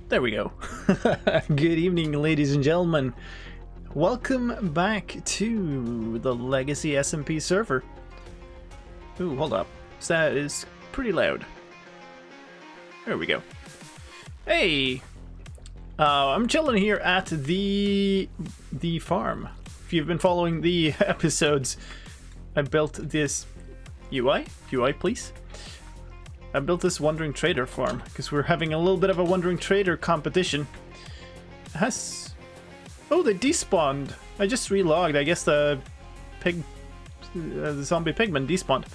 There we go. Good evening, ladies and gentlemen. Welcome back to the Legacy SMP server. Ooh, hold up. That is pretty loud. There we go. Hey! I'm chilling here at the farm. If you've been following the episodes, I built this UI, please. I built this Wandering Trader farm because we're having a little bit of a Wandering Trader competition. Oh, they despawned. I just relogged. I guess the zombie pigman despawned.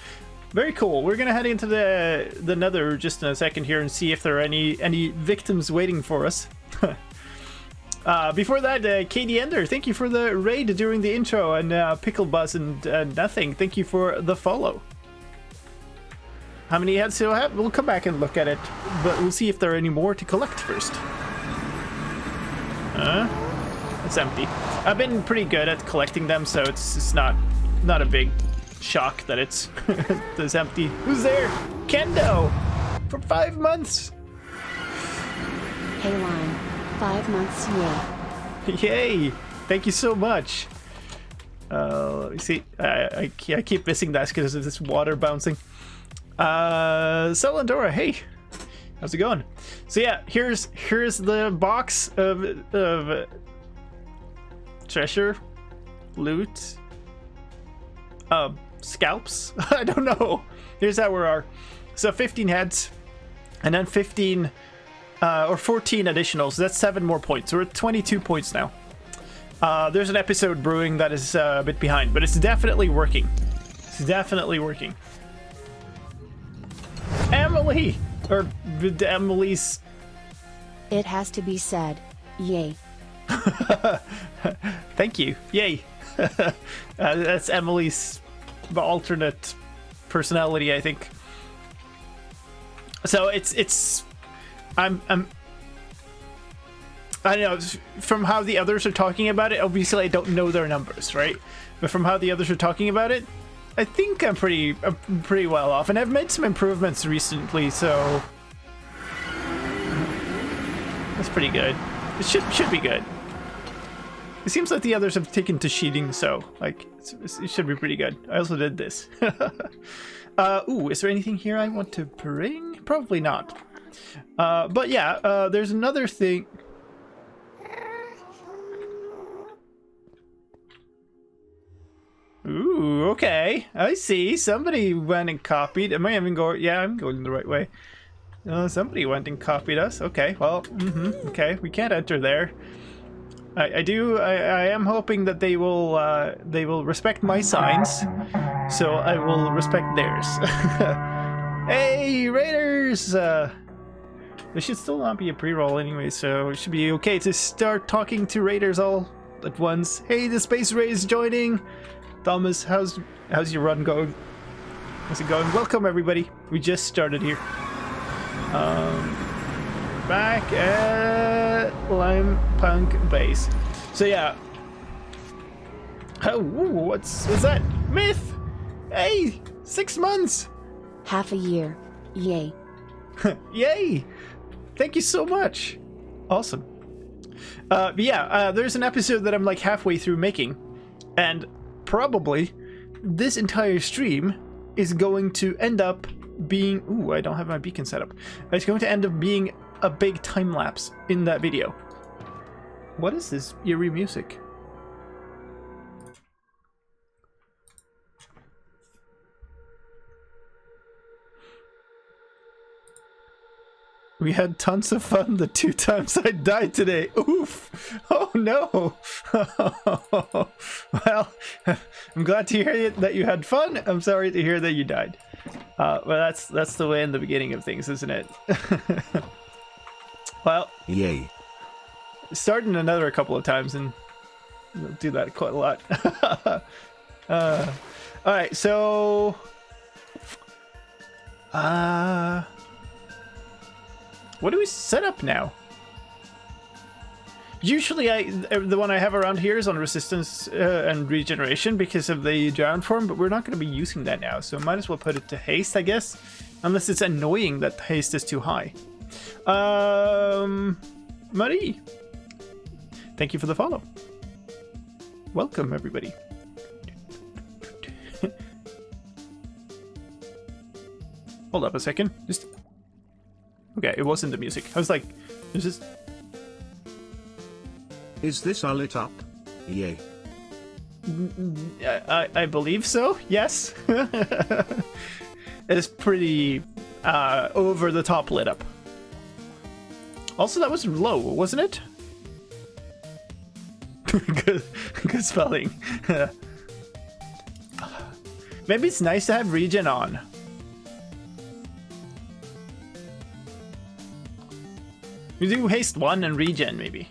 Very cool. We're gonna head into the Nether just in a second here and see if there are any victims waiting for us. Before that, Katie Ender, thank you for the raid during the intro, and Pickle Buzz and Nothing, thank you for the follow. How many heads do I have? We'll come back and look at it, but we'll see if there are any more to collect first. It's empty. I've been pretty good at collecting them, so it's not a big shock that it's it's empty. Who's there? Kendo! For 5 months! Hey Lime, 5 months, yay. Yay! Thank you so much. Let me see. I keep missing that because of this water bouncing. Celandora, hey, how's it going? So yeah, here's the box of treasure, loot, scalps. I don't know. Here's how we are. So 15 heads, and then 15 or 14 additionals. So that's 7 more points. We're at 22 points now. There's an episode brewing that is a bit behind, but it's definitely working. It's definitely working. Emily! Or Emily's... It has to be said, yay. Thank you. Yay. That's Emily's alternate personality, I think. So I don't know, from how the others are talking about it, obviously I don't know their numbers, right? But from how the others are talking about it, I think I'm pretty well off, and I've made some improvements recently, so that's pretty good. It should be good. It seems like the others have taken to cheating, so like it should be pretty good. I also did this. Ooh, is there anything here I want to bring? Probably not. But yeah, there's another thing. Ooh, okay. I see. Somebody went and copied. Am I even going? Yeah, I'm going the right way. Somebody went and copied us. Okay, well, okay. We can't enter there. I am hoping that they will respect my signs, so I will respect theirs. Hey, Raiders! There should still not be a pre-roll anyway, so it should be okay to start talking to Raiders all at once. Hey, the Space Ray is joining! Thomas, how's your run going? How's it going? Welcome, everybody. We just started here. Back at Lime Punk Base. So yeah. Oh, what's that? Myth! Hey, 6 months! Half a year, yay. Yay! Thank you so much. Awesome. But yeah, there's an episode that I'm like halfway through making, and probably this entire stream is going to end up being... Ooh, I don't have my beacon set up. It's going to end up being a big time lapse in that video. What is this eerie music? We had tons of fun the 2 times I died today. Oof! Oh no! Well, I'm glad to hear that you had fun. I'm sorry to hear that you died. Well, that's the way in the beginning of things, isn't it? Well, yay. Starting another a couple of times, and we'll do that quite a lot. All right, so what do we set up now? Usually the one I have around here is on resistance and regeneration because of the drown form, but we're not going to be using that now, so might as well put it to haste, I guess. Unless it's annoying that haste is too high. Marie. Thank you for the follow. Welcome, everybody. Hold up a second. Just okay. It wasn't the music. I was like, "Is this all lit up? Yay! I believe so. Yes. It is pretty over the top lit up. Also, that was low, wasn't it? Good spelling. Maybe it's nice to have regen on. You do haste 1 and regen, maybe.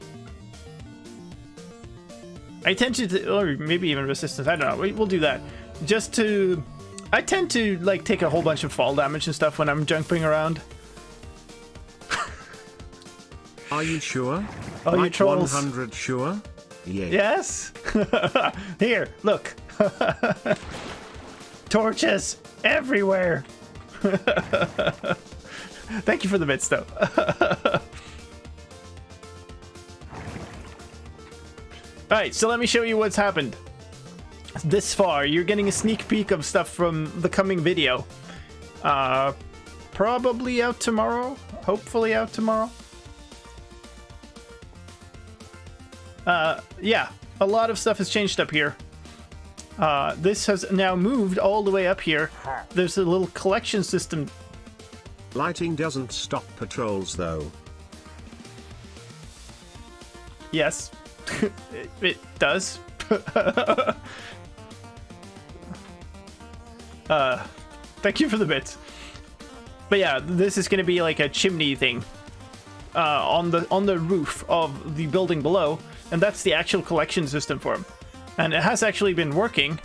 I tend to, or maybe even resistance, I don't know, we'll do that. Just to, I tend to, like, take a whole bunch of fall damage and stuff when I'm jumping around. Are you sure? Oh, like you trolls. 100 sure? Yeah. Yes? Here, look. Torches everywhere. Thank you for the bits, though. Alright, so let me show you what's happened. This far, you're getting a sneak peek of stuff from the coming video. Probably out tomorrow. Hopefully out tomorrow. Yeah, a lot of stuff has changed up here. This has now moved all the way up here. There's a little collection system. Lighting doesn't stop patrols, though. Yes, it does. Thank you for the bits. But yeah, this is going to be like a chimney thing on the roof of the building below, and that's the actual collection system for him. And it has actually been working.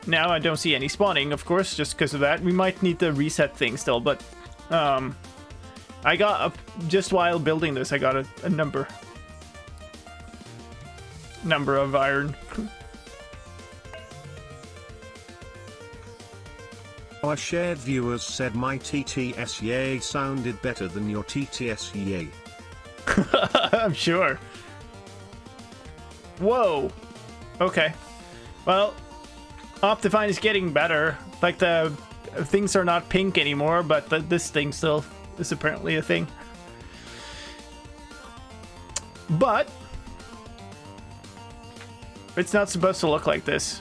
Now I don't see any spawning, of course, just because of that. We might need to reset things still, but I got just while building this, I got a number of iron. Our shared viewers said my TTS yay sounded better than your TTS yay. I'm sure. Whoa. Okay. Well, Optifine is getting better. Like, the things are not pink anymore, but this thing still is apparently a thing. But it's not supposed to look like this.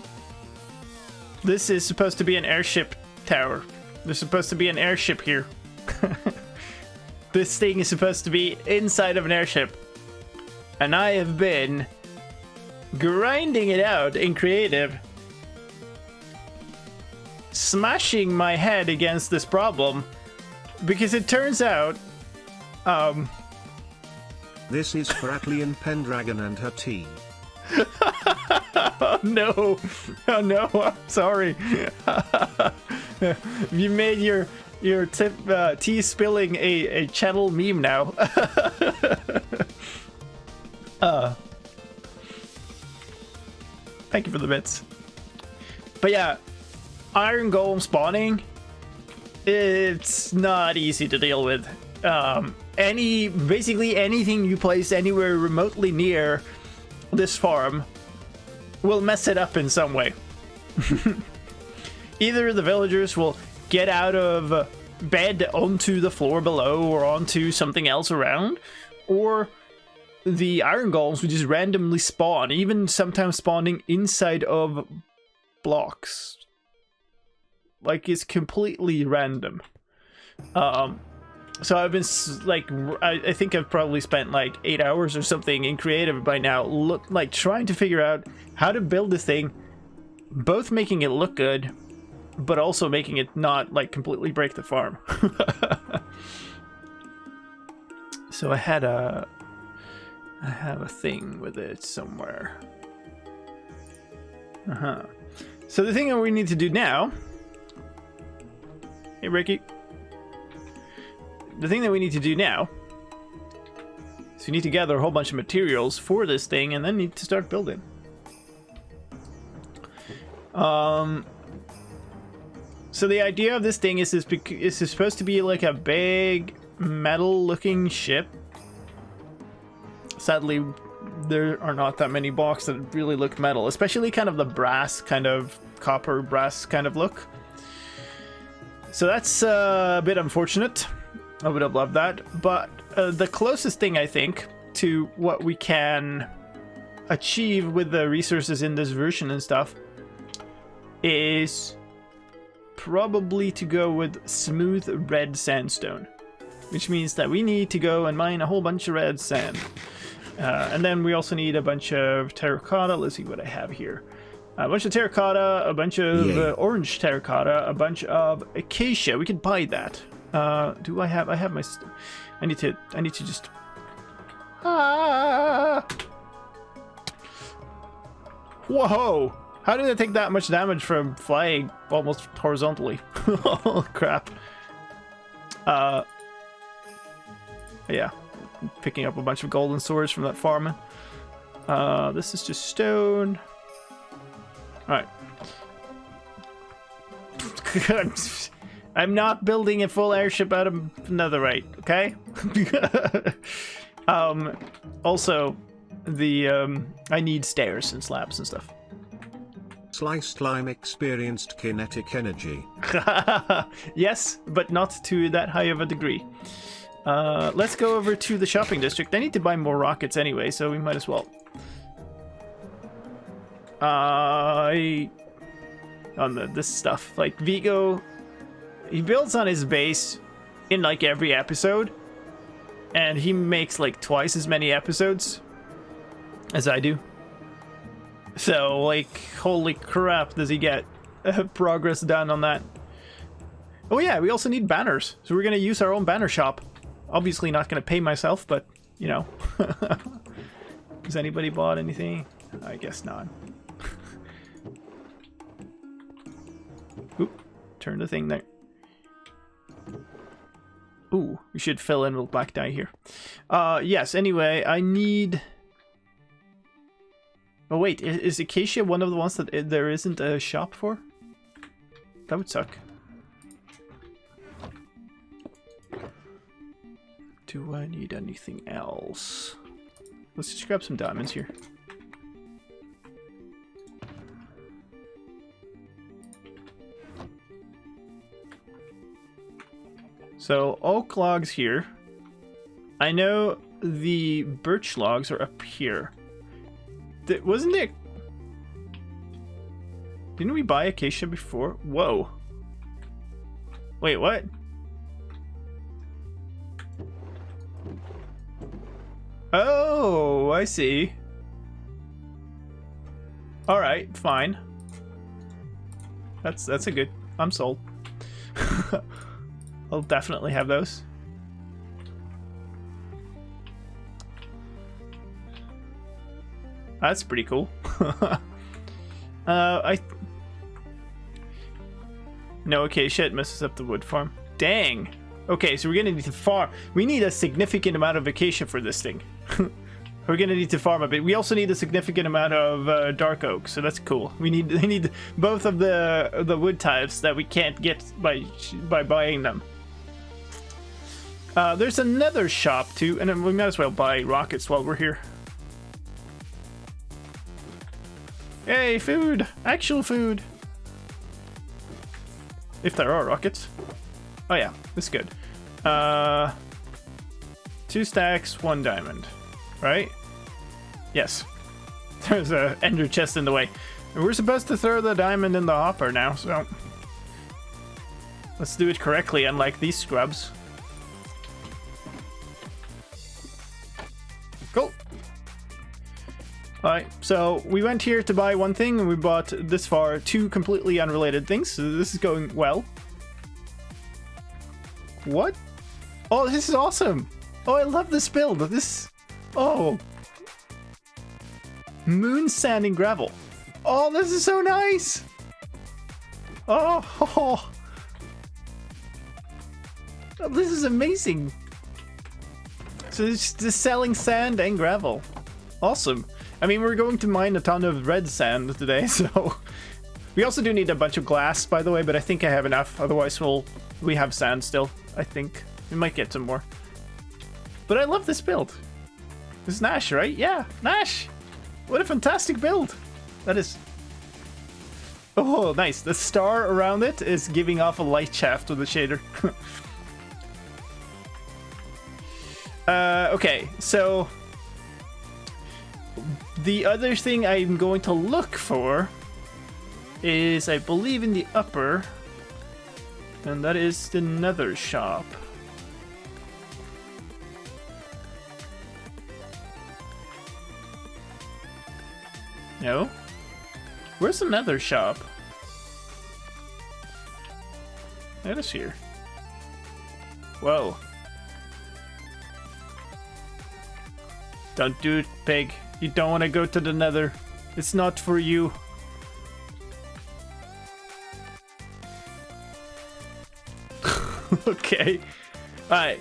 This is supposed to be an airship tower. There's supposed to be an airship here. This thing is supposed to be inside of an airship. And I have been grinding it out in creative, smashing my head against this problem, because it turns out this is for Atlian Pendragon and her team. Oh no, oh no, I'm sorry. You made your tea spilling a channel meme now. Thank you for the bits. But yeah, iron golem spawning, it's not easy to deal with. Basically anything you place anywhere remotely near this farm will mess it up in some way. Either the villagers will get out of bed onto the floor below or onto something else around, or the iron golems will just randomly spawn, even sometimes spawning inside of blocks. Like, it's completely random. So I've been like, I think I've probably spent like 8 hours or something in creative by now, trying to figure out how to build this thing, both making it look good, but also making it not like completely break the farm. So I have a thing with it somewhere. So the thing that we need to do now, hey Ricky, the thing that we need to do now is we need to gather a whole bunch of materials for this thing and then need to start building. So the idea of this thing is supposed to be like a big metal looking ship sadly, there are not that many blocks that really look metal, especially kind of the brass, kind of copper brass kind of look. So that's a bit unfortunate. I would have loved that, but the closest thing I think to what we can achieve with the resources in this version and stuff is probably to go with smooth red sandstone, which means that we need to go and mine a whole bunch of red sand. And then we also need a bunch of terracotta. Let's see what I have here. A bunch of terracotta, a bunch of orange terracotta, a bunch of acacia. We could buy that. Do I have? I have my. I need to just. Ah! Whoa! How did I take that much damage from flying almost horizontally? Oh crap! Yeah, picking up a bunch of golden swords from that farm. This is just stone. All right. I'm not building a full airship out of netherite, okay? Also, I need stairs and slabs and stuff. Slicedlime experienced kinetic energy. Yes, but not to that high of a degree. Let's go over to the shopping district. I need to buy more rockets anyway, so we might as well. On this stuff, like Vigo, he builds on his base in like every episode, and he makes like twice as many episodes as I do. So like, holy crap, does he get progress done on that? Oh yeah, we also need banners, so we're gonna use our own banner shop. Obviously not gonna pay myself, but you know. Has anybody bought anything? I guess not. Oop, turn the thing there. Ooh, we should fill in with black dye here. Yes, anyway, I need... Oh wait, is Acacia one of the ones that there isn't a shop for? That would suck. Do I need anything else? Let's just grab some diamonds here. So, oak logs here. I know the birch logs are up here. Wasn't it? Didn't we buy acacia before? Whoa. Wait, what? Oh, I see. Alright, fine. That's a good... I'm sold. I'll definitely have those. That's pretty cool. No, okay, shit messes up the wood farm. Dang. Okay, so we're gonna need to farm. We need a significant amount of acacia for this thing. We're gonna need to farm a bit. We also need a significant amount of dark oak, so that's cool. We need both of the wood types that we can't get by buying them. There's another shop too, and then we might as well buy rockets while we're here. Hey, food! Actual food! If there are rockets. Oh yeah, this is good. 2 stacks, 1 diamond. Right? Yes. There's a ender chest in the way. We're supposed to throw the diamond in the hopper now, so... Let's do it correctly, unlike these scrubs. Cool. Alright, so we went here to buy one thing, and we bought this far 2 completely unrelated things, so this is going well. What? Oh, this is awesome! Oh, I love this build! This... Oh! Moon sand and gravel. Oh, this is so nice! Oh! Oh, this is amazing! So it's just selling sand and gravel. Awesome. I mean, we're going to mine a ton of red sand today, so... We also do need a bunch of glass, by the way, but I think I have enough. Otherwise, we have sand still, I think. We might get some more. But I love this build. This is Nash, right? Yeah, Nash! What a fantastic build! That is... Oh, nice. The star around it is giving off a light shaft with the shader. Okay, so... The other thing I'm going to look for is, I believe, in the upper, and that is the nether shop. No? Where's the nether shop? It is here. Whoa. Don't do it, pig. You don't want to go to the nether. It's not for you. Okay. Alright.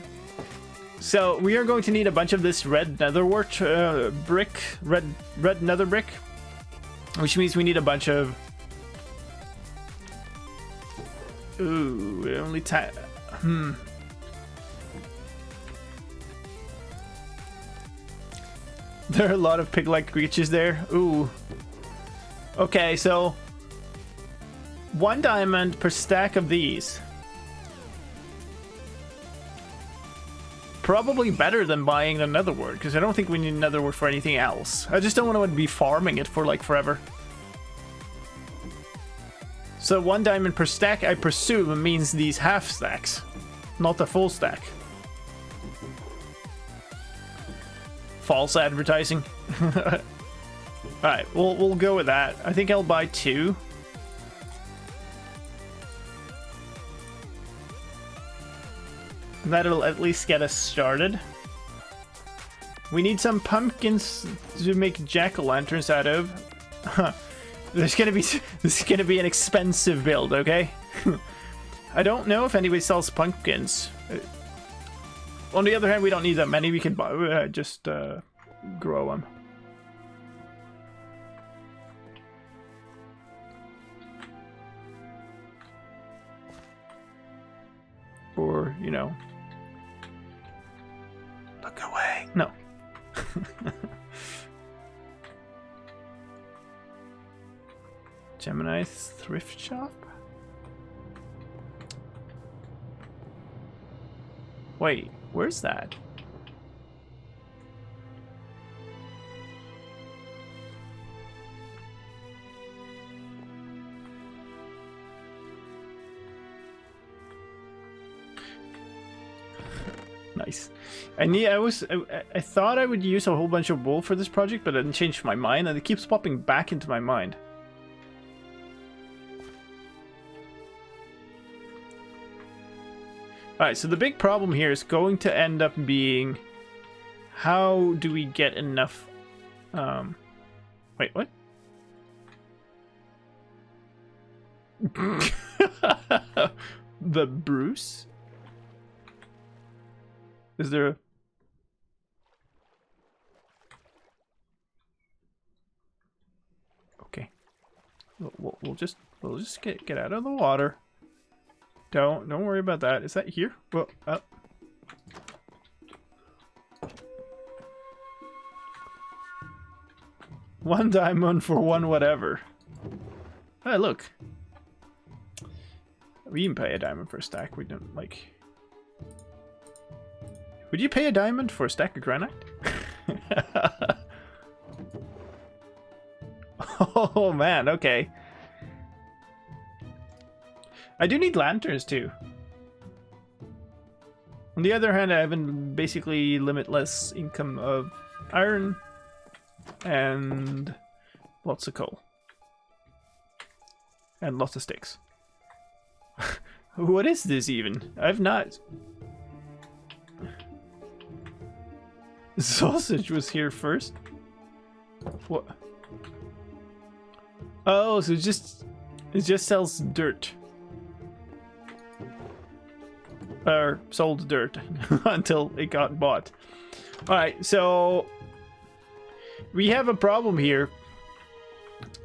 So, we are going to need a bunch of this red netherwort brick. Red nether brick. Which means we need a bunch of... Ooh, we only There are a lot of pig-like creatures there. Ooh. Okay, so... 1 diamond per stack of these. Probably better than buying the netherwort, because I don't think we need netherwort for anything else. I just don't want to be farming it for like forever. So 1 diamond per stack, I presume, means these half stacks, not a full stack. False advertising. Alright, we'll go with that. I think I'll buy 2. That'll at least get us started. We need some pumpkins to make jack-o'-lanterns out of. This is gonna be an expensive build, okay? I don't know if anybody sells pumpkins. On the other hand, we don't need that many. We can buy, just grow them. Or, you know... Look away. No. Gemini's thrift shop? Wait, where's that? Nice. I thought I would use a whole bunch of wool for this project, but I didn't change my mind, and it keeps popping back into my mind. Alright, so the big problem here is going to end up being, how do we get enough... Wait, what? The Bruce? Is there a... Okay. We'll just get out of the water. Don't worry about that. Is that here? Well, up. One diamond for 1 whatever. Hey, look. We can pay a diamond for a stack. We don't like... Would you pay a diamond for a stack of granite? Oh man, okay. I do need lanterns too. On the other hand, I have basically limitless income of iron and lots of coal. And lots of sticks. What is this even? I've not... Sausage was here first. What? Oh, so it just sells dirt. Or sold dirt until it got bought. Alright, so we have a problem here,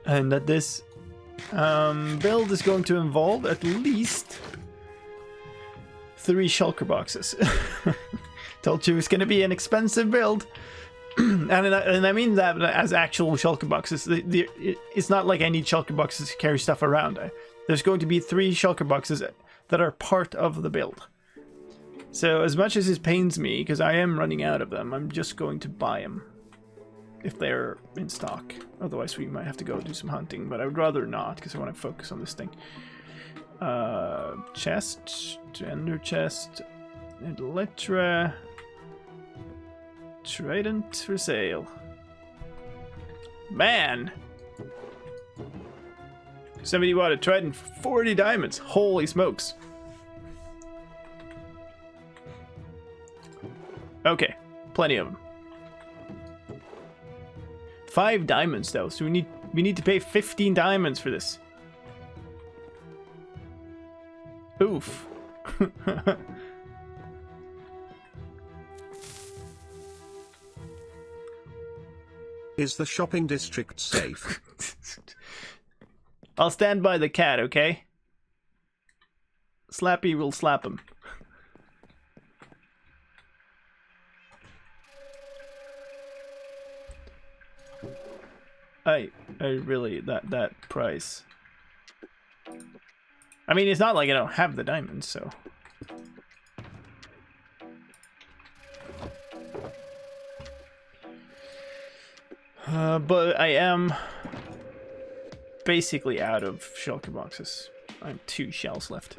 and that this build is going to involve at least 3 shulker boxes. Told you it's going to be an expensive build. and I mean that as actual shulker boxes. It's not like I need shulker boxes to carry stuff around. There's going to be 3 shulker boxes that are part of the build. So as much as it pains me, because I am running out of them, I'm just going to buy them if they're in stock. Otherwise we might have to go do some hunting, but I would rather not, because I want to focus on this thing. Chest, gender chest, Elytra, Trident for sale. Man! Somebody bought a Trident for 40 diamonds. Holy smokes. Okay, plenty of them. 5 diamonds though, so we need to pay 15 diamonds for this. Oof. Is the shopping district safe? I'll stand by the cat, okay? Slappy will slap him. I really, that price. I mean, it's not like I don't have the diamonds, so. But I am basically out of shulker boxes. I have 2 shells left.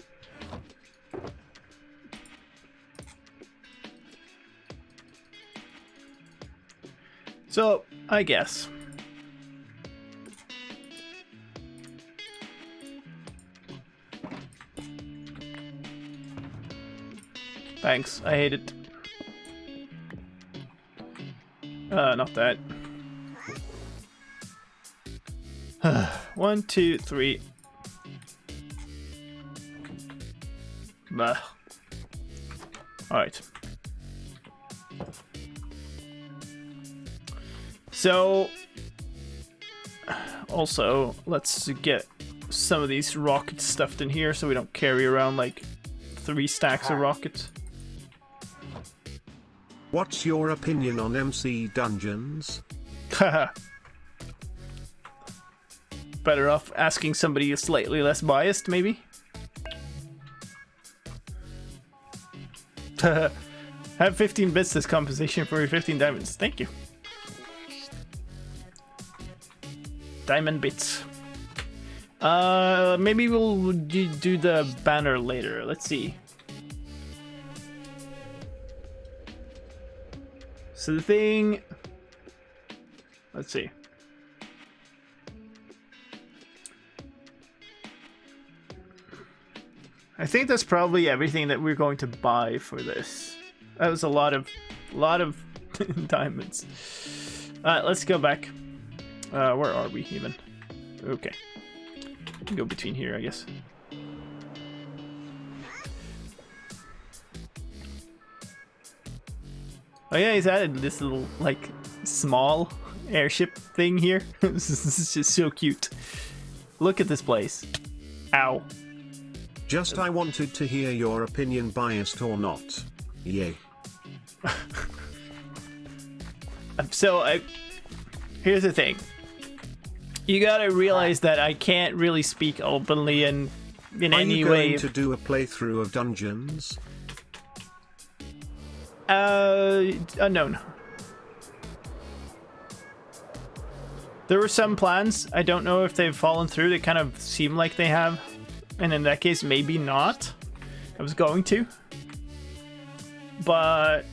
So, I guess. Thanks, I hate it. Not that. 1, 2, 3. Bah. Alright. So, also, let's get some of these rockets stuffed in here so we don't carry around like 3 stacks of rockets. What's your opinion on MC dungeons? Haha. Better off asking somebody slightly less biased, maybe? Have 15 bits as compensation for your 15 diamonds. Thank you. Diamond bits. Maybe we'll do the banner later. Let's see. So the thing... Let's see. I think that's probably everything that we're going to buy for this. That was a lot of diamonds. Let's go back. Where are we even? Okay. Go between here, I guess. Oh yeah, he's added this little, like, small airship thing here. This is just so cute. Look at this place. Ow. Just I wanted to hear your opinion, biased or not. Yay. So, here's the thing. You gotta realize that I can't really speak openly and in any way. Are you going to do a playthrough of dungeons? Unknown. There were some plans. I don't know if they've fallen through. They kind of seem like they have. And in that case, maybe not. I was going to. But...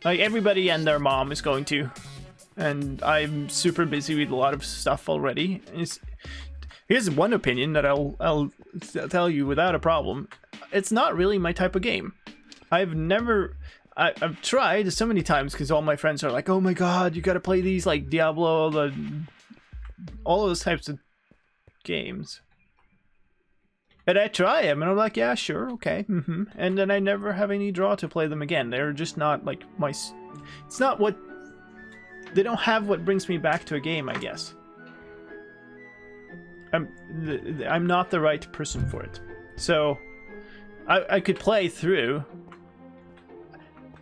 like, everybody and their mom is going to. And I'm super busy with a lot of stuff already. Here's one opinion that I'll tell you without a problem. It's not really my type of game. I've tried so many times because all my friends are like, oh my god, you gotta play these, like Diablo, all of those types of games. And I try them, and I'm like, yeah, sure, okay, and then I never have any draw to play them again. They're just not like my... It's not what... They don't have what brings me back to a game, I guess. I'm not the right person for it. So, I could play through...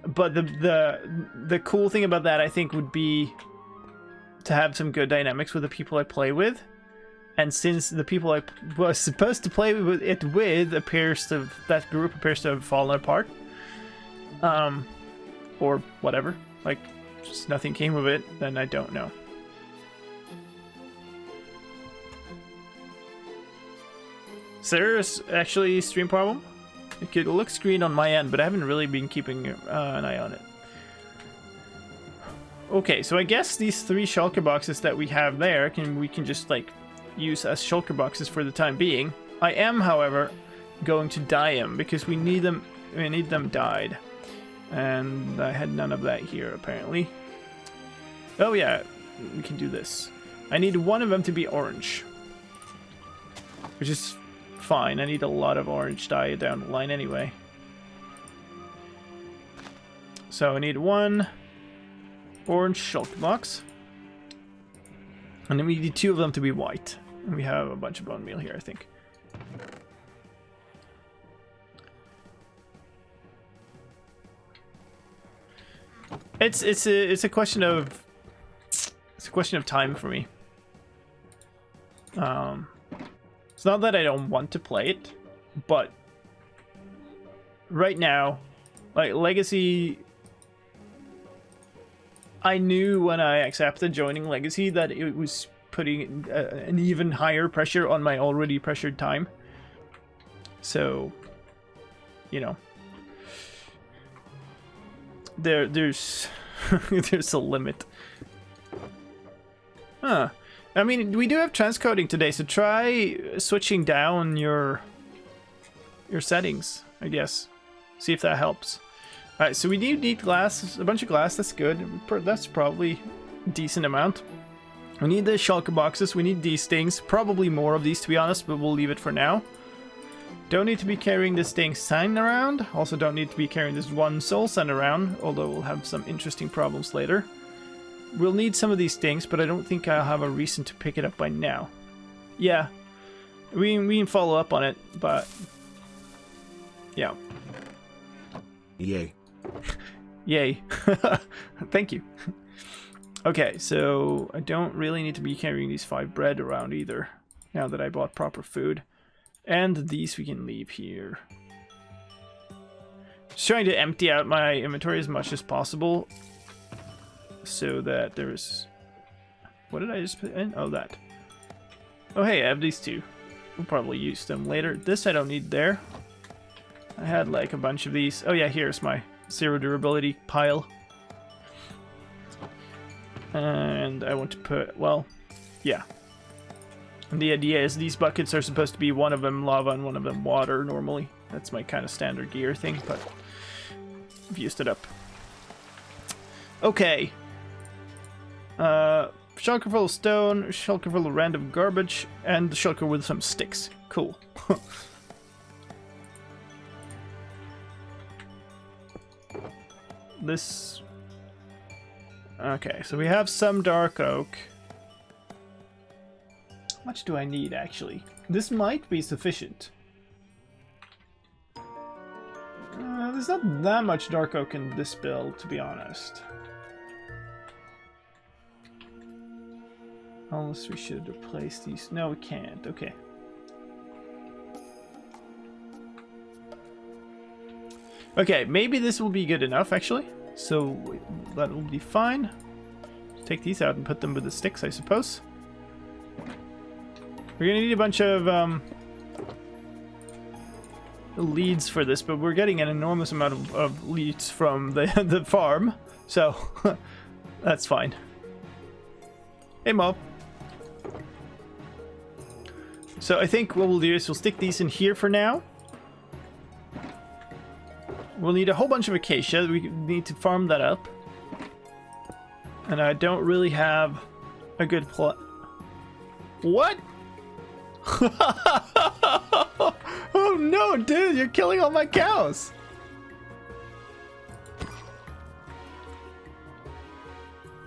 But the cool thing about that, I think, would be to have some good dynamics with the people I play with. And since the people I was supposed to play with it with that group appears to have fallen apart, or whatever, like just nothing came of it, then I don't know. Is there actually a stream problem? It looks green on my end, but I haven't really been keeping an eye on it. Okay, so I guess these 3 shulker boxes that we have there we can just like use as shulker boxes for the time being. I am, however, going to dye them because we need them. We need them dyed, and I had none of that here apparently. Oh yeah, we can do this. I need one of them to be orange, which is fine. I need a lot of orange dye down the line anyway. So I need 1 orange shulker box, and then we need 2 of them to be white. And we have a bunch of bone meal here, I think. It's a question of time for me. It's not that I don't want to play it, but right now, like Legacy, I knew when I accepted joining Legacy that it was putting an even higher pressure on my already pressured time. So, you know, there's there's a limit. Huh. I mean, we do have transcoding today, so try switching down your settings, I guess. See if that helps. Alright, so we do need glass, a bunch of glass, that's good. That's probably a decent amount. We need the shulker boxes, we need these things. Probably more of these, to be honest, but we'll leave it for now. Don't need to be carrying this thing sign around. Also don't need to be carrying this 1 soul sign around, although we'll have some interesting problems later. We'll need some of these things, but I don't think I'll have a reason to pick it up by now. Yeah, we can follow up on it, but yeah. Yay. Yay. Thank you. Okay, so I don't really need to be carrying these 5 bread around either, now that I bought proper food. And these we can leave here. Just trying to empty out my inventory as much as possible, so that there's... What did I just put in? Oh, that. Oh, hey, I have these 2. We'll probably use them later. This I don't need there. I had like a bunch of these. Oh yeah, here's my 0 durability pile. And I want to put, well, yeah. And the idea is these buckets are supposed to be one of them lava and one of them water normally. That's my kind of standard gear thing, but I've used it up. Okay. Shulker full of stone, shulker full of random garbage, and the shulker with some sticks. Cool. This... Okay, so we have some dark oak. How much do I need, actually? This might be sufficient. There's not that much dark oak in this build, to be honest. Unless we should replace these. No, we can't. Okay. Okay, maybe this will be good enough, actually. So that will be fine. Take these out and put them with the sticks, I suppose. We're gonna need a bunch of leads for this, but we're getting an enormous amount of leads from the farm, so that's fine. Hey, Mob. So I think what we'll do is we'll stick these in here for now. We'll need a whole bunch of acacia. We need to farm that up. And I don't really have a good plot. What? Oh no, dude, you're killing all my cows.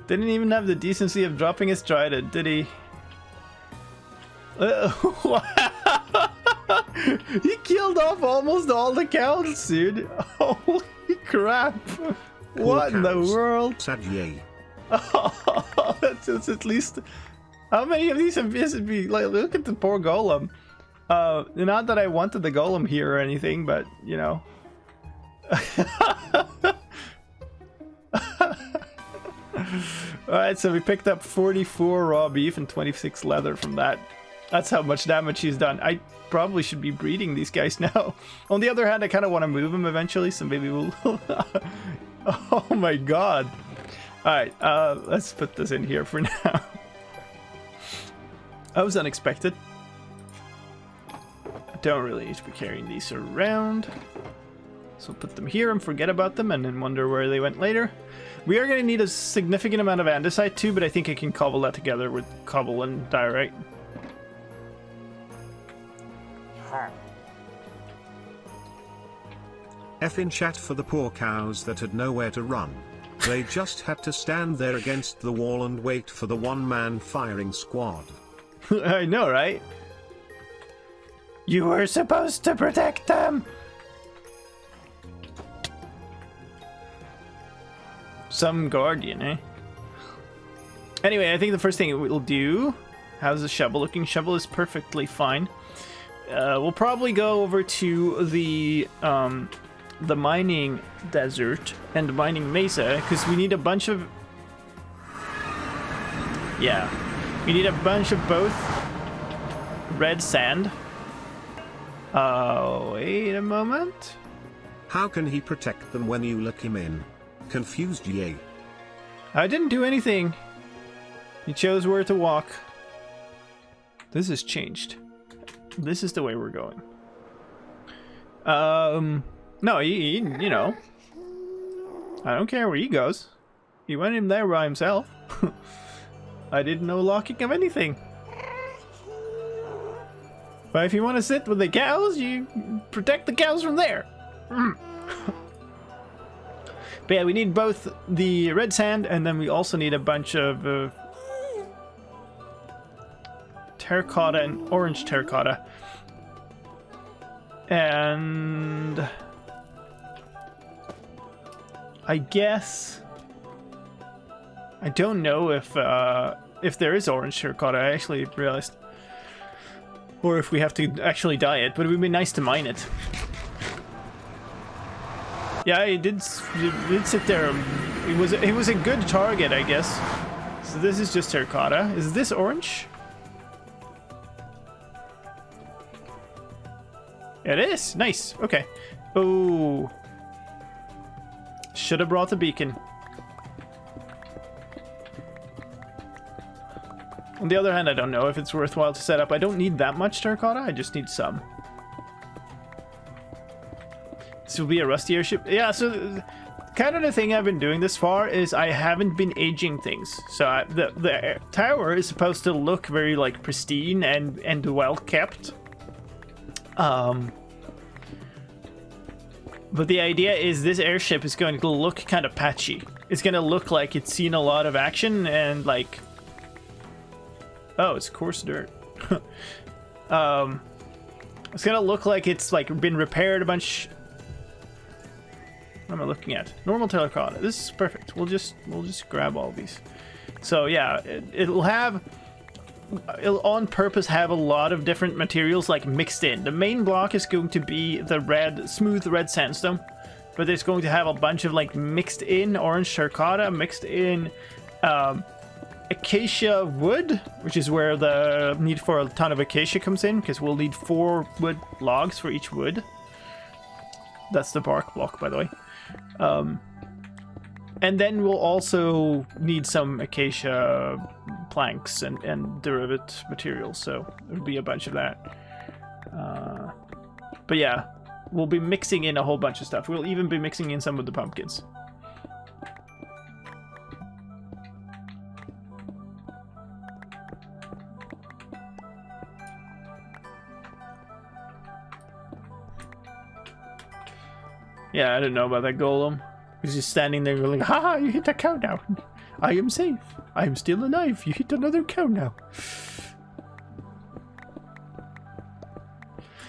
Didn't even have the decency of dropping his trident, did he? He killed off almost all the cows, dude. Holy crap. What in the world? Sad yay. Oh, that's at least... How many of these have be? Like, look at the poor golem. Not that I wanted the golem here or anything, but, you know. Alright, so we picked up 44 raw beef and 26 leather from that. That's how much damage he's done. I probably should be breeding these guys now. On the other hand, I kind of want to move them eventually, so maybe we'll... Oh my god. Alright, let's put this in here for now. That was unexpected. I don't really need to be carrying these around. So put them here and forget about them and then wonder where they went later. We are going to need a significant amount of andesite too, but I think I can cobble that together with cobble and diorite. F in chat for the poor cows that had nowhere to run. They just had to stand there against the wall and wait for the one-man firing squad. I know, right? You were supposed to protect them! Some guardian, eh? Anyway, I think the first thing we'll do... How's the shovel looking? Shovel is perfectly fine. We'll probably go over to the mining desert and mining mesa, because we need a bunch of... Yeah. We need a bunch of both red sand. Wait a moment. How can he protect them when you look him in? Confused yay. I didn't do anything. He chose where to walk. This has changed. This is the way we're going. No, you know. I don't care where he goes. He went in there by himself. I didn't know locking of anything. But if you want to sit with the cows, you protect the cows from there. But yeah, we need both the red sand, and then we also need a bunch of terracotta and orange terracotta. And I guess I don't know if there is orange terracotta. I actually realized, or if we have to actually dye it. But it would be nice to mine it. Yeah, it did sit there. It was a good target, I guess. So this is just terracotta. Is this orange? It is. Nice. Okay. Oh. Should have brought the beacon. On the other hand, I don't know if it's worthwhile to set up. I don't need that much terracotta. I just need some. This will be a rusty airship. Yeah, so kind of the thing I've been doing this far is I haven't been aging things. So the tower is supposed to look very like pristine and well kept. But the idea is this airship is going to look kind of patchy. It's going to look like it's seen a lot of action and like... Oh, it's coarse dirt. It's going to look like it's like been repaired a bunch... What am I looking at? Normal terracotta. This is perfect. We'll just grab all these. So yeah, it'll on purpose have a lot of different materials like mixed in. The main block is going to be the smooth red sandstone, but it's going to have a bunch of like mixed in orange terracotta, mixed in acacia wood, which is where the need for a ton of acacia comes in, because we'll need 4 wood logs for each wood. That's the bark block, by the way. And then we'll also need some acacia planks and derivative materials, so there'll be a bunch of that. But yeah, we'll be mixing in a whole bunch of stuff. We'll even be mixing in some of the pumpkins. Yeah, I didn't know about that golem. He's just standing there going, haha, you hit a cow now. I am safe. I am still alive. You hit another cow now.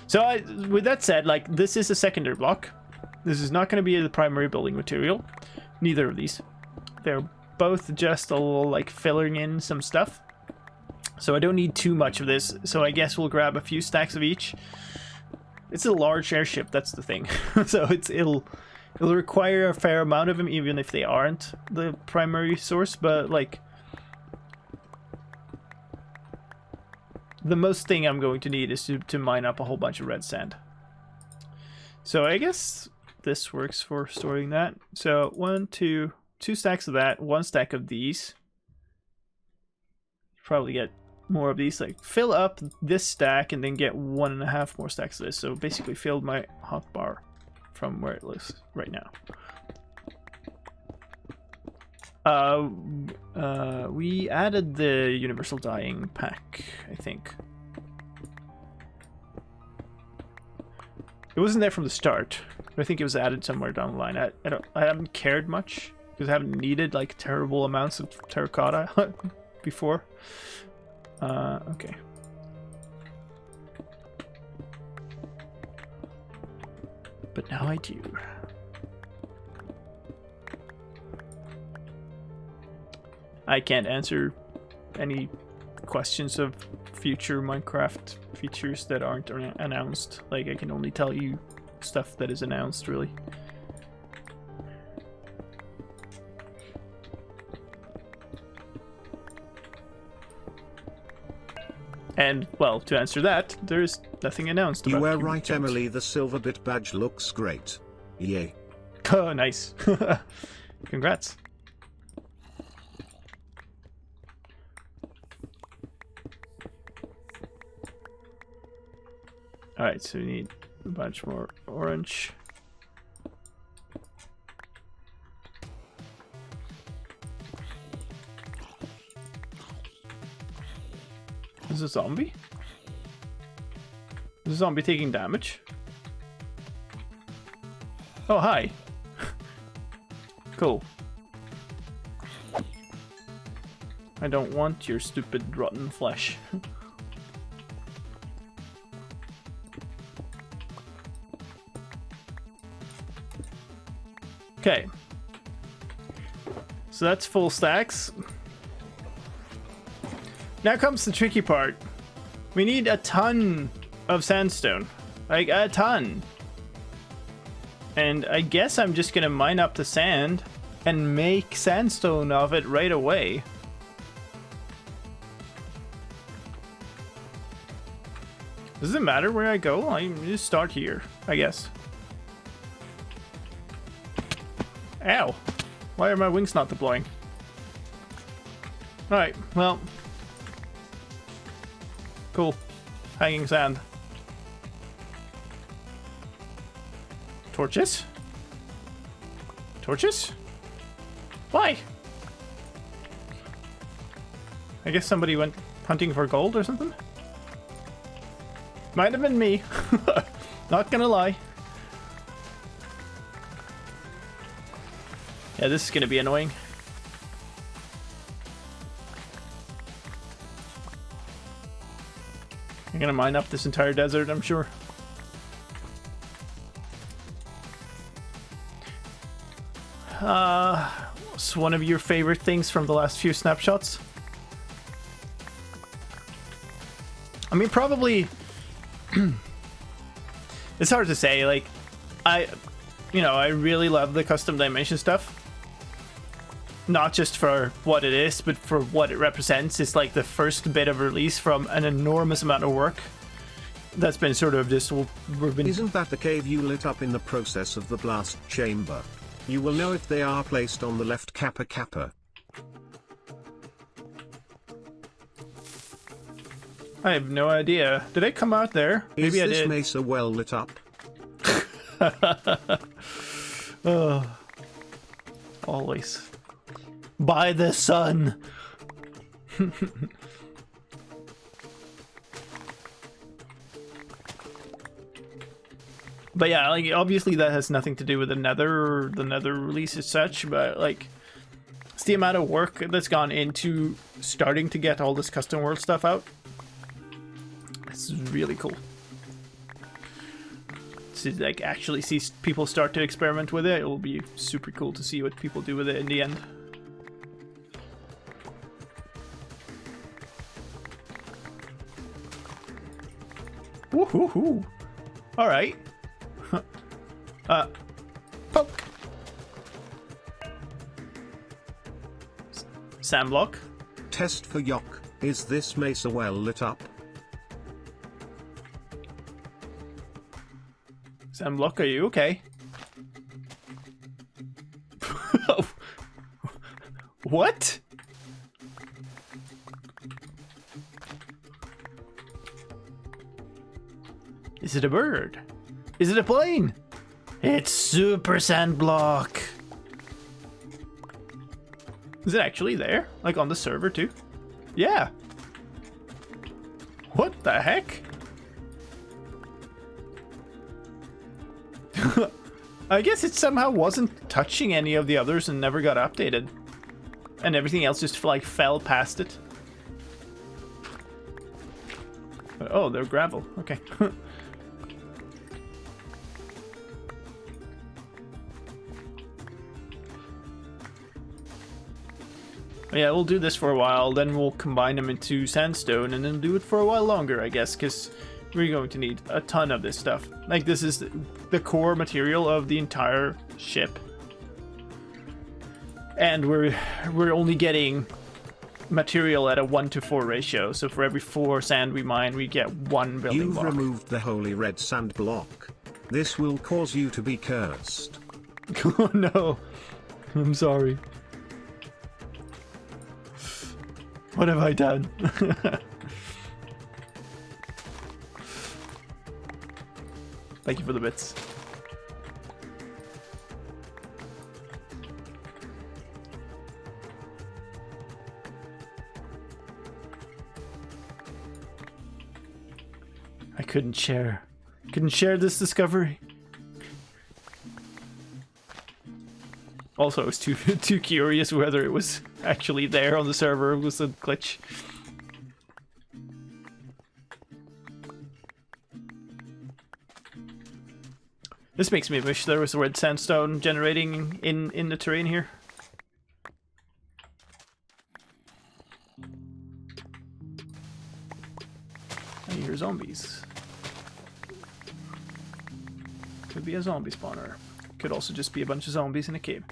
So with that said, like, this is a secondary block. This is not going to be the primary building material. Neither of these. They're both just a little like filling in some stuff. So I don't need too much of this. So I guess we'll grab a few stacks of each. It's a large airship, that's the thing. So it'll require a fair amount of them, even if they aren't the primary source. But like, the most thing I'm going to need is to mine up a whole bunch of red sand. So I guess this works for storing that. So 2 stacks of that, 1 stack of these. Probably get more of these. Like fill up this stack and then get 1.5 more stacks of this. So basically filled my hotbar from where it looks right now. We added the universal dyeing pack, I think. It wasn't there from the start, but I think it was added somewhere down the line. I haven't cared much because I haven't needed like terrible amounts of terracotta before. Okay. But now I do. I can't answer any questions of future Minecraft features that aren't announced. Like, I can only tell you stuff that is announced, really. And, well, to answer that, there's nothing announced about You were human right, giants. Emily, the silver bit badge looks great. Yay. Oh, nice. Congrats. Alright, so we need a bunch more orange. Is this a zombie? Is a zombie taking damage? Oh, hi. Cool. I don't want your stupid rotten flesh. Okay. So that's full stacks. Now comes the tricky part. We need a ton of sandstone. Like, a ton. And I guess I'm just gonna mine up the sand and make sandstone of it right away. Does it matter where I go? I just start here, I guess. Ow! Why are my wings not deploying? Alright, well. Cool. Hanging sand. Torches? Torches? Why? I guess somebody went hunting for gold or something? Might have been me. Not gonna lie. Yeah, this is gonna be annoying. I'm gonna mine up this entire desert, I'm sure. What's one of your favorite things from the last few snapshots? I mean, probably... It's hard to say, like, I really love the custom dimension stuff. Not just for what it is, but for what it represents. It's like the first bit of release from an enormous amount of work that's been sort of just... Isn't that the cave you lit up in the process of the blast chamber? You will know if they are placed on the left kappa kappa. I have no idea. Did I come out there? Is Maybe I this did. mesa well lit up? Oh, always. By the sun. But yeah, like, obviously that has nothing to do with the nether release as such, but like, it's the amount of work that's gone into starting to get all this custom world stuff out. It's really cool. to like actually see people start to experiment with it. It will be super cool to see what people do with it in the end. Woohoo! All right. Poke. Sandblock. Test for Yok. Is this mesa well lit up? Sandblock, are you okay? What? Is it a bird? Is it a plane? It's Super Sandblock. Is it actually there? Like on the server too? Yeah. What the heck? I guess it somehow wasn't touching any of the others and never got updated. And everything else just like fell past it. Oh, they're gravel. Okay. Yeah, we'll do this for a while, then we'll combine them into sandstone, and then do it for a while longer, I guess, because we're going to need a ton of this stuff. Like, this is the core material of the entire ship. And we're only getting material at a 1-to-4 ratio, so for every 4 sand we mine, we get 1 building block. You've removed the holy red sand block. This will cause you to be cursed. Oh no. I'm sorry. What have I done? Thank you for the bits. I couldn't share this discovery. Also, I was too curious whether it was actually there on the server. It was a glitch. This makes me wish there was a red sandstone generating in the terrain here. I hear zombies. Could be a zombie spawner. Could also just be a bunch of zombies in a cave.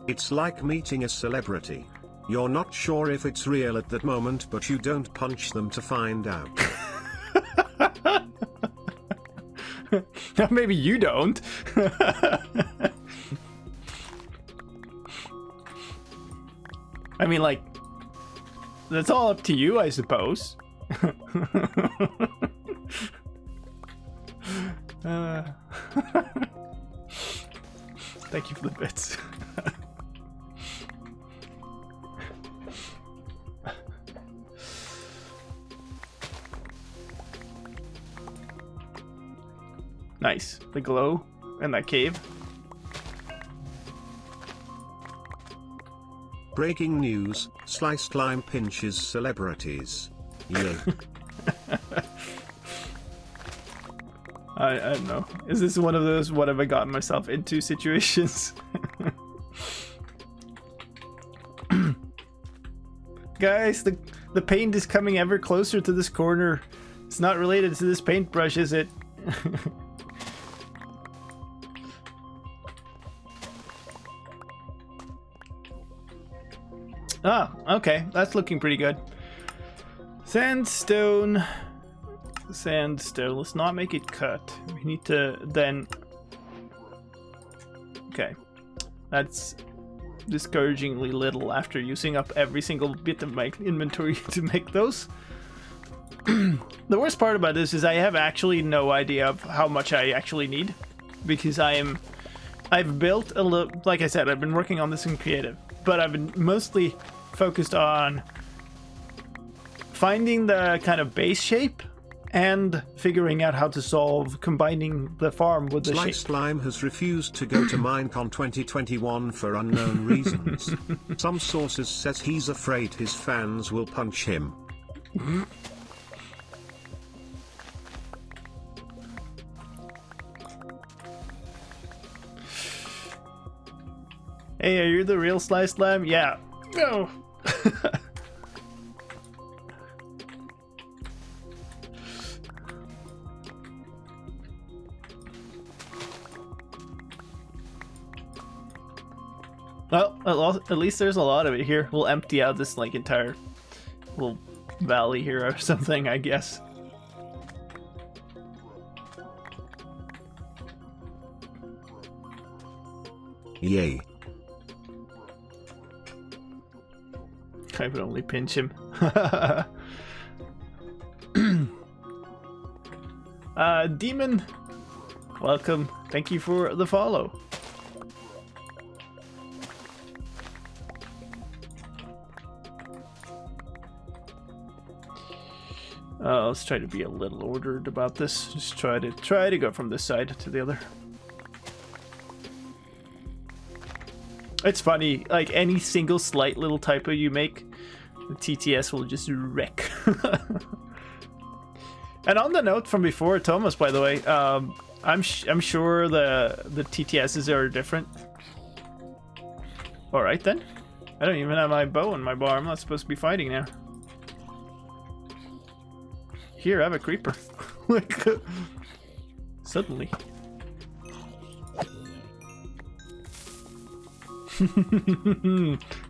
It's like meeting a celebrity. You're not sure if it's real at that moment, but you don't punch them to find out. Maybe you don't. I mean, like, that's all up to you, I suppose. Thank you for the bits. Nice. The glow in that cave. Breaking news, Sliced Lime pinches celebrities. Yay. I don't know. Is this one of those what have I gotten myself into situations? Guys, the paint is coming ever closer to this corner. It's not related to this paintbrush, is it? Ah, okay. That's looking pretty good. Sandstone. Sandstone. Let's not make it cut. We need to then... Okay. That's discouragingly little after using up every single bit of my inventory to make those. The worst part about this is I have actually no idea of how much I actually need. Because I've built a little... Like I said, I've been working on this in creative. But I've been mostly focused on finding the kind of base shape and figuring out how to solve combining the farm with the Slicedlime has refused to go to Minecon 2021 for unknown reasons. Some sources says he's afraid his fans will punch him. Hey, are you the real Slicedlime? Yeah. No. Well, at least there's a lot of it here. We'll empty out this like entire little valley here or something, I guess. Yay. I would only pinch him. Demon, welcome. Thank you for the follow. Let's try to be a little ordered about this. Just try to go from this side to the other. It's funny, like any single slight little typo you make, the TTS will just wreck. And on the note from before, Thomas, by the way, I'm sure the TTSs are different. All right then. I don't even have my bow in my bar. I'm not supposed to be fighting now. Here, I have a creeper. Like, suddenly.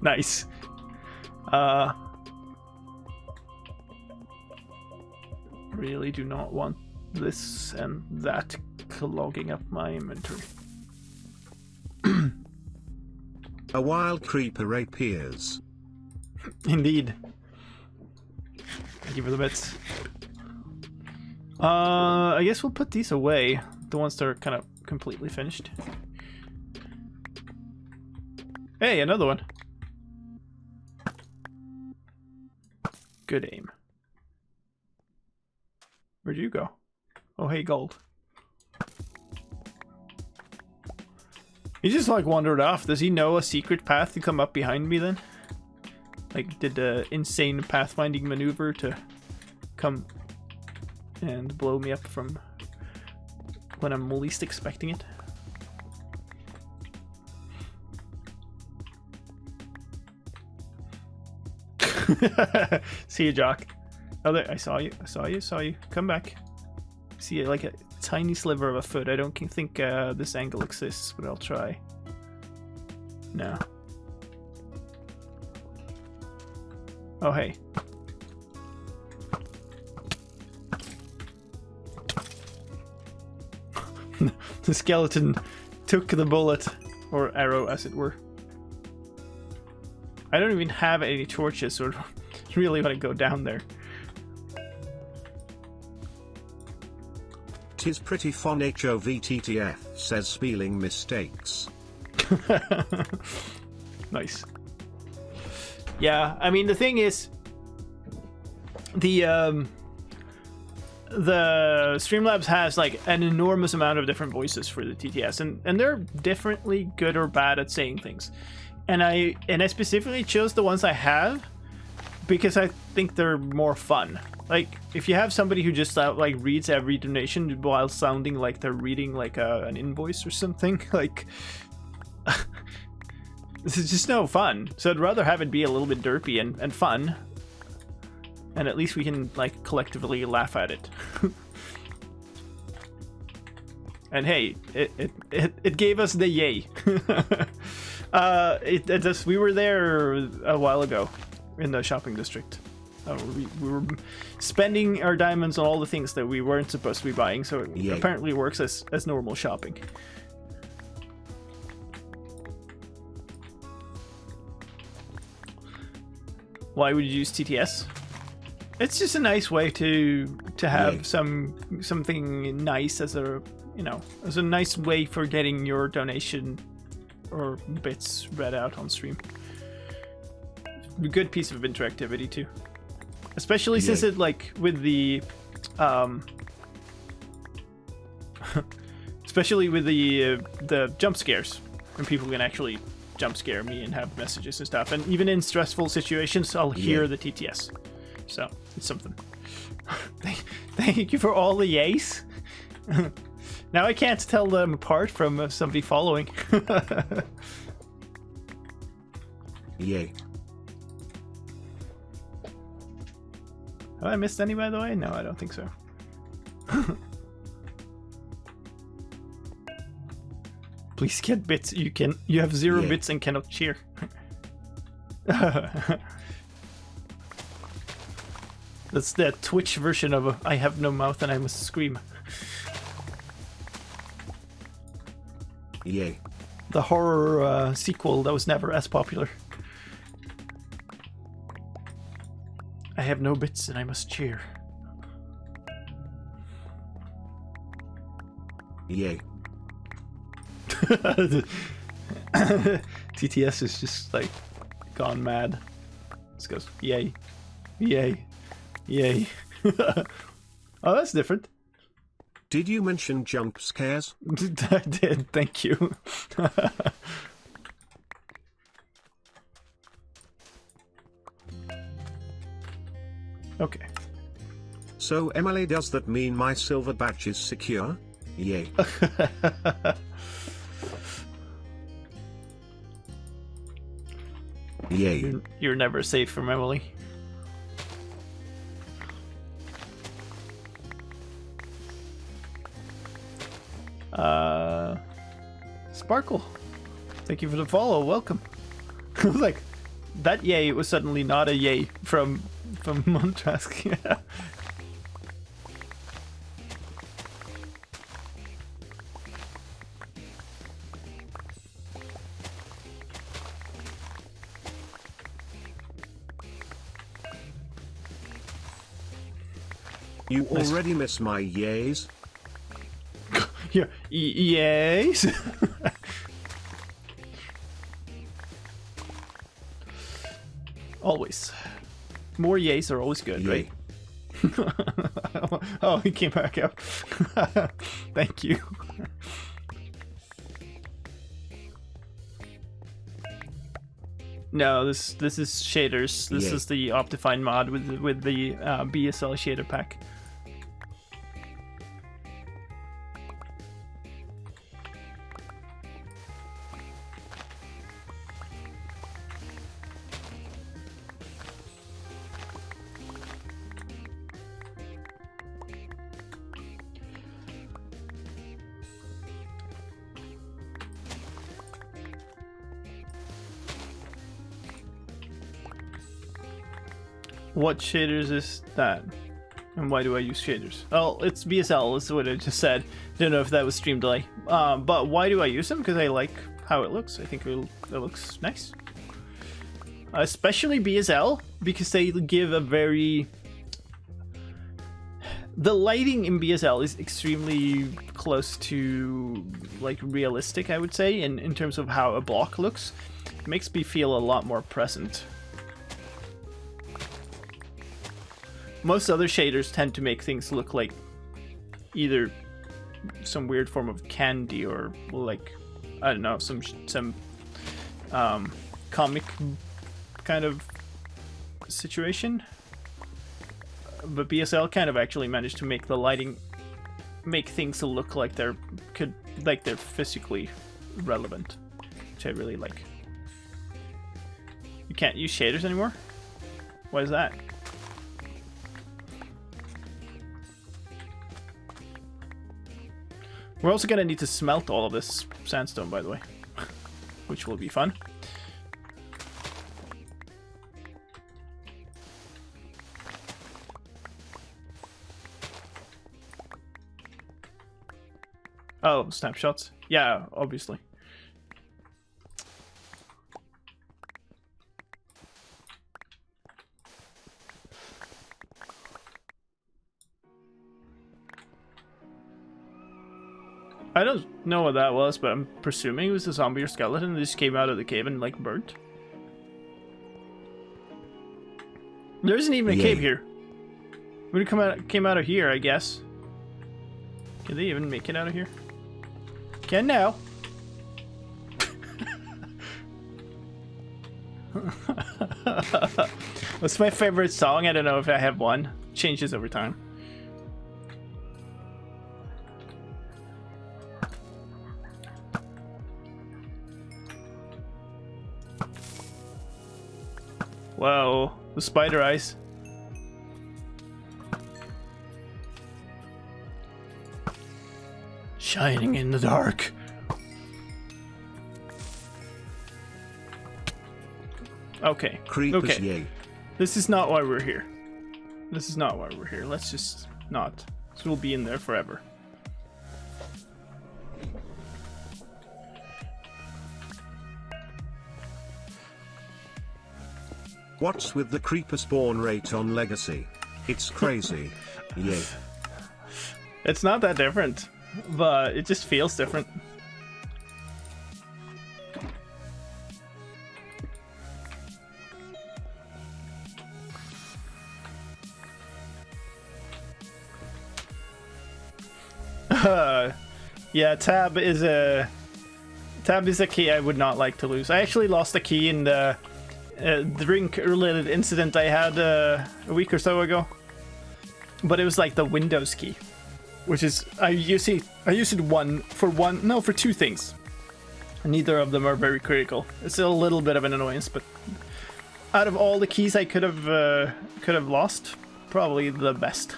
Nice. Really do not want this and that clogging up my inventory. A wild creeper appears. Indeed. Thank you for the bits. I guess we'll put these away. The ones that are kind of completely finished. Hey, another one. Good aim. Where'd you go? Oh, hey, gold. He just like wandered off. Does he know a secret path to come up behind me then? Like did the insane pathfinding maneuver to come and blow me up from when I'm least expecting it? See you, Jock. Oh, there, I saw you. Come back. See like a tiny sliver of a foot. I don't think this angle exists, but I'll try. No. Oh, hey. The skeleton took the bullet, or arrow as it were. I don't even have any torches, so I really want to go down there. Tis pretty fun. HOVTTF says spelling mistakes. Nice. Yeah, I mean the thing is, the Streamlabs has like an enormous amount of different voices for the TTS, and they're differently good or bad at saying things. And I specifically chose the ones I have because I think they're more fun. Like if you have somebody who just like reads every donation while sounding like they're reading like an invoice or something, like this is just no fun. So I'd rather have it be a little bit derpy and fun, and at least we can like collectively laugh at it. And hey, it gave us the yay. We were there a while ago in the shopping district. We were spending our diamonds on all the things that we weren't supposed to be buying, so it apparently works as normal shopping. Why would you use TTS? It's just a nice way to have something nice as a as a nice way for getting your donation or bits read out on stream. A good piece of interactivity too, especially since it like with the Especially with the jump scares, when people can actually jump scare me and have messages and stuff. And even in stressful situations, I'll hear the TTS. So it's something. Thank you for all the yays. Now I can't tell them apart from somebody following. Yay. Have I missed any, by the way? No, I don't think so. Please get bits. You have 0 bits and cannot cheer. That's the Twitch version of I have no mouth and I must scream. Yay. The horror sequel that was never as popular. I have no bits and I must cheer. Yay. TTS is just like gone mad. This goes yay, yay, yay. Oh, that's different. Did you mention jump scares? I did, thank you. Okay. So Emily, does that mean my silver badge is secure? Yay. Yay. You're never safe from Emily. Sparkle. Thank you for the follow. Welcome. I was like, that yay was suddenly not a yay from Montrask. Yeah. You already miss my yays? Yeah, yays. Always. More yays are always good, Yay. right? Oh, he came back up. Thank you. No, this is shaders. This is the Optifine mod with the BSL shader pack. What shaders is that? And why do I use shaders? Oh, it's BSL, is what I just said. Don't know if that was stream delay. But why do I use them? Because I like how it looks. I think it looks nice. Especially BSL, because they give a very... The lighting in BSL is extremely close to, like, realistic, I would say, in terms of how a block looks. It makes me feel a lot more present. Most other shaders tend to make things look like either some weird form of candy or like, I don't know, some comic kind of situation. But BSL kind of actually managed to make the lighting make things look like they're physically relevant, which I really like. You can't use shaders anymore? Why is that? We're also gonna need to smelt all of this sandstone, by the way, which will be fun. Oh, snapshots? Yeah, obviously. I don't know what that was, but I'm presuming it was a zombie or skeleton that just came out of the cave and, like, burnt. There isn't even a cave here. We came out of here, I guess. Can they even make it out of here? Can now. What's my favorite song? I don't know if I have one. Changes over time. Whoa, the spider eyes. Shining in the dark. Okay. Creepers, okay. yay. This is not why we're here. This is not why we're here. Let's just not. So we'll be in there forever. What's with the creeper spawn rate on Legacy? It's crazy. Yay. It's not that different, but it just feels different. Yeah, tab is a key I would not like to lose. I actually lost a key in the drink-related incident I had a week or so ago, but it was like the Windows key, which is I use it for two things. Neither of them are very critical. It's a little bit of an annoyance, but out of all the keys I could have lost, probably the best.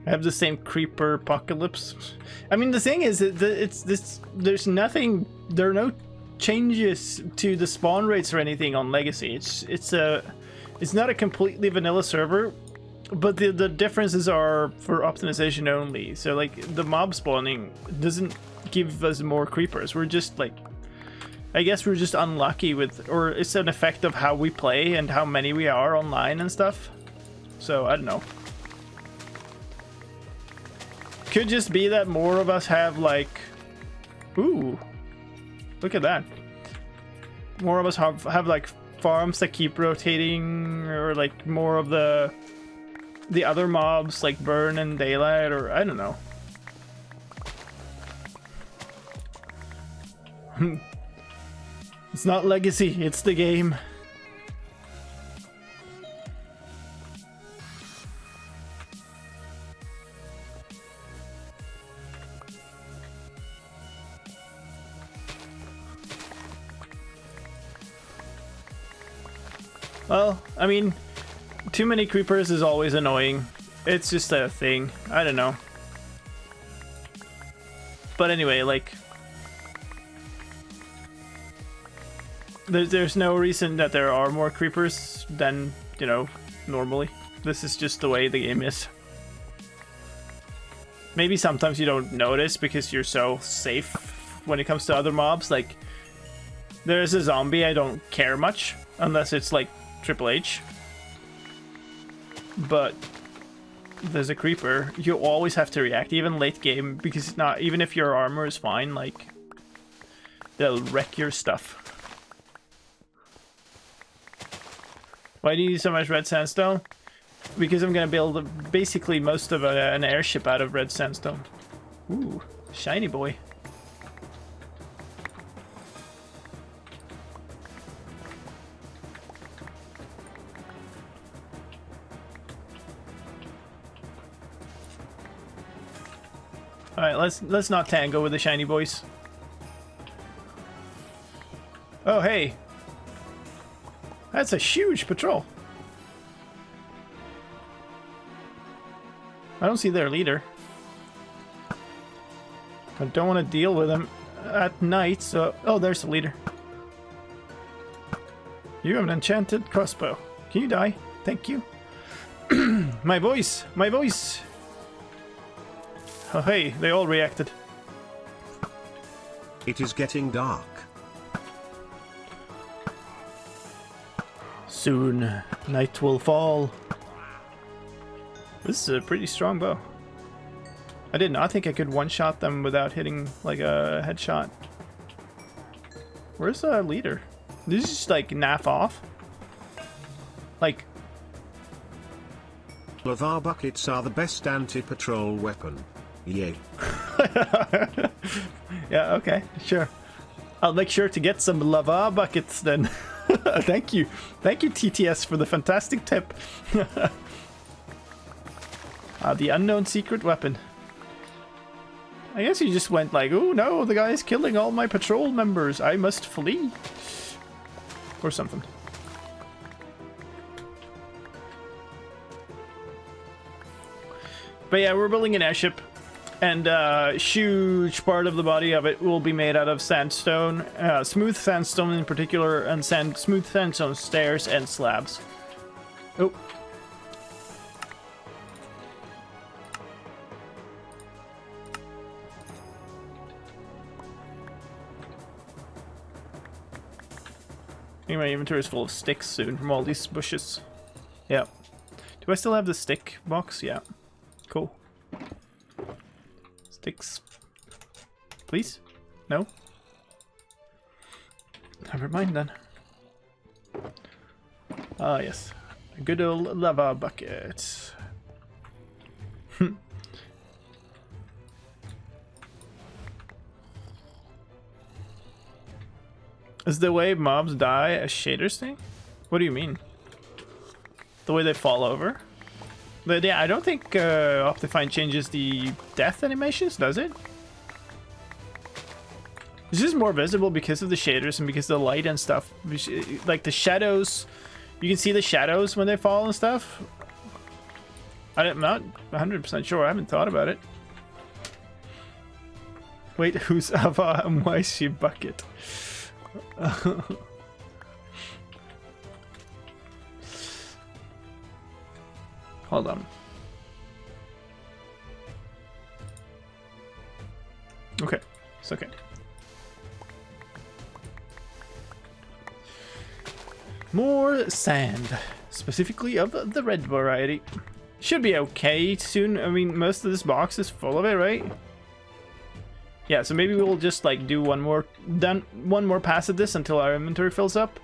I have the same creeper apocalypse. I mean, the thing is that there's nothing. There are no changes to the spawn rates or anything on Legacy. It's not a completely vanilla server, but the differences are for optimization only. So like the mob spawning doesn't give us more creepers. We're just like, I guess we're just unlucky with, or it's an effect of how we play and how many we are online and stuff. So I don't know. Could just be that more of us have like, ooh, look at that. More of us have like farms that keep rotating, or like more of the other mobs like burn and daylight, or I don't know. It's not Legacy, it's the game. Well, I mean, too many creepers is always annoying. It's just a thing. I don't know. But anyway, like, there's no reason that there are more creepers than, you know, normally. This is just the way the game is. Maybe sometimes you don't notice because you're so safe when it comes to other mobs. Like, there's a zombie, I don't care much unless it's like Triple H, but there's a creeper, you always have to react, even late game, because it's not, even if your armor is fine, like, they'll wreck your stuff. Why do you use so much red sandstone? Because I'm gonna build basically most of an airship out of red sandstone. Ooh, shiny boy. Alright, let's not tango with the shiny boys. Oh, hey. That's a huge patrol. I don't see their leader. I don't want to deal with them at night, so... Oh, there's the leader. You have an enchanted crossbow. Can you die? Thank you. My voice! My voice! Oh, hey, they all reacted. It is getting dark. Soon, night will fall. This is a pretty strong bow. I didn't know. I think I could one-shot them without hitting, like, a headshot. Where's the leader? Did he just, like, naff off? Like... Lava buckets are the best anti-patrol weapon. Yay. Yeah, okay, sure. I'll make sure to get some lava buckets then. Thank you. Thank you, TTS, for the fantastic tip. The unknown secret weapon. I guess he just went like, oh no, the guy's killing all my patrol members. I must flee. Or something. But yeah, we're building an airship. And a huge part of the body of it will be made out of sandstone, smooth sandstone in particular, and smooth sandstone stairs and slabs. Oh. My inventory is full of sticks soon from all these bushes. Yeah. Do I still have the stick box? Yeah. Cool. Sticks. Please? No? Never mind then. Ah, yes. A good old lava bucket. Is the way mobs die a shaders thing? What do you mean? The way they fall over? But yeah, I don't think Optifine changes the death animations, does it? It's just more visible because of the shaders and because of the light and stuff. Like the shadows, you can see the shadows when they fall and stuff. I'm not 100% sure, I haven't thought about it. Wait, who's Ava and why is she bucket? Hold on. Okay, it's okay. More sand, specifically of the red variety. Should be okay soon. I mean, most of this box is full of it, right? Yeah, so maybe we'll just like do one more pass at this until our inventory fills up.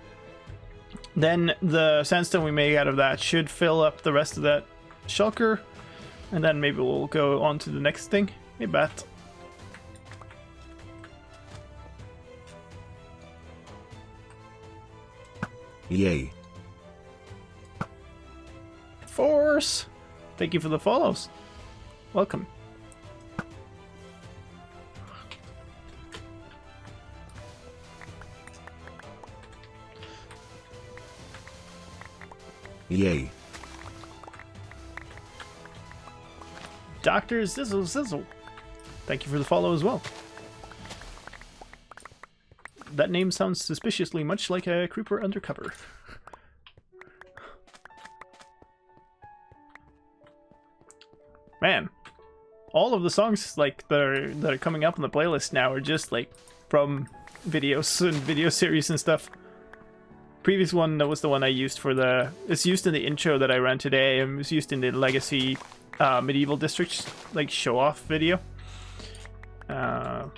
Then the sandstone we make out of that should fill up the rest of that shulker, and then maybe we'll go on to the next thing. Hey, bat. Yay. Force! Thank you for the follows. Welcome. Yay. Dr. Zizzle Zizzle. Thank you for the follow as well. That name sounds suspiciously much like a creeper undercover. Man, all of the songs like that are coming up on the playlist now are just like from videos and video series and stuff. Previous one, that was the one I used for the... It's used in the intro that I ran today, and it was used in the Legacy Medieval Districts, like, show-off video. And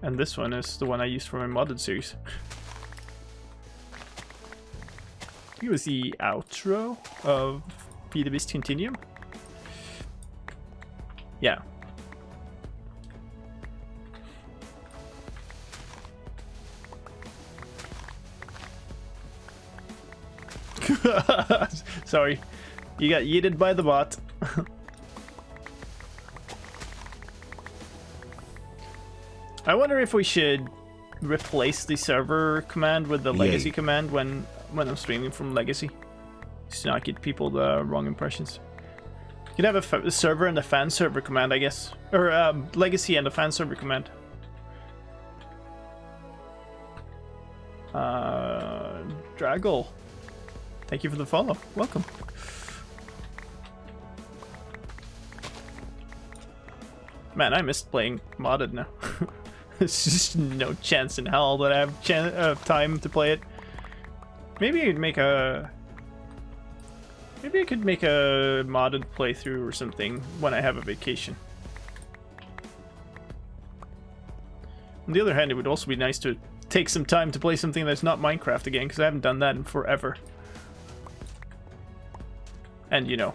this one is the one I used for my modded series. I think it was the outro of Be the Beast Continuum. Yeah. Sorry, you got yeeted by the bot. I wonder if we should replace the server command with the Legacy command when I'm streaming from Legacy, just to not get people the wrong impressions. You could have a server and a fan server command, I guess, or Legacy and a fan server command. Draggle. Thank you for the follow. Welcome. Man, I missed playing modded now. There's just no chance in hell that I have time to play it. Maybe I'd make a... Maybe I could make a modded playthrough or something when I have a vacation. On the other hand, it would also be nice to take some time to play something that's not Minecraft again, because I haven't done that in forever. And, you know,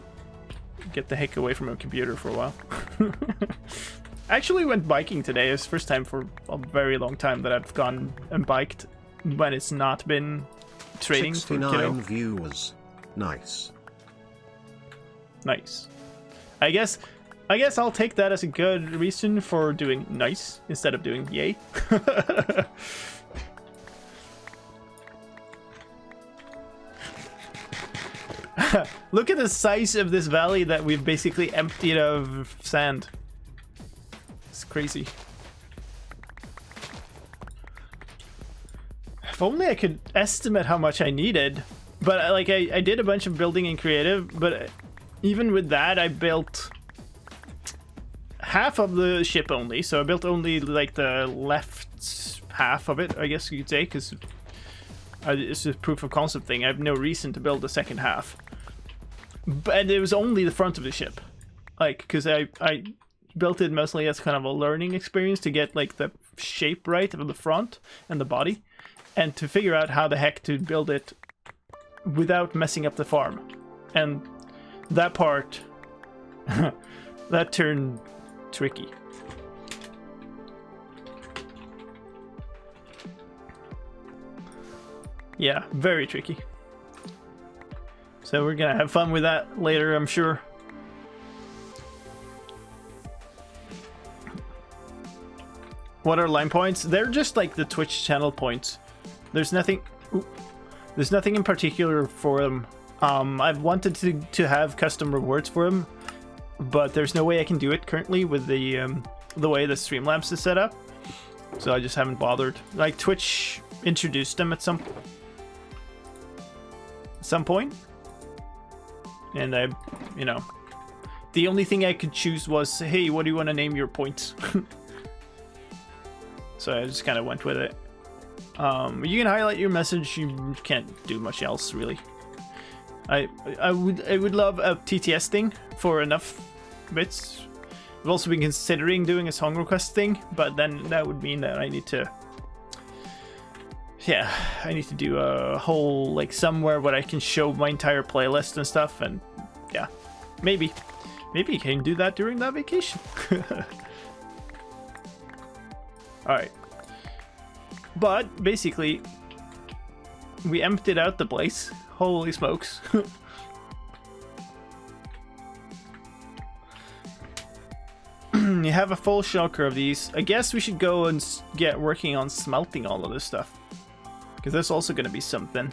get the heck away from a computer for a while. I actually went biking today. It's the first time for a very long time that I've gone and biked when it's not been training. 69 viewers. Nice. Nice. I guess I'll take that as a good reason for doing nice instead of doing yay. Look at the size of this valley that we've basically emptied of sand. It's crazy. If only I could estimate how much I needed. But like I did a bunch of building in creative, but even with that I built half of the ship only. So I built only like the left half of it, I guess you could say, because it's a proof of concept thing. I have no reason to build the second half. But it was only the front of the ship. Like, because I built it mostly as kind of a learning experience to get like the shape right of the front and the body, and to figure out how the heck to build it without messing up the farm. And that part, that turned tricky. Yeah, very tricky. So we're gonna have fun with that later, I'm sure. What are line points? They're just like the Twitch channel points. There's nothing. There's nothing in particular for them. I've wanted to have custom rewards for them, but there's no way I can do it currently with the way the Streamlabs is set up. So I just haven't bothered. Like Twitch introduced them at some point. And I, you know, the only thing I could choose was, hey, what do you want to name your points? So I just kind of went with it. You can highlight your message. You can't do much else, really. I would love a TTS thing for enough bits. I've also been considering doing a song request thing, but then that would mean that I need to... Yeah, I need to do a whole, like, somewhere where I can show my entire playlist and stuff, and yeah, maybe I can do that during that vacation. Alright. But, basically, we emptied out the place. Holy smokes. You have a full shulker of these. I guess we should go and get working on smelting all of this stuff. Because that's also going to be something.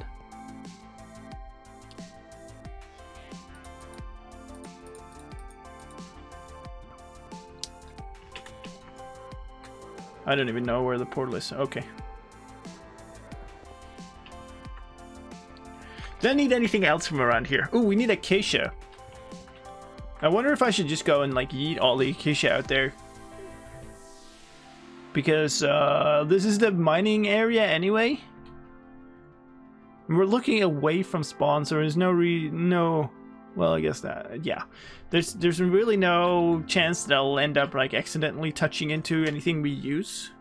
I don't even know where the portal is. Okay. Do I need anything else from around here? Ooh, we need acacia. I wonder if I should just go and like yeet all the acacia out there. Because this is the mining area anyway. We're looking away from spawn, so there's no well, I guess that, yeah. There's really no chance that I'll end up like accidentally touching into anything we use.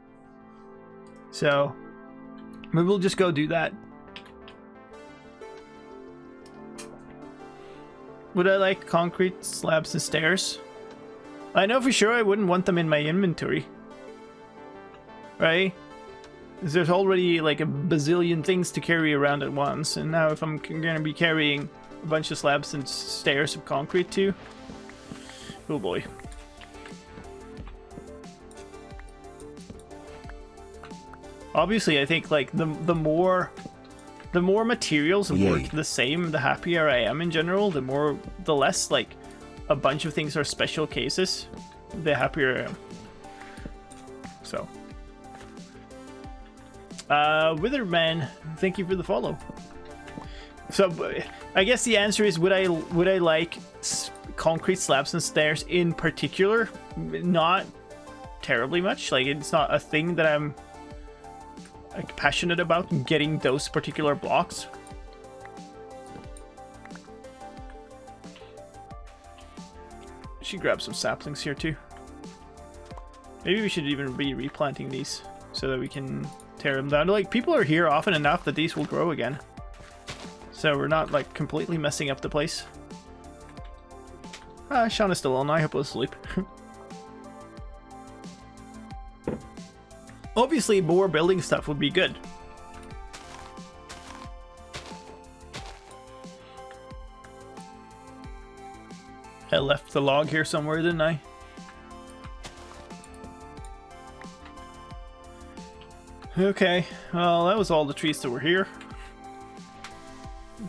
So maybe we'll just go do that. Would I like concrete slabs and stairs? I know for sure I wouldn't want them in my inventory. Right? There's already like a bazillion things to carry around at once, and now if I'm gonna be carrying a bunch of slabs and stairs of concrete too, oh boy. Obviously, I think like the more materials work the same, the happier I am in general. The less like a bunch of things are special cases, the happier I am. So. Witherman, thank you for the follow. So, I guess the answer is, would I like concrete slabs and stairs in particular? Not terribly much. Like, it's not a thing that I'm like passionate about, getting those particular blocks. Should grab some saplings here too. Maybe we should even be replanting these. so that we can tear them down. Like, people are here often enough that these will grow again. So we're not, like, completely messing up the place. Sean is still on. I hope he'll sleep. Obviously, more building stuff would be good. I left the log here somewhere, didn't I? Okay, well, that was all the trees that were here.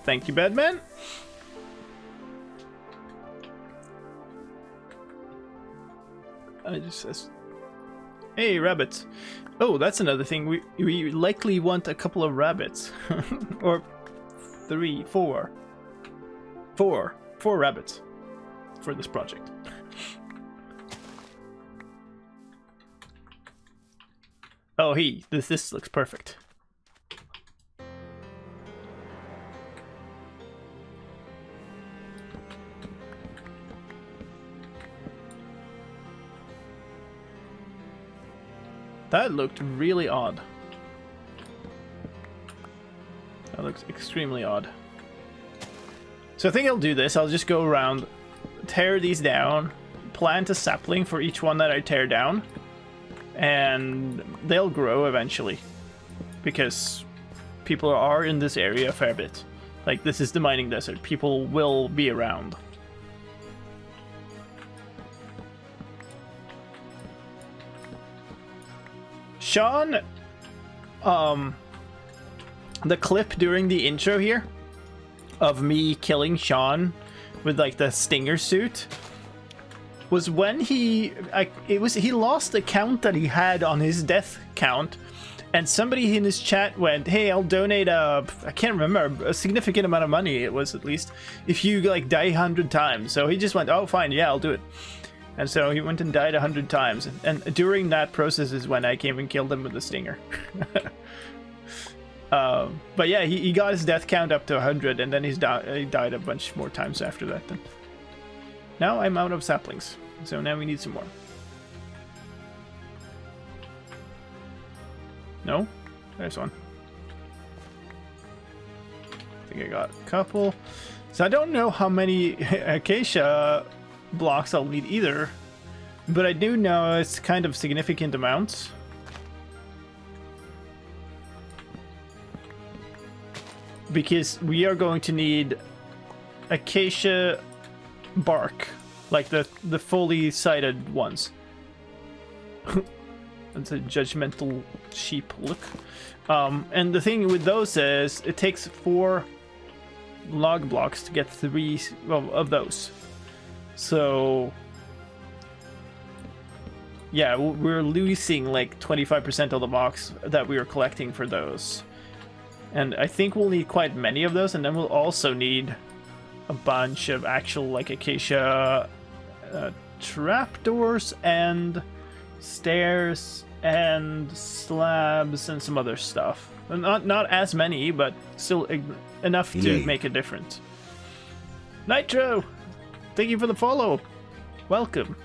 Thank you, Bedman. I just says, hey, rabbits. Oh, that's another thing. We likely want a couple of rabbits. Or 4 rabbits for this project. Oh, this looks perfect. That looked really odd. That looks extremely odd. So I think I'll do this. I'll just go around, tear these down, plant a sapling for each one that I tear down, and they'll grow eventually. Because people are in this area a fair bit. Like, this is the mining desert. People will be around. Sean, the clip during the intro here of me killing Sean with like the stinger suit was when he lost the count that he had on his death count, and somebody in his chat went, hey, I'll donate I can't remember, a significant amount of money it was, at least, if you like die 100 times. So he just went, oh fine, yeah, I'll do it. And so he went and died 100 times. And during that process is when I came and killed him with the stinger. But yeah, he got his death count up to 100, and then he died a bunch more times after that. Then. Now I'm out of saplings, so now we need some more. No? There's one. I think I got a couple. So I don't know how many acacia blocks I'll need either, but I do know it's kind of significant amounts. Because we are going to need acacia bark, like the fully sided ones. That's a judgmental sheep look. And the thing with those is it takes 4 log blocks to get 3 of those. So yeah, we're losing like 25% of the blocks that we were collecting for those. And I think we'll need quite many of those, and then we'll also need a bunch of actual like acacia trapdoors and stairs and slabs and some other stuff. Not as many, but still enough to make a difference. Nitro! Thank you for the follow. Welcome.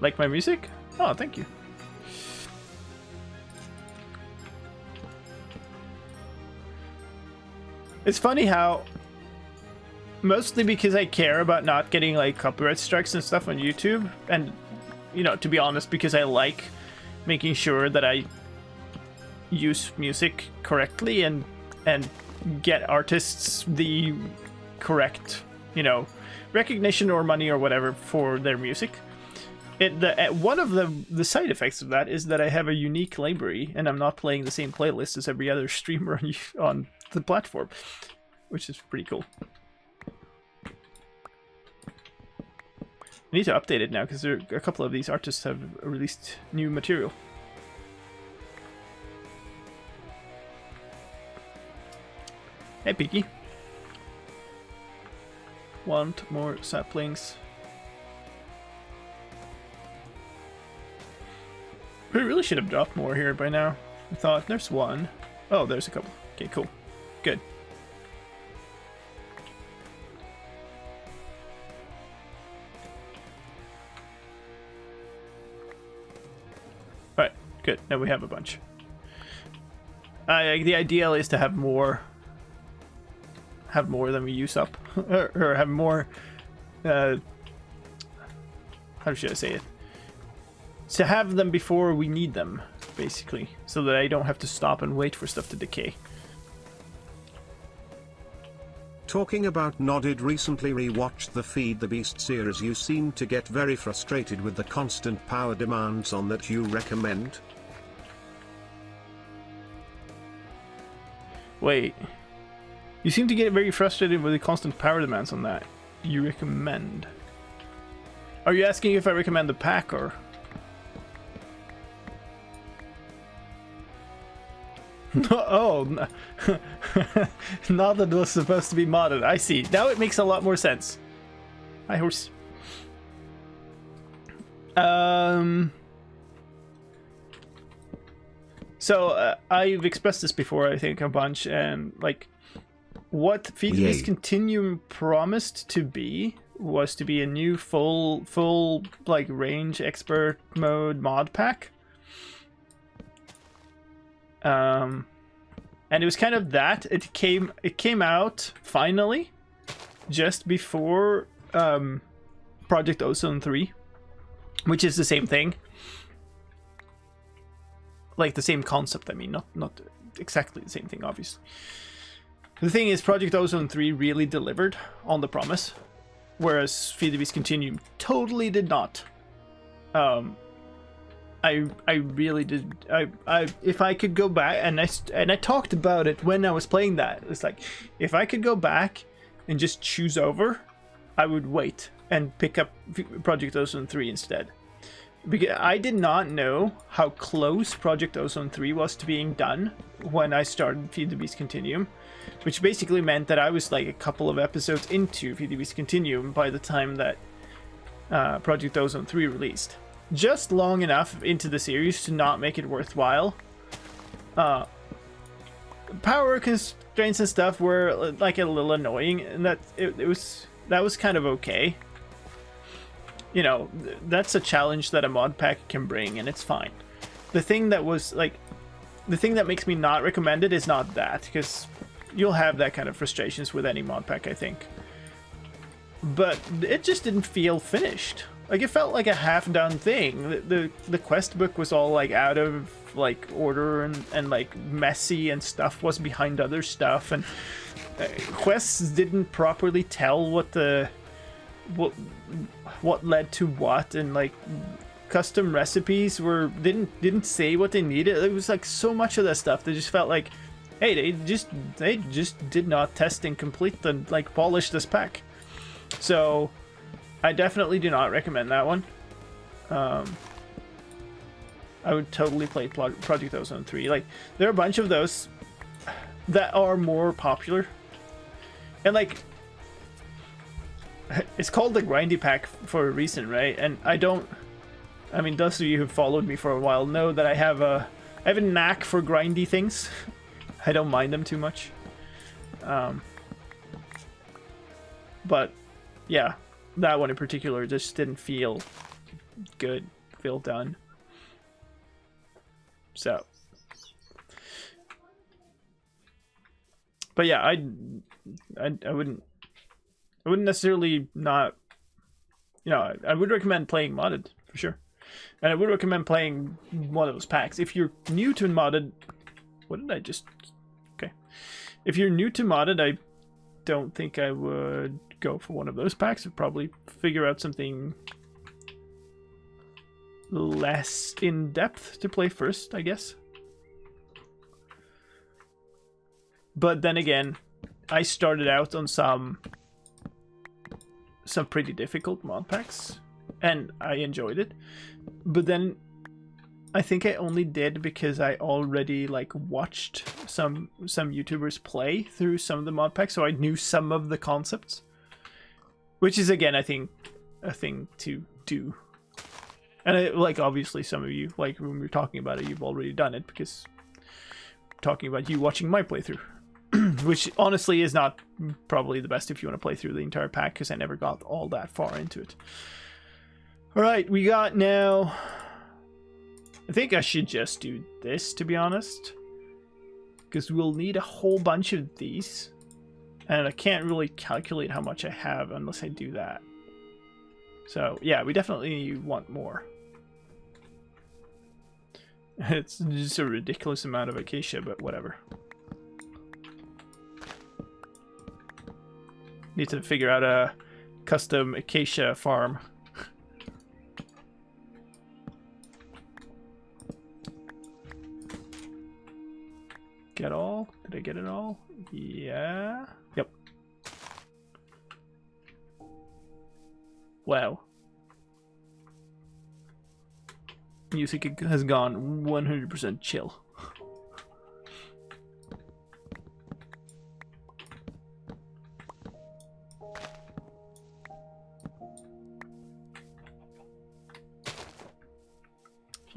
Like my music? Oh, thank you. It's funny how, mostly because I care about not getting like copyright strikes and stuff on YouTube, and you know, to be honest, because I like making sure that I use music correctly and get artists the correct, you know, recognition or money or whatever for their music. One of the side effects of that is that I have a unique library, and I'm not playing the same playlist as every other streamer on the platform, which is pretty cool. I need to update it now because a couple of these artists have released new material. Hey, Peaky. Want more saplings? We really should have dropped more here by now. I thought there's one. Oh, there's a couple. Okay, cool. Good. Good. Now we have a bunch. The ideal is to have more than we use up, or have more. How should I say it? To have them before we need them, basically, so that I don't have to stop and wait for stuff to decay. Talking about Nodded recently rewatched the Feed the Beast series. You seem to get very frustrated with the constant power demands on that. You recommend? Wait. You seem to get very frustrated with the constant power demands on that. You recommend? Are you asking if I recommend the pack, or? Oh, not that it was supposed to be modded. I see. Now it makes a lot more sense. Hi, horse. So I've expressed this before, I think, a bunch, and like, what Feed the Beast Continuum promised to be was to be a new full like range expert mode mod pack. And it was kind of that. It came out finally just before Project Ozone 3, which is the same thing. Like the same concept, I mean, not exactly the same thing, obviously. The thing is, Project Ozone 3 really delivered on the promise, whereas Feed the Beast Continuum totally did not. I really did. I if I could go back, and I talked about it when I was playing that. It's like, if I could go back and just choose over, I would wait and pick up Project Ozone 3 instead. Because I did not know how close Project Ozone 3 was to being done when I started Feed the Beast Continuum, which basically meant that I was like a couple of episodes into Feed the Beast Continuum by the time that Project Ozone 3 released. Just long enough into the series to not make it worthwhile. Power constraints and stuff were like a little annoying, and that was kind of okay. You know, that's a challenge that a mod pack can bring, and it's fine. The thing that makes me not recommend it is not that, because you'll have that kind of frustrations with any mod pack, I think. But it just didn't feel finished. Like, it felt like a half-done thing. The quest book was all like out of like order and like messy, and stuff was behind other stuff, and quests didn't properly tell what led to what, and like custom recipes didn't say what they needed. It was like so much of that stuff that just felt like, hey, they just did not test and complete and like polish this pack. So I definitely do not recommend that one. I would totally play Project Ozone 3. Like, there are a bunch of those that are more popular, and like, it's called the grindy pack for a reason, right? And I mean, those of you who followed me for a while know that I have a knack for grindy things. I don't mind them too much. But yeah, that one in particular just didn't feel good, feel done. So, but yeah, I wouldn't necessarily not, you know, I would recommend playing modded for sure, and I would recommend playing one of those packs if you're new to modded. What did I just? Okay, if you're new to modded, I don't think I would go for one of those packs. I'd probably figure out something less in depth to play first, I guess. But then again, I started out on some pretty difficult mod packs, and I enjoyed it. But then I think I only did because I already like watched some YouTubers play through some of the mod packs, so I knew some of the concepts, which is, again, I think a thing to do. And like, obviously some of you, like when we're talking about it, you've already done it, because I'm talking about you watching my playthrough. Which honestly is not probably the best if you want to play through the entire pack, because I never got all that far into it. Alright, we got now I think I should just do this, to be honest. Because we'll need a whole bunch of these. And I can't really calculate how much I have unless I do that. So, yeah, we definitely want more. It's just a ridiculous amount of acacia, but whatever. Need to figure out a custom acacia farm. Get all? Did I get it all? Yeah. Yep. Wow. Music has gone 100% chill.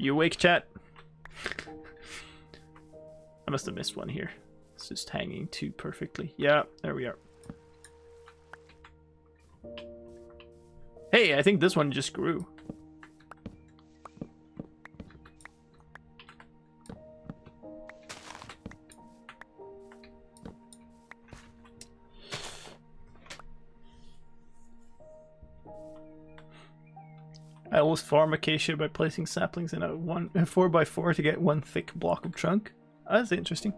You awake, chat? I must have missed one here. It's just hanging too perfectly. Yeah, there we are. Hey, I think this one just grew. I always farm acacia by placing saplings in a 4x4 to get one thick block of trunk. Oh, that's interesting.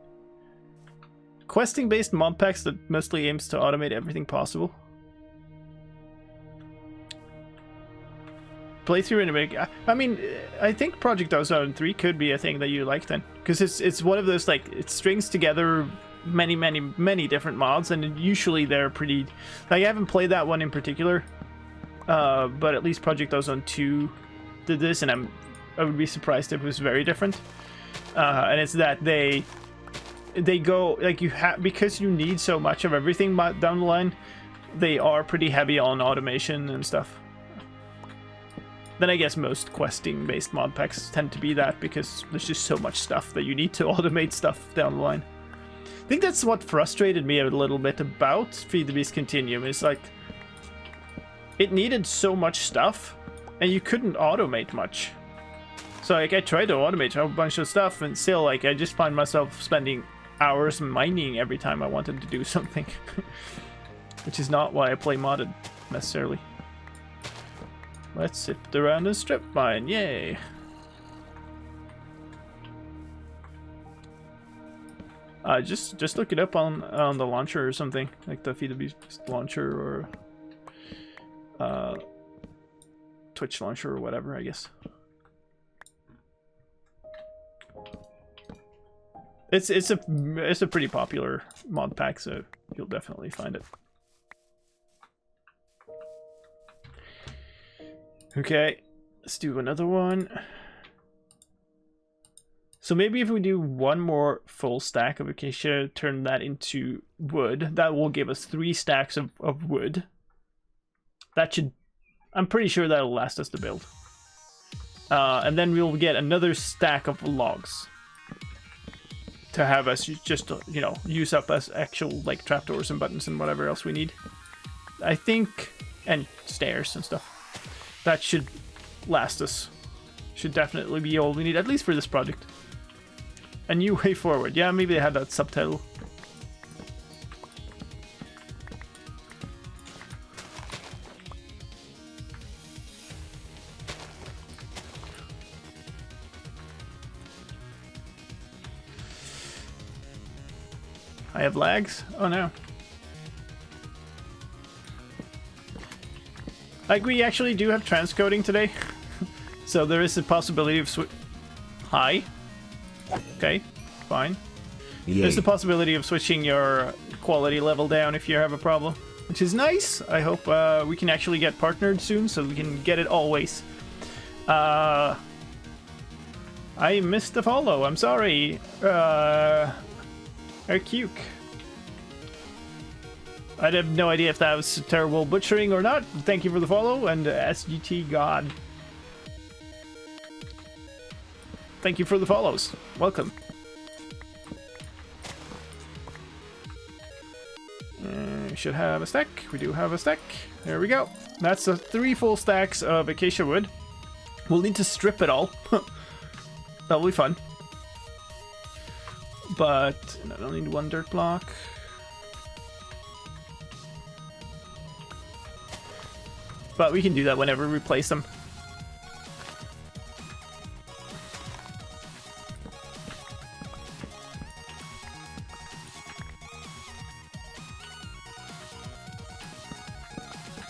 Questing based mod packs that mostly aims to automate everything possible. Playthrough in a big... I mean, I think Project Ozone 3 could be a thing that you like then. Because it's one of those, like, it strings together many different mods, and usually they're pretty... Like, I haven't played that one in particular. But at least Project Ozone 2 did this, and I would be surprised if it was very different. And it's that they go, like, because you need so much of everything down the line, they are pretty heavy on automation and stuff. Then I guess most questing based mod packs tend to be that, because there's just so much stuff that you need to automate stuff down the line. I think that's what frustrated me a little bit about Feed the Beast Continuum. It's like, it needed so much stuff, and you couldn't automate much. So, like, I tried to automate a whole bunch of stuff, and still, like, I just find myself spending hours mining every time I wanted to do something. Which is not why I play modded, necessarily. Let's sift around and strip mine, yay! Just look it up on the launcher or something, like the Feed the Beast launcher or Twitch launcher or whatever, I guess. It's a pretty popular mod pack, so you'll definitely find it. Okay, let's do another one. So maybe if we do one more full stack of acacia, turn that into wood, that will give us 3 stacks of wood. That should... I'm pretty sure that'll last us to build. And then we'll get another stack of logs to have us just, you know, use up as actual, like, trapdoors and buttons and whatever else we need. I think... And stairs and stuff. That should last us. Should definitely be all we need, at least for this project. A new way forward. Yeah, maybe they had that subtitle. I have lags? Oh no. Like, we actually do have transcoding today. So there is a possibility of Hi. Okay, fine. Yay. There's the possibility of switching your quality level down if you have a problem, which is nice. I hope we can actually get partnered soon so we can get it always. I missed the follow, I'm sorry. Arcuke. I have no idea if that was terrible butchering or not. Thank you for the follow, and SGT God. Thank you for the follows. Welcome. We should have a stack. We do have a stack. There we go. That's 3 full stacks of acacia wood. We'll need to strip it all. That'll be fun. But I don't need one dirt block. But we can do that whenever we place them.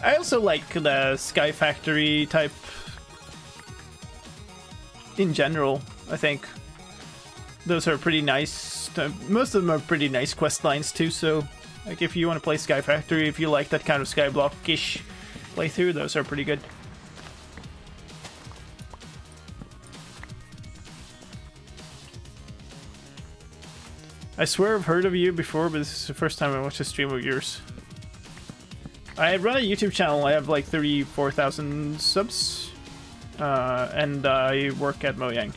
I also like the Sky Factory type in general. I think those are pretty nice. Most of them are pretty nice quest lines too. So, like, if you want to play Sky Factory, if you like that kind of Skyblock-ish playthrough, those are pretty good. I swear I've heard of you before, but this is the first time I watched a stream of yours. I run a YouTube channel. I have like 34,000 subs, and I work at Mojang.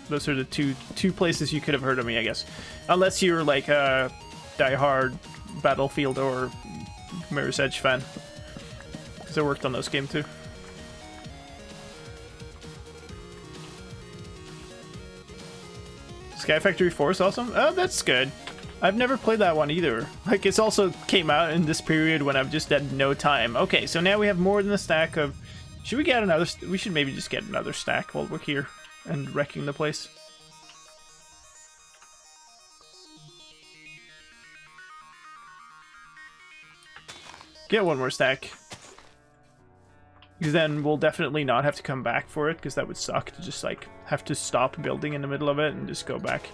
Those are the two places you could have heard of me, I guess, unless you're like a die-hard Battlefield or Mirror's Edge fan, because I worked on those games too. Sky Factory 4 is awesome. Oh, that's good. I've never played that one either. Like, it's also came out in this period when I've just had no time. Okay, so now we have more than a stack of... Should we get another... We should maybe just get another stack while we're here and wrecking the place. Get one more stack. Because then we'll definitely not have to come back for it, because that would suck to just, like, have to stop building in the middle of it and just go back.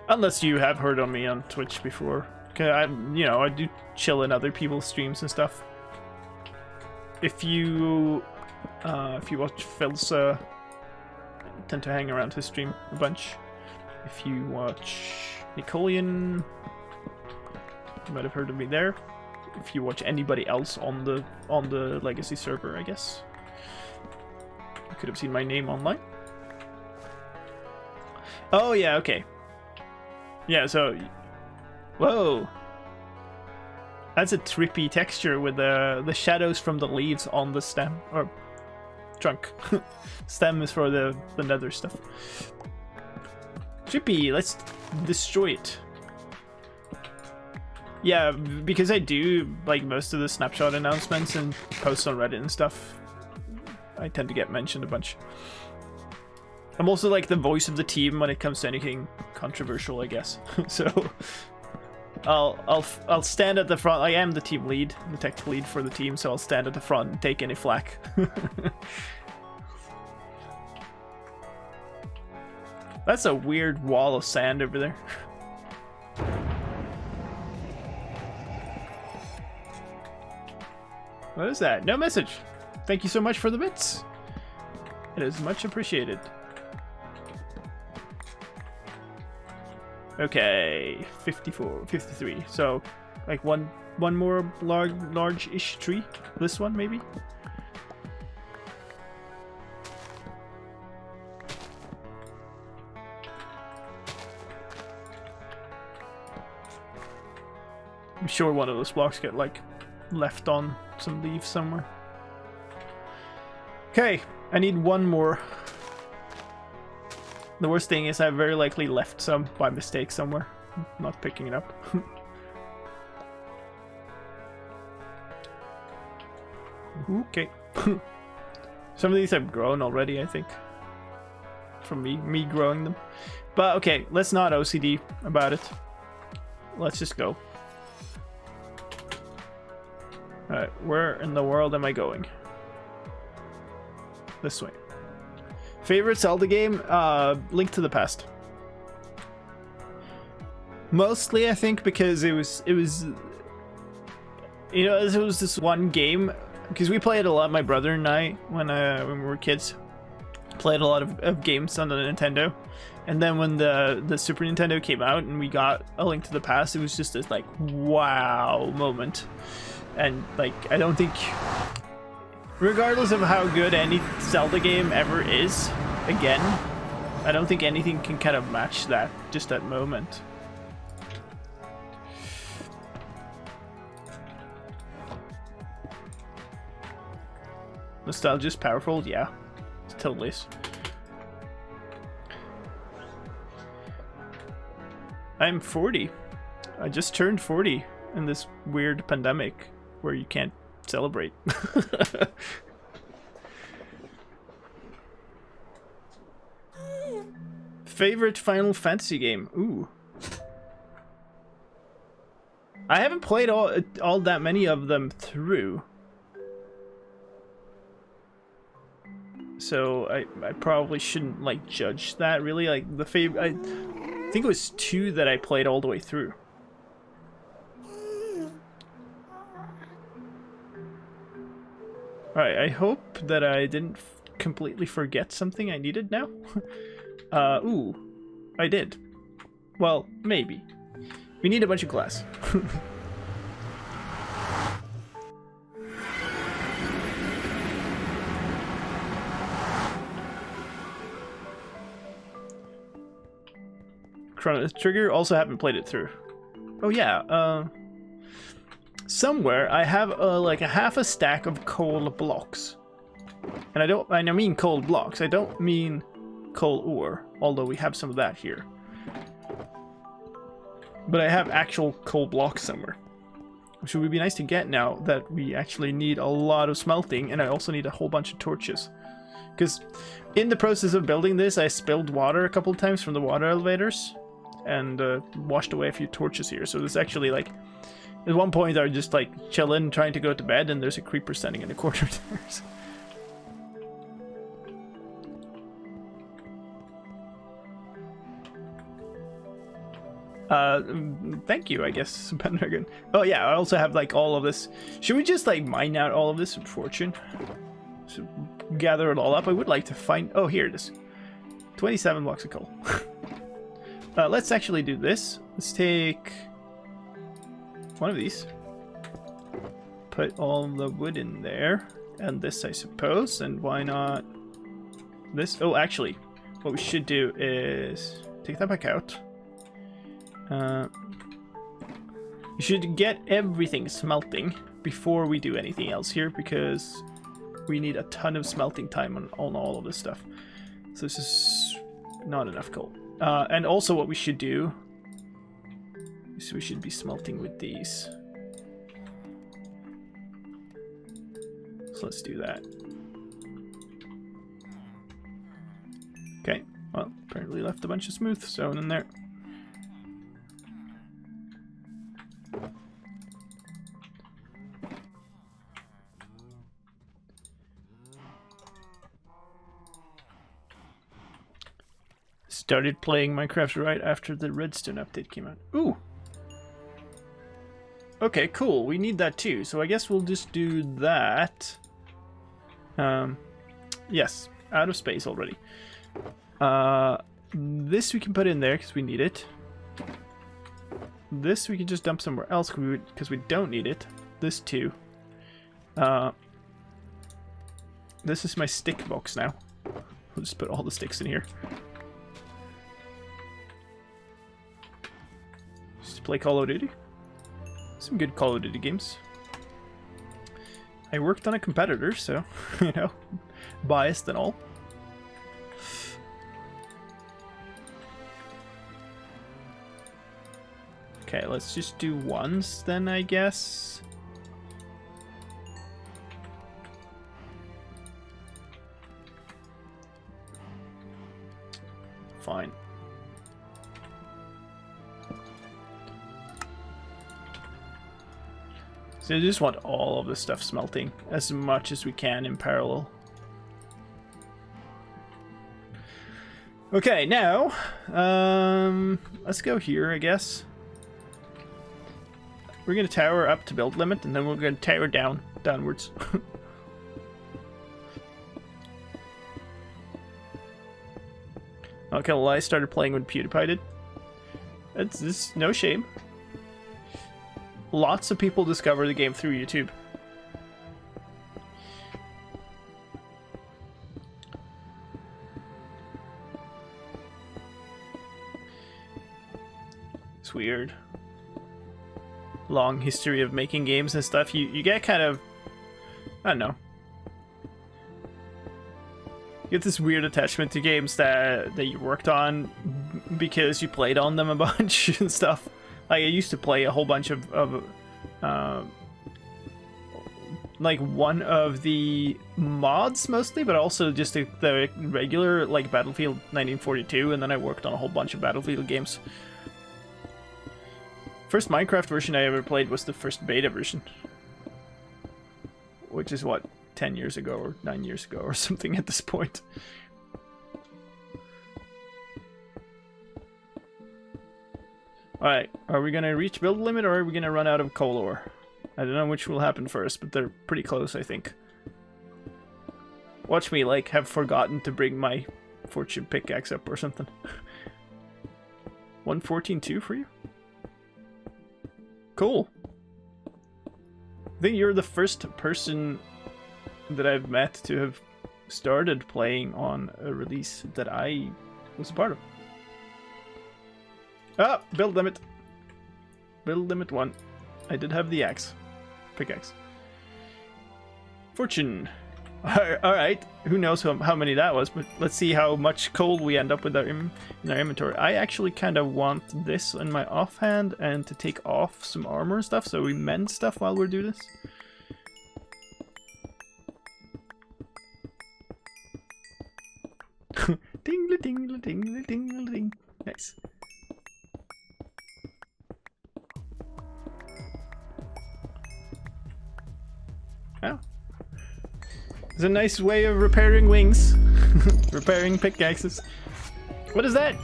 Unless you have heard on me on Twitch before. Cause I do chill in other people's streams and stuff. If you watch Phil's, I tend to hang around his stream a bunch. If you watch Nicolian, you might have heard of me there. If you watch anybody else on the Legacy server, I guess you could have seen my name online. Oh yeah, okay. Yeah, so... Whoa! That's a trippy texture with the shadows from the leaves on the stem. Or... trunk. Stem is for the nether stuff. Trippy, let's destroy it. Yeah, because I do, like, most of the snapshot announcements and posts on Reddit and stuff, I tend to get mentioned a bunch. I'm also like the voice of the team when it comes to anything controversial, I guess. So I'll stand at the front. I am the team lead, the tech lead for the team, so I'll stand at the front and take any flack. That's a weird wall of sand over there. What is that? No message. Thank you so much for the bits. It is much appreciated. Okay, 54, 53. So, like one more large-ish tree. This one, maybe? I'm sure one of those blocks get, like, left on some leaves somewhere. Okay, I need one more. The worst thing is I very likely left some by mistake somewhere. Not picking it up. Okay. Some of these have grown already, I think. From me growing them. But okay, let's not OCD about it. Let's just go. Alright, where in the world am I going? This way. Favorite Zelda game? Link to the Past. Mostly, I think, because it was you know, it was this one game, because we played a lot, my brother and I, when we were kids. Played a lot of games on the Nintendo. And then when the Super Nintendo came out and we got A Link to the Past, it was just this, like, wow moment. And, like, I don't think... Regardless of how good any Zelda game ever is, again, I don't think anything can kind of match that, just that moment. Nostalgia's powerful, yeah. It totally is. I'm 40. I just turned 40 in this weird pandemic where you can't celebrate. Favorite Final Fantasy game? Ooh. I haven't played all that many of them through. So I probably shouldn't like judge that really. Like the favorite, I think it was 2 that I played all the way through. Alright, I hope that I didn't completely forget something I needed now. Ooh, I did. Well, maybe. We need a bunch of glass. Chrono Trigger, also haven't played it through. Oh yeah, somewhere I have like a half a stack of coal blocks. And I mean coal blocks, I don't mean coal ore, although we have some of that here. But I have actual coal blocks somewhere. Which would be nice to get now that we actually need a lot of smelting, and I also need a whole bunch of torches. Because in the process of building this, I spilled water a couple of times from the water elevators. And washed away a few torches here. So there's actually like, at one point I was just like chilling, trying to go to bed, and there's a creeper standing in the corner there. Thank you, I guess, Pendragon. Oh yeah, I also have like all of this. Should we just like mine out all of this fortune? So gather it all up. I would like to find. Oh, here it is. 27 blocks of coal. Let's actually do this. Let's take one of these. Put all the wood in there. And this, I suppose. And why not this? Oh, actually, what we should do is take that back out. You should get everything smelting before we do anything else here, because we need a ton of smelting time on all of this stuff. So this is not enough coal. And also what we should do is we should be smelting with these. So let's do that. Okay, well, apparently left a bunch of smooth stone in there. Started playing Minecraft right after the Redstone update came out. Ooh! Okay, cool. We need that too. So I guess we'll just do that. Yes, out of space already. This we can put in there because we need it. This we can just dump somewhere else because we don't need it. This too. This is my stick box now. We'll just put all the sticks in here. Just play Call of Duty. Some good Call of Duty games. I worked on a competitor, so, you know, biased and all. Okay, let's just do ones then, I guess. Fine. So I just want all of this stuff smelting as much as we can in parallel. Okay, now, let's go here, I guess. We're gonna tower up to build limit, and then we're gonna tower downwards. Not gonna lie, I started playing when PewDiePie did. It's no shame. Lots of people discover the game through YouTube. It's weird. Long history of making games and stuff. You get kind of, I don't know. You have this weird attachment to games that you worked on because you played on them a bunch and stuff. Like I used to play a whole bunch of like one of the mods mostly, but also just the regular like Battlefield 1942, and then I worked on a whole bunch of Battlefield games. First Minecraft version I ever played was the first beta version, which is what, 10 years ago or 9 years ago or something at this point. Alright, are we gonna reach build limit or are we gonna run out of coal ore? I don't know which will happen first, but they're pretty close, I think. Watch me, like, have forgotten to bring my fortune pickaxe up or something. 114.2 for you? Cool. I think you're the first person that I've met to have started playing on a release that I was a part of. Ah, build limit. Build limit 1. I did have the axe. Pickaxe. Fortune. Alright, who knows how many that was, but let's see how much coal we end up with in our inventory. I actually kind of want this in my offhand and to take off some armor and stuff, so we mend stuff while we do this. Dingle dingle dingle dingle ding. Nice. Oh. It's a nice way of repairing wings. Repairing pickaxes. What is that?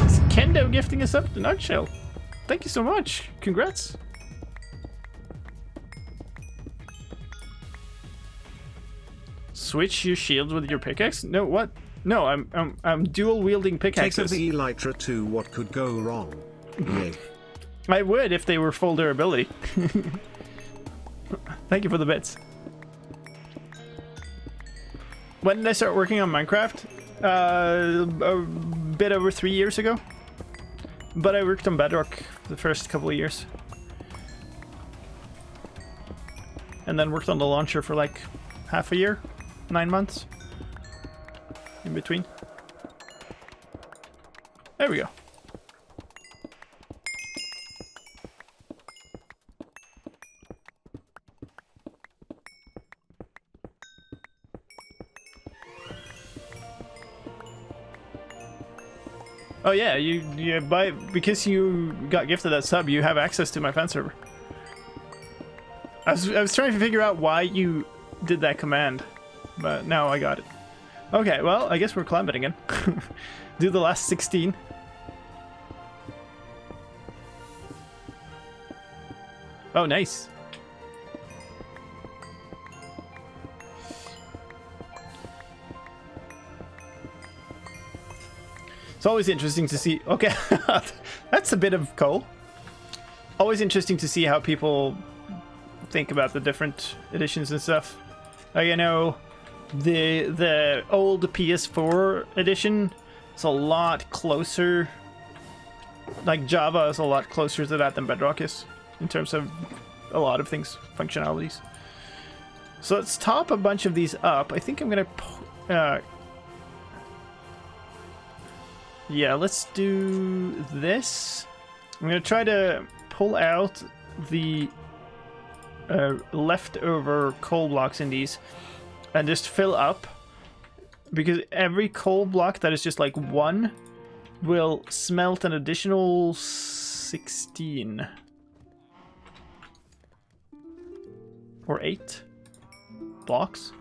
It's Kendo gifting us up the nutshell. Thank you so much. Congrats. Switch your shield with your pickaxe? No, what? No, I'm dual wielding pickaxes. Take the Elytra 2, what could go wrong? Yay. I would if they were full durability. Thank you for the bits. When did I start working on Minecraft? A bit over 3 years ago. But I worked on Bedrock the first couple of years. And then worked on the launcher for like half a year, 9 months. In between. There we go. Oh yeah, you buy because you got gifted that sub, you have access to my fan server. I was trying to figure out why you did that command, but now I got it. Okay, well, I guess we're climbing again. Do the last 16. Oh, nice. It's always interesting to see. Okay, that's a bit of coal. Always interesting to see how people think about the different editions and stuff. Like, I know the old PS4 edition is a lot closer. Like Java is a lot closer to that than Bedrock is in terms of a lot of things, functionalities. So let's top a bunch of these up. I think I'm gonna. Yeah, let's do this. I'm gonna try to pull out the leftover coal blocks in these and just fill up, because every coal block that is just like 1 will smelt an additional 16 or 8 blocks.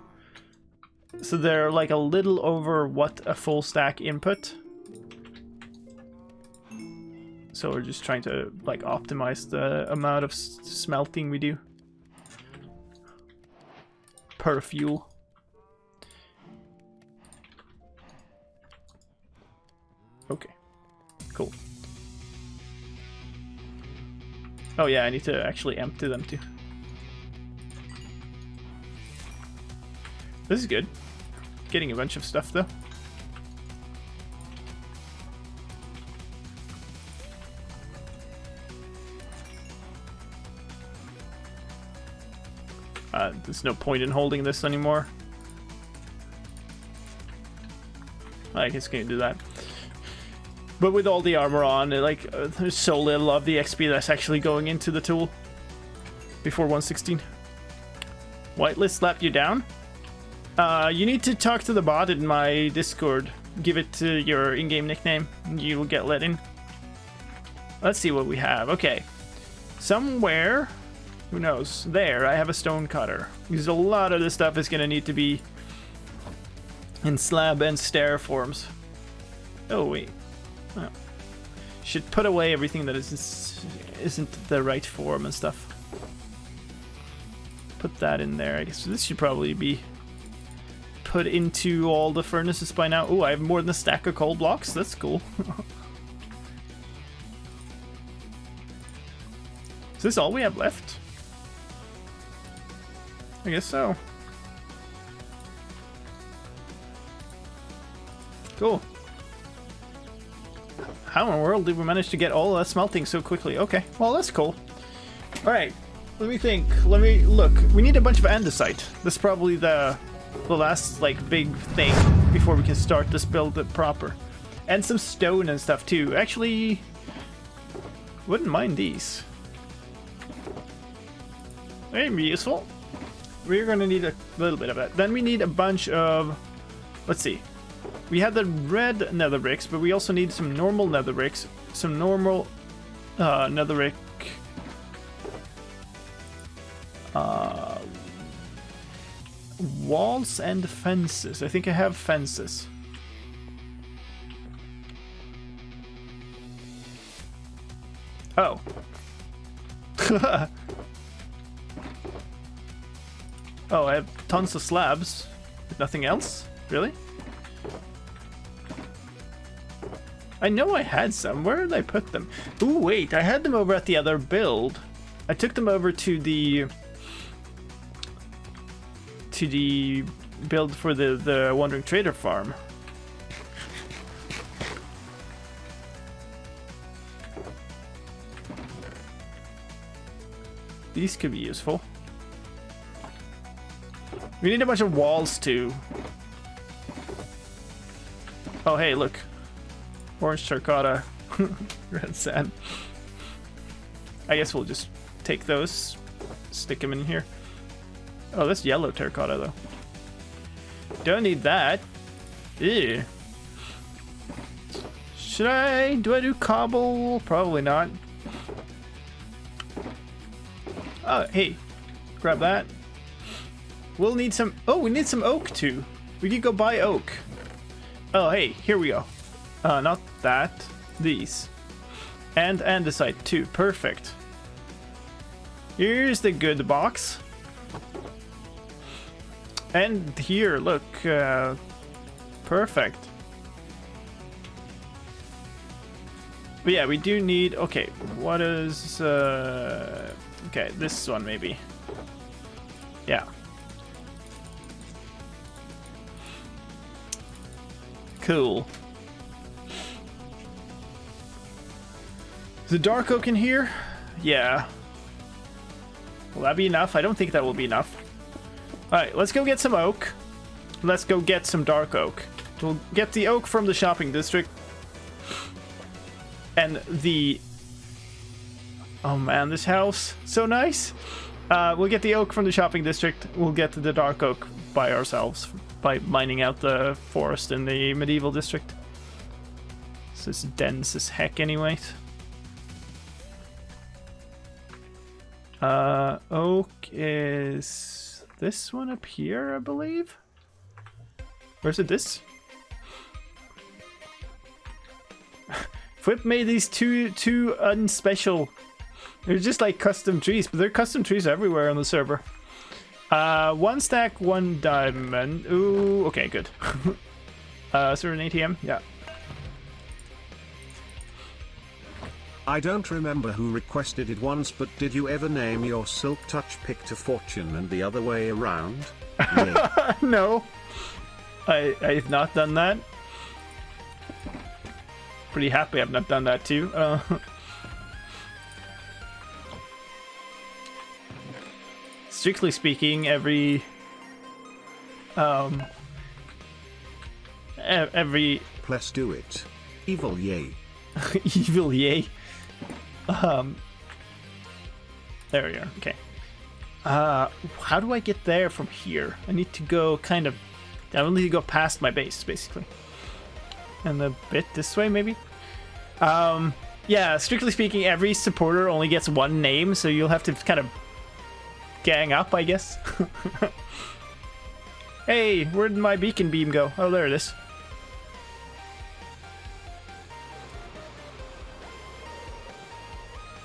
So they're like a little over what a full stack input. So we're just trying to like optimize the amount of smelting we do per fuel. Okay, cool. Oh yeah, I need to actually empty them too. This is good. Getting a bunch of stuff though. There's no point in holding this anymore. I guess can't do that. But with all the armor on, there's so little of the XP that's actually going into the tool before 116. Whitelist slapped you down? You need to talk to the bot in my Discord. Give it to your in-game nickname, and you will get let in. Let's see what we have. Okay. Somewhere, who knows? There, I have a stone cutter. Because a lot of this stuff is going to need to be in slab and stair forms. Oh, wait. Oh. Should put away everything that isn't the right form and stuff. Put that in there. I guess this should probably be put into all the furnaces by now. Oh, I have more than a stack of coal blocks. That's cool. Is this all we have left? I guess so. Cool. How in the world did we manage to get all that smelting so quickly? Okay, well that's cool. Alright, let me think. Let me look. We need a bunch of andesite. That's probably the last like big thing before we can start this build proper. And some stone and stuff too. Actually, wouldn't mind these. They'd be useful. We're gonna need a little bit of that. Then we need a bunch of, let's see. We had the red nether bricks, but we also need some normal nether bricks, some normal nether brick walls and fences. I think I have fences. Oh. Oh, I have tons of slabs. Nothing else? Really? I know I had some. Where did I put them? Ooh, wait. I had them over at the other build. I took them over to the build for the Wandering Trader farm. These could be useful. We need a bunch of walls too. Oh, hey, look. Orange terracotta, red sand. I guess we'll just take those, stick them in here. Oh, that's yellow terracotta though. Don't need that. Ew. Should I? Do I do cobble? Probably not. Oh, hey, grab that. We'll need some. Oh, we need some oak too. We could go buy oak. Oh, hey, here we go. Not that. These. And andesite too. Perfect. Here's the good box. And here, look. Perfect. But yeah, we do need... Okay, what is... Okay, this one maybe. Yeah. Cool. Is the dark oak in here? Yeah. Will that be enough? I don't think that will be enough. Alright, let's go get some oak. Let's go get some dark oak. We'll get the oak from the shopping district. And the... Oh man, this house. So nice. We'll get the oak from the shopping district. We'll get the dark oak by ourselves. By mining out the forest in the medieval district. So it's dense as heck anyways. Oak is this one up here, I believe? Or is it this? Flip made these two unspecial. They're just like custom trees, but they're custom trees everywhere on the server. One stack, one diamond. Ooh, okay, good. Is there an ATM? Yeah. I don't remember who requested it once, but did you ever name your Silk Touch pick to Fortune and the other way around? Yeah. No. I've not done that. Pretty happy I've not done that too. Strictly speaking, every every Let's do it. Evil yay. evil yay. There we are. Okay. How do I get there from here? I need to go kind of... I will need to go past my base, basically. And a bit this way, maybe? Yeah, strictly speaking, every supporter only gets one name, so you'll have to kind of gang up, I guess. Hey, where did my beacon beam go? Oh, there it is.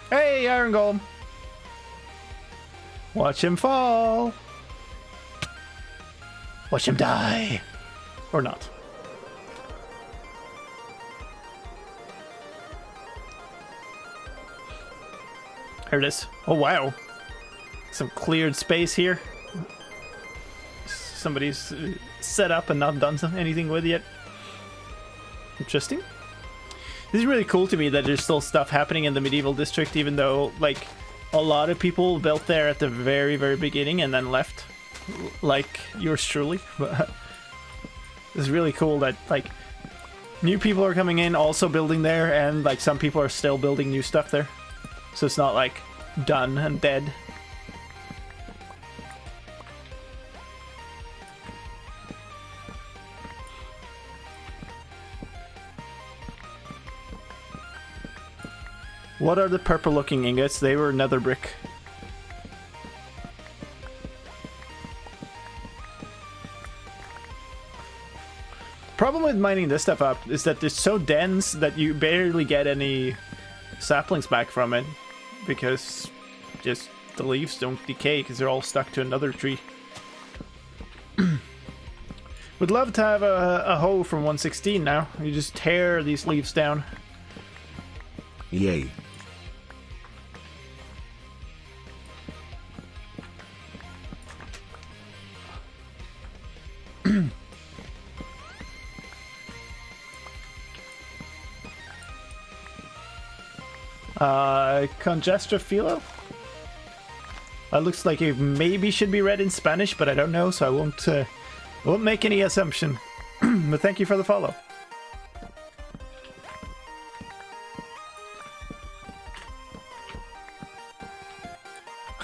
Hey, Iron Golem. Watch him fall. Watch him die. Or not. Here it is. Oh, wow. Some cleared space here. Somebody's set up and not done anything with yet. Interesting. This is really cool to me that there's still stuff happening in the medieval district, even though, like, a lot of people built there at the very, very beginning and then left. Like yours truly. But it's really cool that, like, new people are coming in, also building there, and, like, some people are still building new stuff there. So it's not, like, done and dead. What are the purple looking ingots? They were nether brick. Problem with mining this stuff up is that it's so dense that you barely get any saplings back from it, because just the leaves don't decay because they're all stuck to another tree. Would love to have a hoe from 116 now. You just tear these leaves down. Yay. Congestrophilo? That looks like it maybe should be read in Spanish, but I don't know, so I won't make any assumption. But thank you for the follow.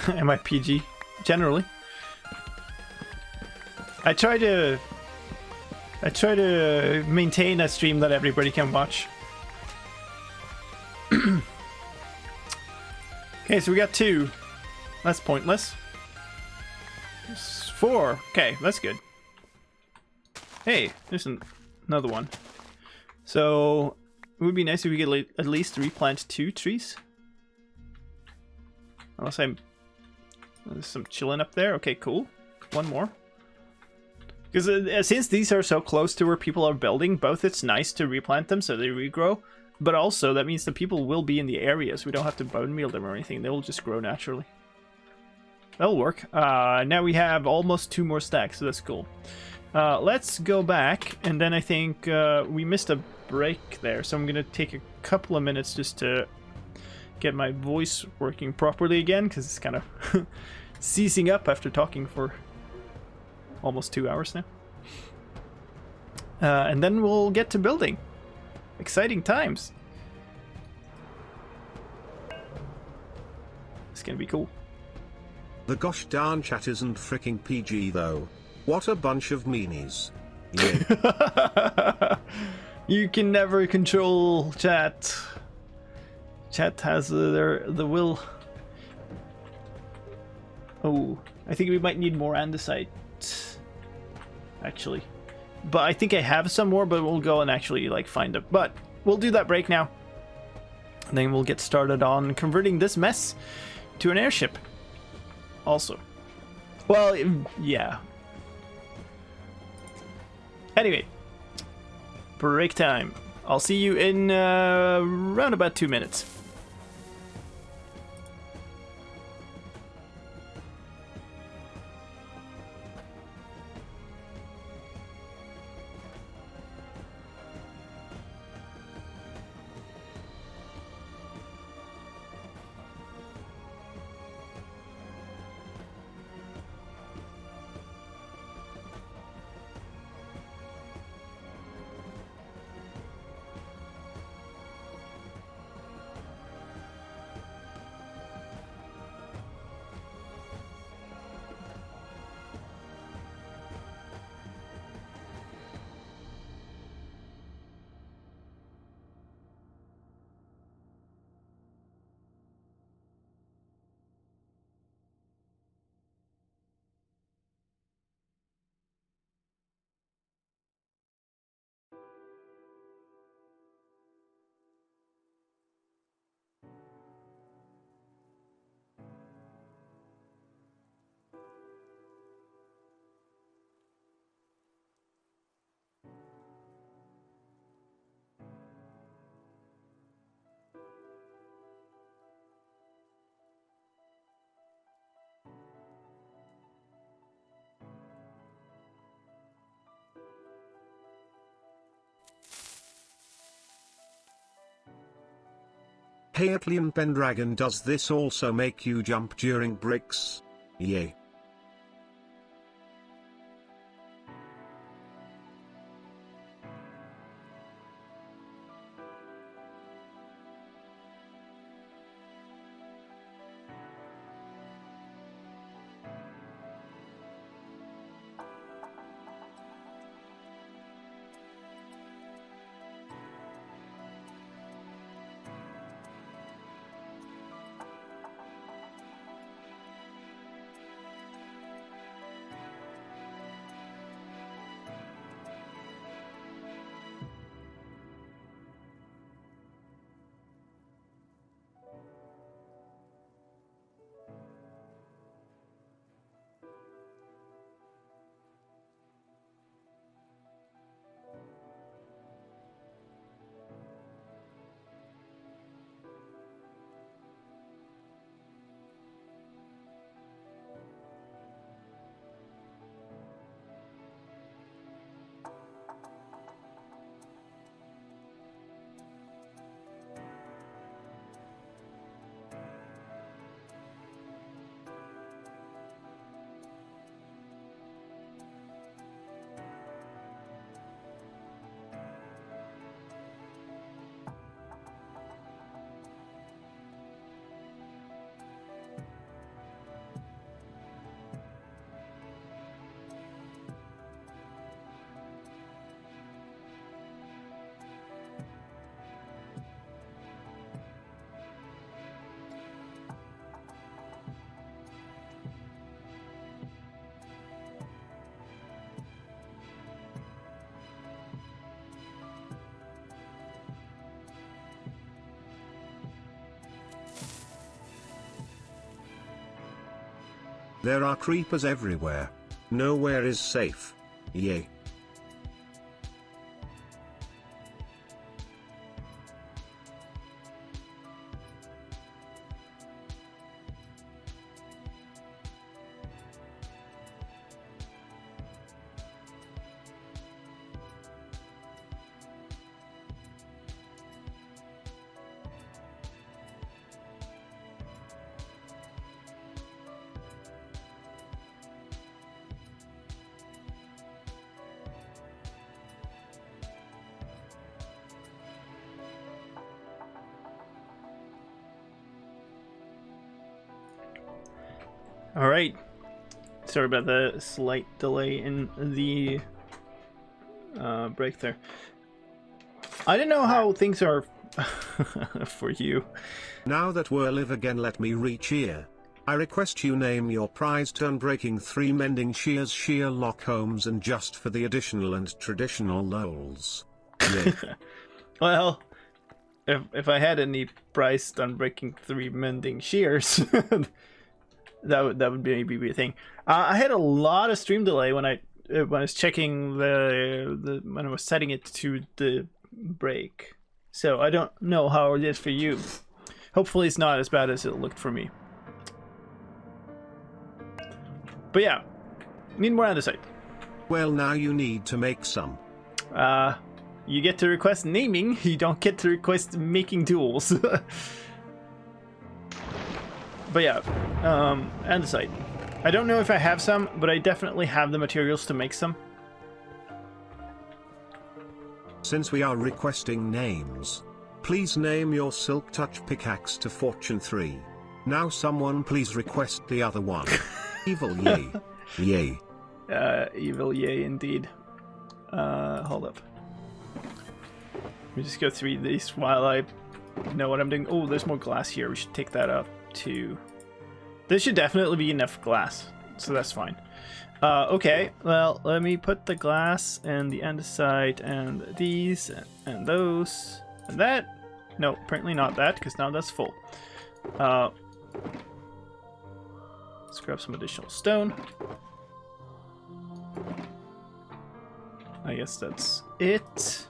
Am I PG? Generally. I try to maintain a stream that everybody can watch. Okay, so we got 2. That's pointless. 4. Okay, that's good. Hey, there's another one. So, it would be nice if we could at least replant 2 trees. Unless there's some chilling up there. Okay, cool. 1 more. Because since these are so close to where people are building, both it's nice to replant them so they regrow, but also that means the people will be in the areas. We don't have to bone meal them or anything. They will just grow naturally. That'll work. Now we have almost 2 more stacks, so that's cool. Let's go back, and then I think we missed a break there, so I'm going to take a couple of minutes just to get my voice working properly again, because it's kind of seizing up after talking for almost 2 hours now. And then we'll get to building. Exciting times. It's gonna be cool. The gosh darn chat isn't freaking PG though. What a bunch of meanies. Yeah. You can never control chat. Chat has the will. Oh, I think we might need more andesite. Actually. But I think I have some more, but we'll go and actually like find them. But we'll do that break now. And then we'll get started on converting this mess to an airship. Also. Well, yeah. Anyway. Break time. I'll see you in around about 2 minutes. Hey Atlian Pendragon, does this also make you jump during bricks? Yay. There are creepers everywhere. Nowhere is safe. Yay. All right. Sorry about the slight delay in the break there. I don't know how things are for you. Now that we're live again, let me reach here. I request you name your prize turn breaking 3 mending shears, shear lock homes, and just for the additional and traditional lols. Yay. Well, if I had any prize done breaking 3 mending shears, that would maybe be a thing. I had a lot of stream delay when I was checking when I was setting it to the break, so I don't know how it is for you. Hopefully, it's not as bad as it looked for me. But yeah, need more andesite. Well, now you need to make some. You get to request naming. You don't get to request making tools. But yeah, andesite. I don't know if I have some, but I definitely have the materials to make some. Since we are requesting names, please name your Silk Touch pickaxe to Fortune 3. Now someone please request the other one. Evil yay. Yay. Evil yay indeed. Hold up. Let me just go through these while I know what I'm doing. Oh, there's more glass here. We should take that up too. There should definitely be enough glass, so that's fine. Okay, well, let me put the glass and the andesite and these and those and that. No, apparently not that, because now that's full. Let's grab some additional stone. I guess that's it.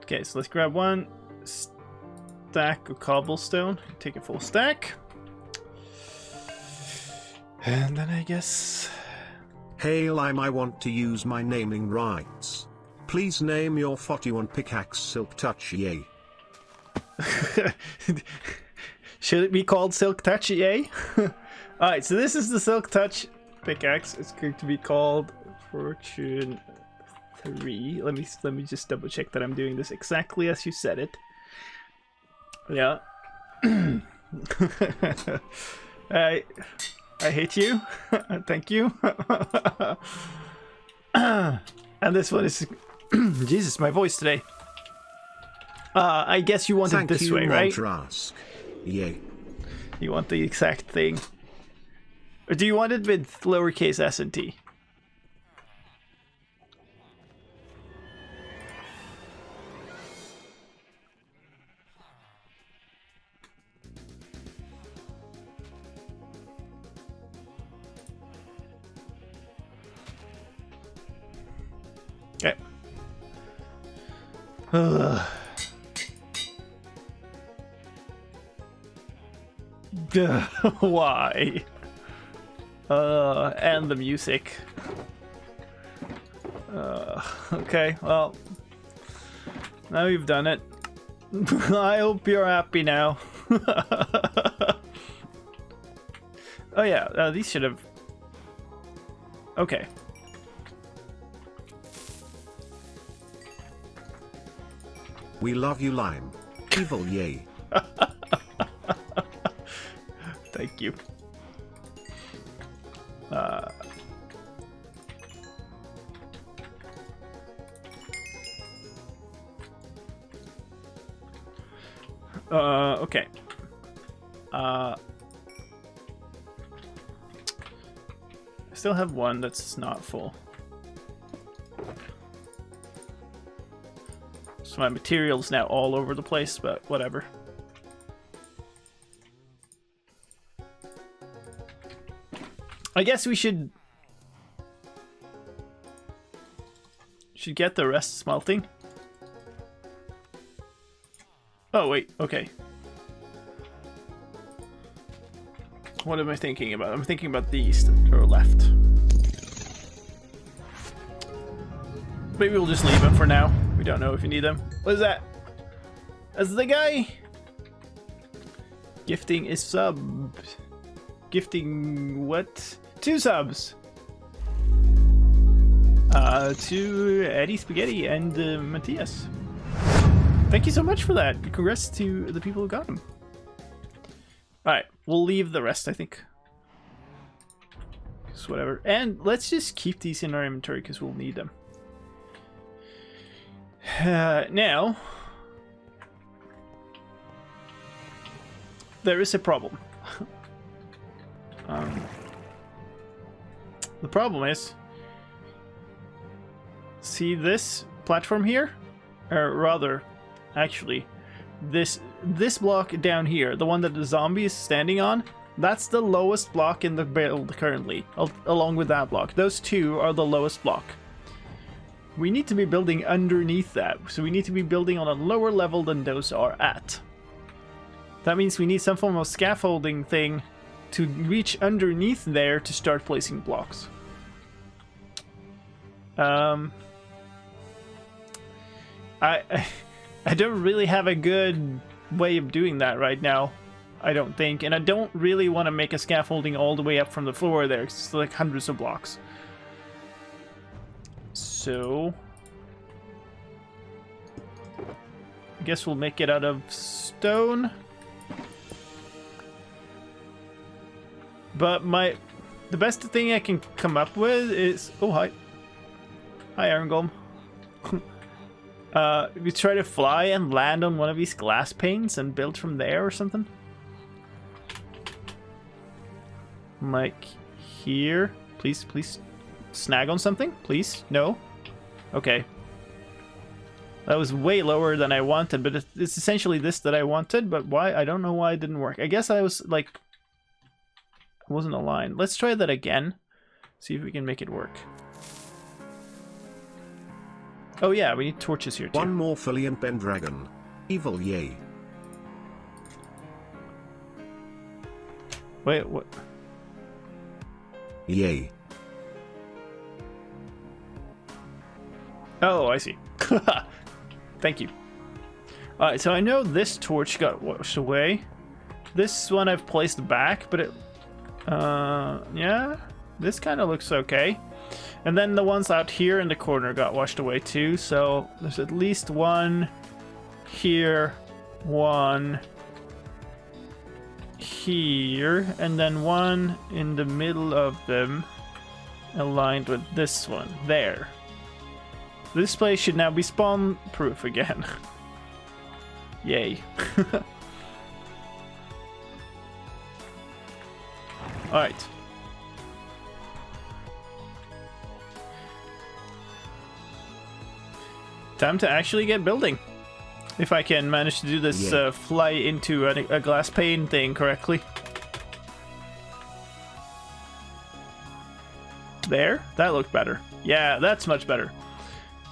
Okay, so let's grab one stack of cobblestone. Take a full stack. And then I guess... Hey Lime, I want to use my naming rights. Please name your 41 pickaxe Silk Touch, yay. Should it be called Silk Touch? Yay! Alright, so this is the Silk Touch pickaxe. It's going to be called Fortune 3. Let me just double check that I'm doing this exactly as you said it. Yeah. I hate you. Thank you. And this one is Jesus, my voice today. I guess you want it this way, right? Yay. You want the exact thing. Or do you want it with lowercase s and t? Okay. Why? And the music. Okay, well. Now you've done it. I hope you're happy now. Oh yeah, these should have... Okay. We love you, Lime. Evil, yay. Thank you. Okay. I still have one that's not full. So my material's now all over the place, but whatever. I guess we should get the rest smelting. Oh wait, okay. What am I thinking about? I'm thinking about these that are left. Maybe we'll just leave them for now. We don't know if you need them. What is that? That's the guy! Gifting is sub. Gifting what? 2 subs! To Eddie Spaghetti and Matthias. Thank you so much for that. Congrats to the people who got them. Alright, we'll leave the rest, I think. Just whatever. And let's just keep these in our inventory because we'll need them. Now, there is a problem. The problem is, see this platform here? Or rather, actually, this block down here, the one that the zombie is standing on, that's the lowest block in the build currently, along with that block. Those two are the lowest block. We need to be building underneath that, so we need to be building on a lower level than those are at. That means we need some form of scaffolding thing to reach underneath there to start placing blocks. I don't really have a good way of doing that right now, I don't think, and I don't really want to make a scaffolding all the way up from the floor there, 'cause it's like hundreds of blocks. So I guess we'll make it out of stone. But the best thing I can come up with is... Oh, hi. Hi, Iron Golem. We try to fly and land on one of these glass panes and build from there or something. Like here. Please, please snag on something, please. No? Okay. That was way lower than I wanted, but it's essentially this that I wanted, but why? I don't know why it didn't work. I guess I was like... I wasn't aligned. Let's try that again. See if we can make it work. Oh yeah, we need torches here too. One more Philly and Pendragon. Evil, yay. Wait, what? Yay. Oh, I see. Thank you. Alright, so I know this torch got washed away. This one I've placed back, but it... yeah, this kind of looks okay. And then the ones out here in the corner got washed away too, so there's at least one here, one here, and then one in the middle of them, aligned with this one, there. This place should now be spawn-proof again. Yay. Alright. Time to actually get building. If I can manage to do this fly into a glass pane thing correctly. There? That looked better. Yeah, that's much better.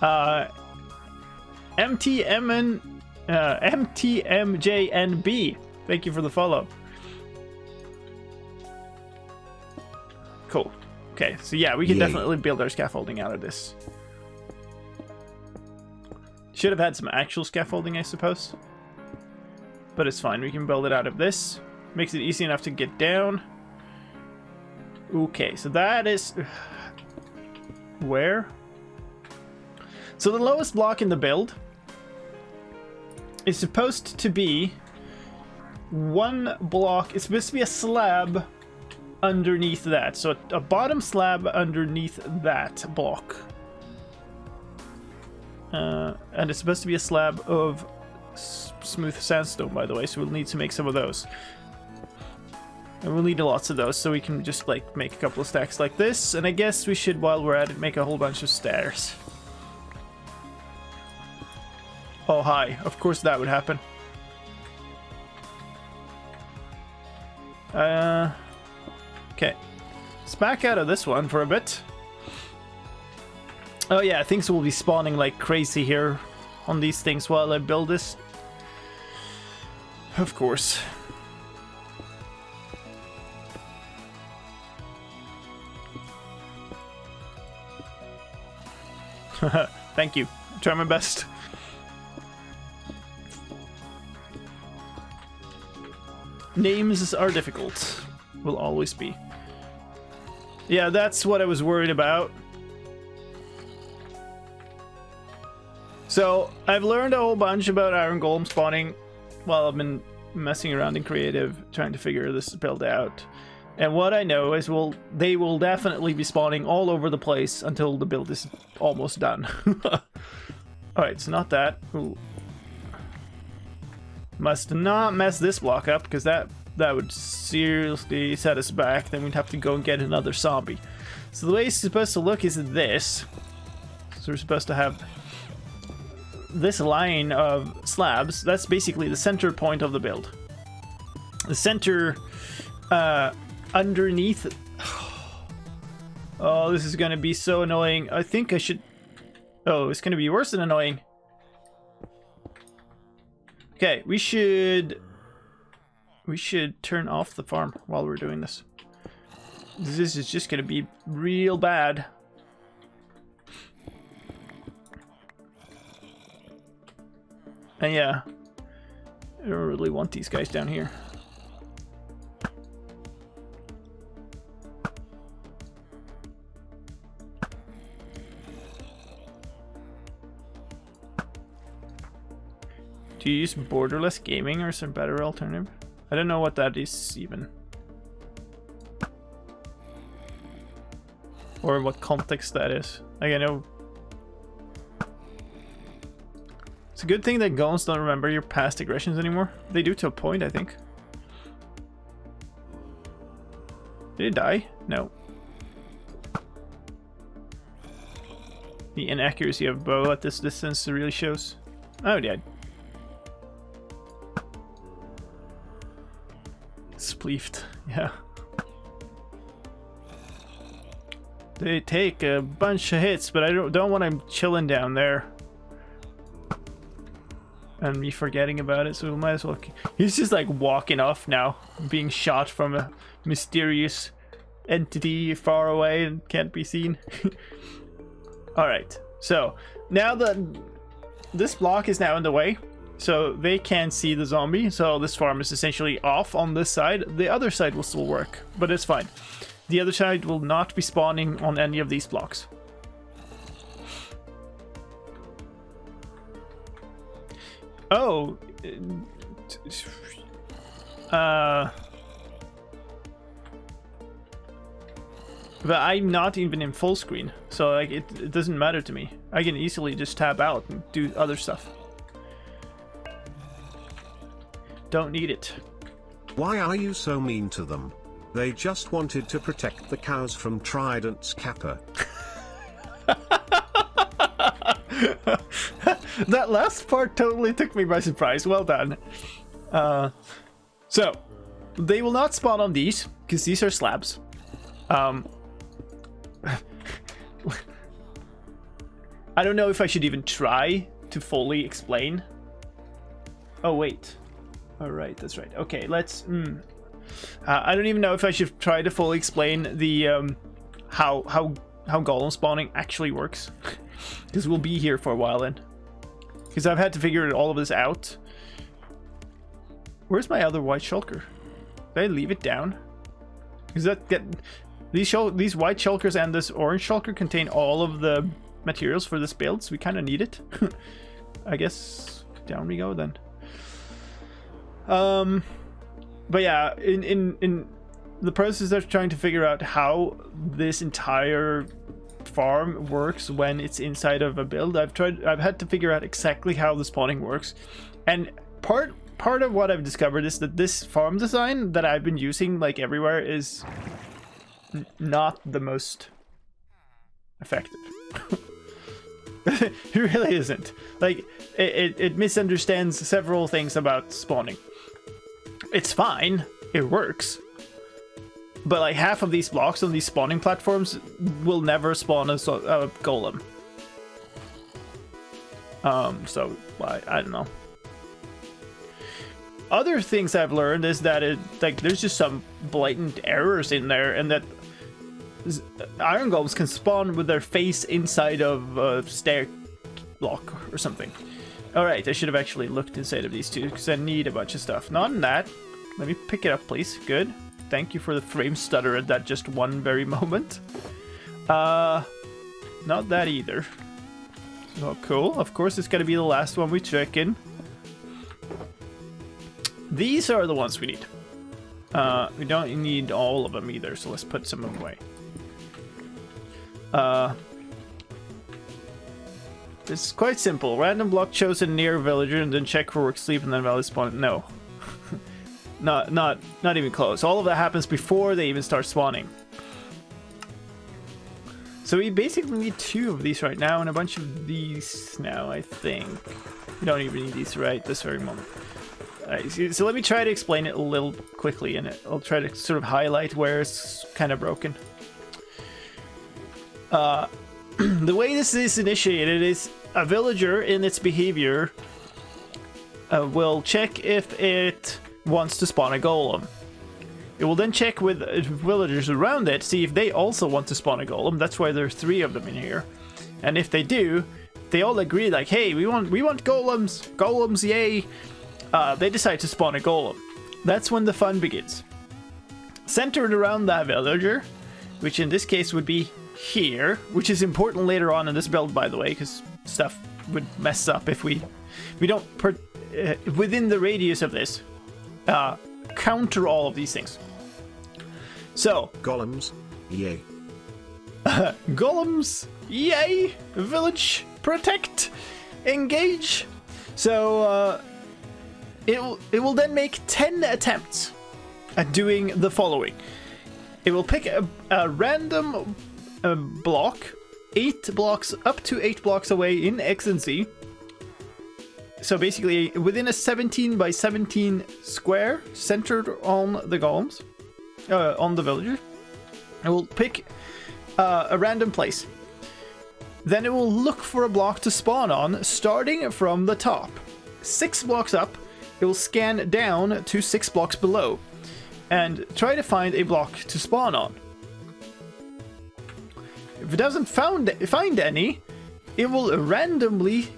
MTMJNB. Thank you for the follow. Cool. Okay, so yeah, we can definitely build our scaffolding out of this. Should have had some actual scaffolding, I suppose. But it's fine, we can build it out of this. Makes it easy enough to get down. Okay, so that is... Where? So the lowest block in the build is supposed to be one block. It's supposed to be a slab underneath that. So a bottom slab underneath that block. And it's supposed to be a slab of smooth sandstone, by the way, so we'll need to make some of those. And we'll need lots of those, so we can just like make a couple of stacks like this. And I guess we should, while we're at it, make a whole bunch of stairs. Oh, hi. Of course that would happen. Okay. Let's back out of this one for a bit. Oh yeah, things will be spawning like crazy here on these things while I build this. Of course. Thank you. Try my best. Names are difficult. Will always be. Yeah, that's what I was worried about. So, I've learned a whole bunch about Iron Golem spawning while I've been messing around in creative, trying to figure this build out. And what I know is they will definitely be spawning all over the place until the build is almost done. Alright, so not that. Ooh. Must not mess this block up, because that would seriously set us back. Then we'd have to go and get another zombie. So the way it's supposed to look is this. So we're supposed to have this line of slabs. That's basically the center point of the build. The center underneath. Oh, this is gonna be so annoying. I think I should... Oh, it's gonna be worse than annoying. Okay, we should turn off the farm while we're doing this. This is just gonna be real bad. And yeah, I don't really want these guys down here. Do you use borderless gaming, or is there a better alternative? I don't know what that is even. Or in what context that is. Like, I know... It's a good thing that golems don't remember your past aggressions anymore. They do to a point, I think. Did it die? No. The inaccuracy of bow at this distance really shows. Oh, it died. Spleefed, yeah. They take a bunch of hits, but I don't want him chilling down there. And me forgetting about it, so we might as well... He's just like walking off now, being shot from a mysterious entity far away and can't be seen. Alright, so now that this block is now in the way, So they can't see the zombie, so this farm is essentially off on this side. The other side will still work, but it's fine. The other side will not be spawning on any of these blocks. Oh. But I'm not even in full screen, so like it doesn't matter to me. I can easily just tab out and do other stuff. Don't need it. Why are you so mean to them? They just wanted to protect the cows from Trident's Kappa. That last part totally took me by surprise. Well done. So, they will not spawn on these, because these are slabs. I don't know if I should even try to fully explain. Oh, wait. All right, that's right. Okay, let's... I don't even know if I should try to fully explain the how golem spawning actually works. Because we'll be here for a while then. Because I've had to figure all of this out. Where's my other white shulker? Did I leave it down? Does that get... These white shulkers and this orange shulker contain all of the materials for this build, so we kind of need it. I guess down we go then. But yeah, in the process of trying to figure out how this entire farm works when it's inside of a build, I've had to figure out exactly how the spawning works. And part of what I've discovered is that this farm design that I've been using like everywhere is not the most effective. It really isn't. Like it misunderstands several things about spawning. It's fine, it works, but like half of these blocks on these spawning platforms will never spawn a golem. So I don't know. Other things I've learned is that there's just some blatant errors in there, and that iron golems can spawn with their face inside of a stair block or something. Alright, I should have actually looked inside of these two, because I need a bunch of stuff. Not in that. Let me pick it up, please. Good. Thank you for the frame stutter at that just one very moment. Not that either. Oh, cool. Of course, it's going to be the last one we check in. These are the ones we need. We don't need all of them either, so let's put some of them away. It's quite simple. Random block chosen near villager and then check for work sleep and then valid spawn. No. not even close. All of that happens before they even start spawning. So we basically need 2 of these right now and a bunch of these now, I think. We don't even need these right this very moment. Alright, so let me try to explain it a little quickly, and I'll try to sort of highlight where it's kind of broken. The way this is initiated is a villager in its behavior will check if it wants to spawn a golem. It will then check with villagers around it, see if they also want to spawn a golem. That's why there are 3 of them in here. And if they do, they all agree like, hey, we want golems, yay. They decide to spawn a golem. That's when the fun begins. Centered around that villager, which in this case would be here, which is important later on in this build, by the way, because stuff would mess up if we don't within the radius of this counter all of these things. So Golems, yay. Golems, yay. Village, protect, engage. So it will then make 10 attempts at doing the following. It will pick a random block, 8 blocks, up to 8 blocks away in X and Z. So basically within a 17 by 17 square centered on the golems, on the villager. It will pick a random place. Then it will look for a block to spawn on, starting from the top. 6 blocks up, it will scan down to 6 blocks below and try to find a block to spawn on. If it doesn't find any, it will randomly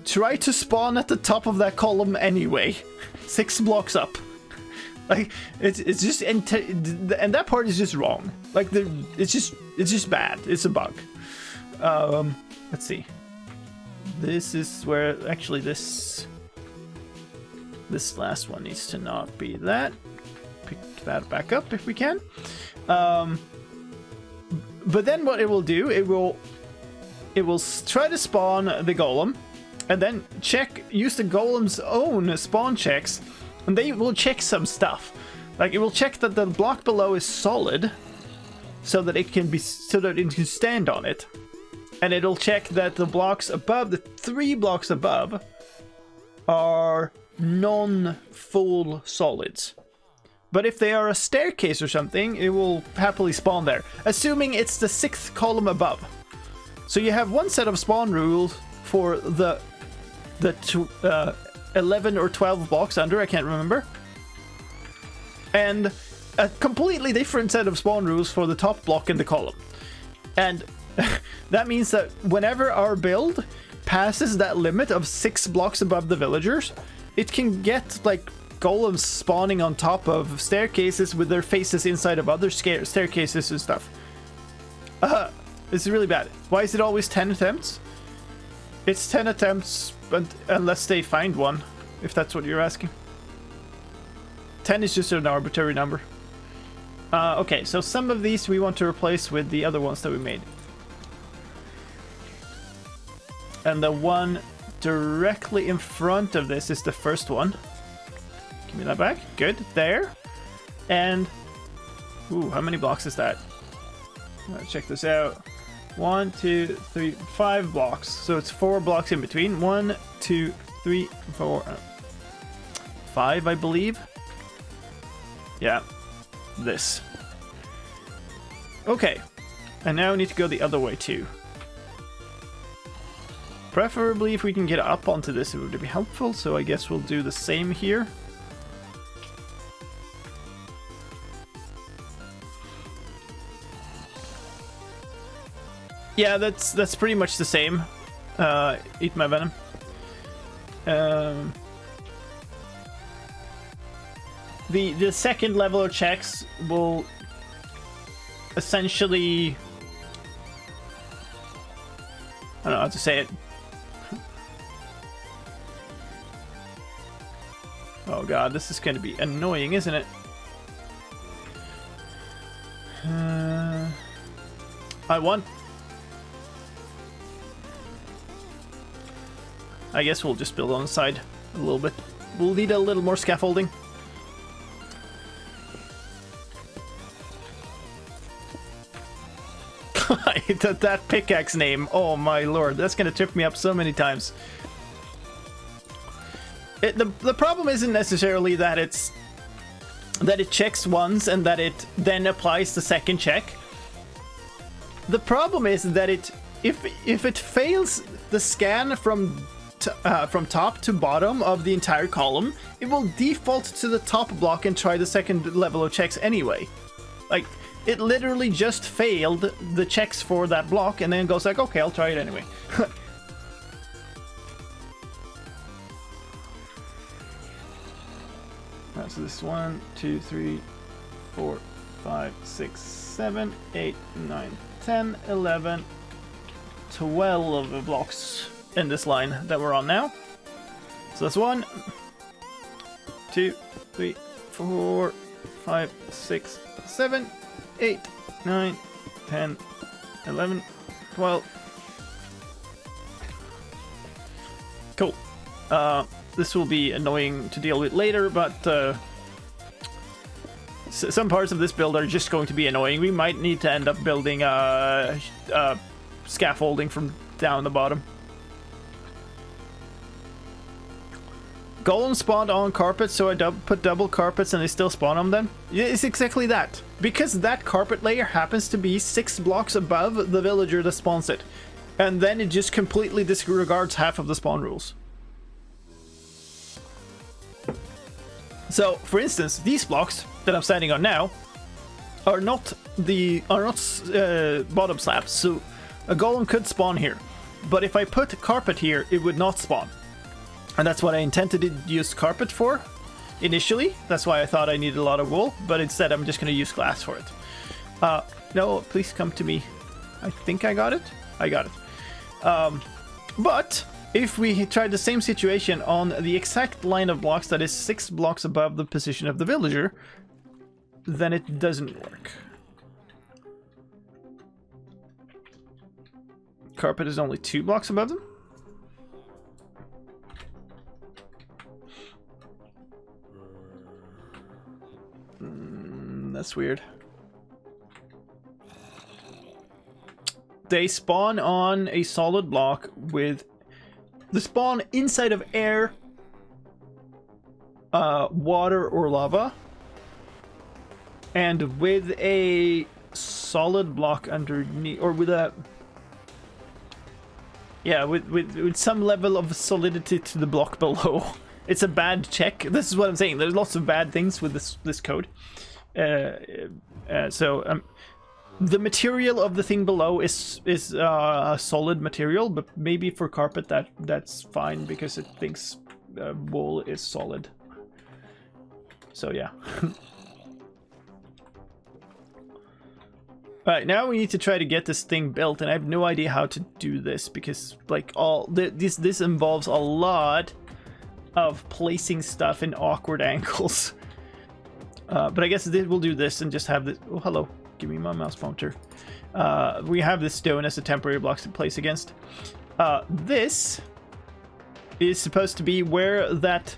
try to spawn at the top of that column anyway. 6 blocks up. Like, it's just... And that part is just wrong. Like, it's just bad. It's a bug. Let's see. This is where... Actually, this last one needs to not be that. Pick that back up if we can. But then what it will do, it will try to spawn the golem, and then use the golem's own spawn checks, and they will check some stuff. Like, it will check that the block below is solid, so that it can stand on it, and it'll check that the blocks above, the 3 blocks above, are non-full solids. But if they are a staircase or something, it will happily spawn there, assuming it's the 6th column above. So you have one set of spawn rules for the 11 or 12 blocks under, I can't remember, and a completely different set of spawn rules for the top block in the column. And that means that whenever our build passes that limit of 6 blocks above the villagers, it can get like golems spawning on top of staircases with their faces inside of other staircases and stuff. This is really bad. Why is it always 10 attempts? It's 10 attempts unless they find one, if that's what you're asking. 10 is just an arbitrary number. Okay, so some of these we want to replace with the other ones that we made. And the one directly in front of this is the first one. Give me that back. Good. There. And... Ooh, how many blocks is that? Let's check this out. 1, 2, 3, 5 blocks. So it's 4 blocks in between. 1, 2, 3, 4, 5, I believe. Yeah. This. Okay. And now we need to go the other way too. Preferably if we can get up onto this, it would be helpful. So I guess we'll do the same here. Yeah, that's pretty much the same. Eat my venom. The second level of checks will essentially... I don't know how to say it. Oh god, this is going to be annoying, isn't it? I want... I guess we'll just build on the side a little bit. We'll need a little more scaffolding. that pickaxe name, oh my lord, that's gonna trip me up so many times. The problem isn't necessarily that it checks once and that it then applies the second check. The problem is that if it fails the scan from top to bottom of the entire column, it will default to the top block and try the second level of checks anyway. Like, it literally just failed the checks for that block and then goes like, okay, I'll try it anyway. So this is 1, 2, 3, 4, 5, 6, 7, 8, 9, 10, 11, 12 blocks in this line that we're on now. So that's 1, 2, 3, 4, 5, 6, 7, 8, 9, 10, 11, 12. Cool. This will be annoying to deal with later, but some parts of this build are just going to be annoying. We might need to end up building scaffolding from down the bottom. Golems spawned on carpets, so I put double carpets and they still spawn on them. It's exactly that. Because that carpet layer happens to be 6 blocks above the villager that spawns it. And then it just completely disregards half of the spawn rules. So, for instance, these blocks that I'm standing on now are not bottom slabs, so a golem could spawn here. But if I put carpet here, it would not spawn. And that's what I intended to use carpet for initially. That's why I thought I needed a lot of wool, but instead I'm just going to use glass for it. No, please come to me. I think I got it. I got it. But if we tried the same situation on the exact line of blocks that is 6 blocks above the position of the villager, then it doesn't work. Carpet is only 2 blocks above them. That's weird. They spawn on a solid block with the spawn inside of air, water or lava, and with a solid block underneath, or with a with some level of solidity to the block below. It's a bad check. This is what I'm saying. There's lots of bad things with this code. The material of the thing below is a solid material, but maybe for carpet that's fine because it thinks wool is solid. So yeah. Alright, now we need to try to get this thing built, and I have no idea how to do this because like this involves a lot of placing stuff in awkward angles. But I guess we'll do this and just have this. Oh, hello. Give me my mouse pointer. We have this stone as a temporary block to place against. This is supposed to be where that.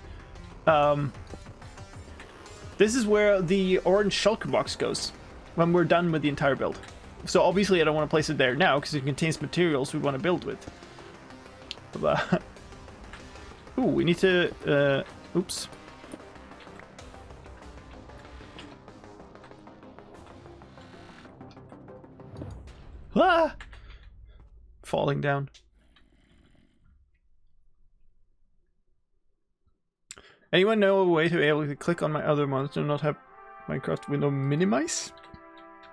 This is where the orange shulker box goes when we're done with the entire build. So obviously I don't want to place it there now because it contains materials we want to build with. Ooh, we need to. Oops. Ah! Falling down. Anyone know a way to be able to click on my other monitor and not have Minecraft window minimize?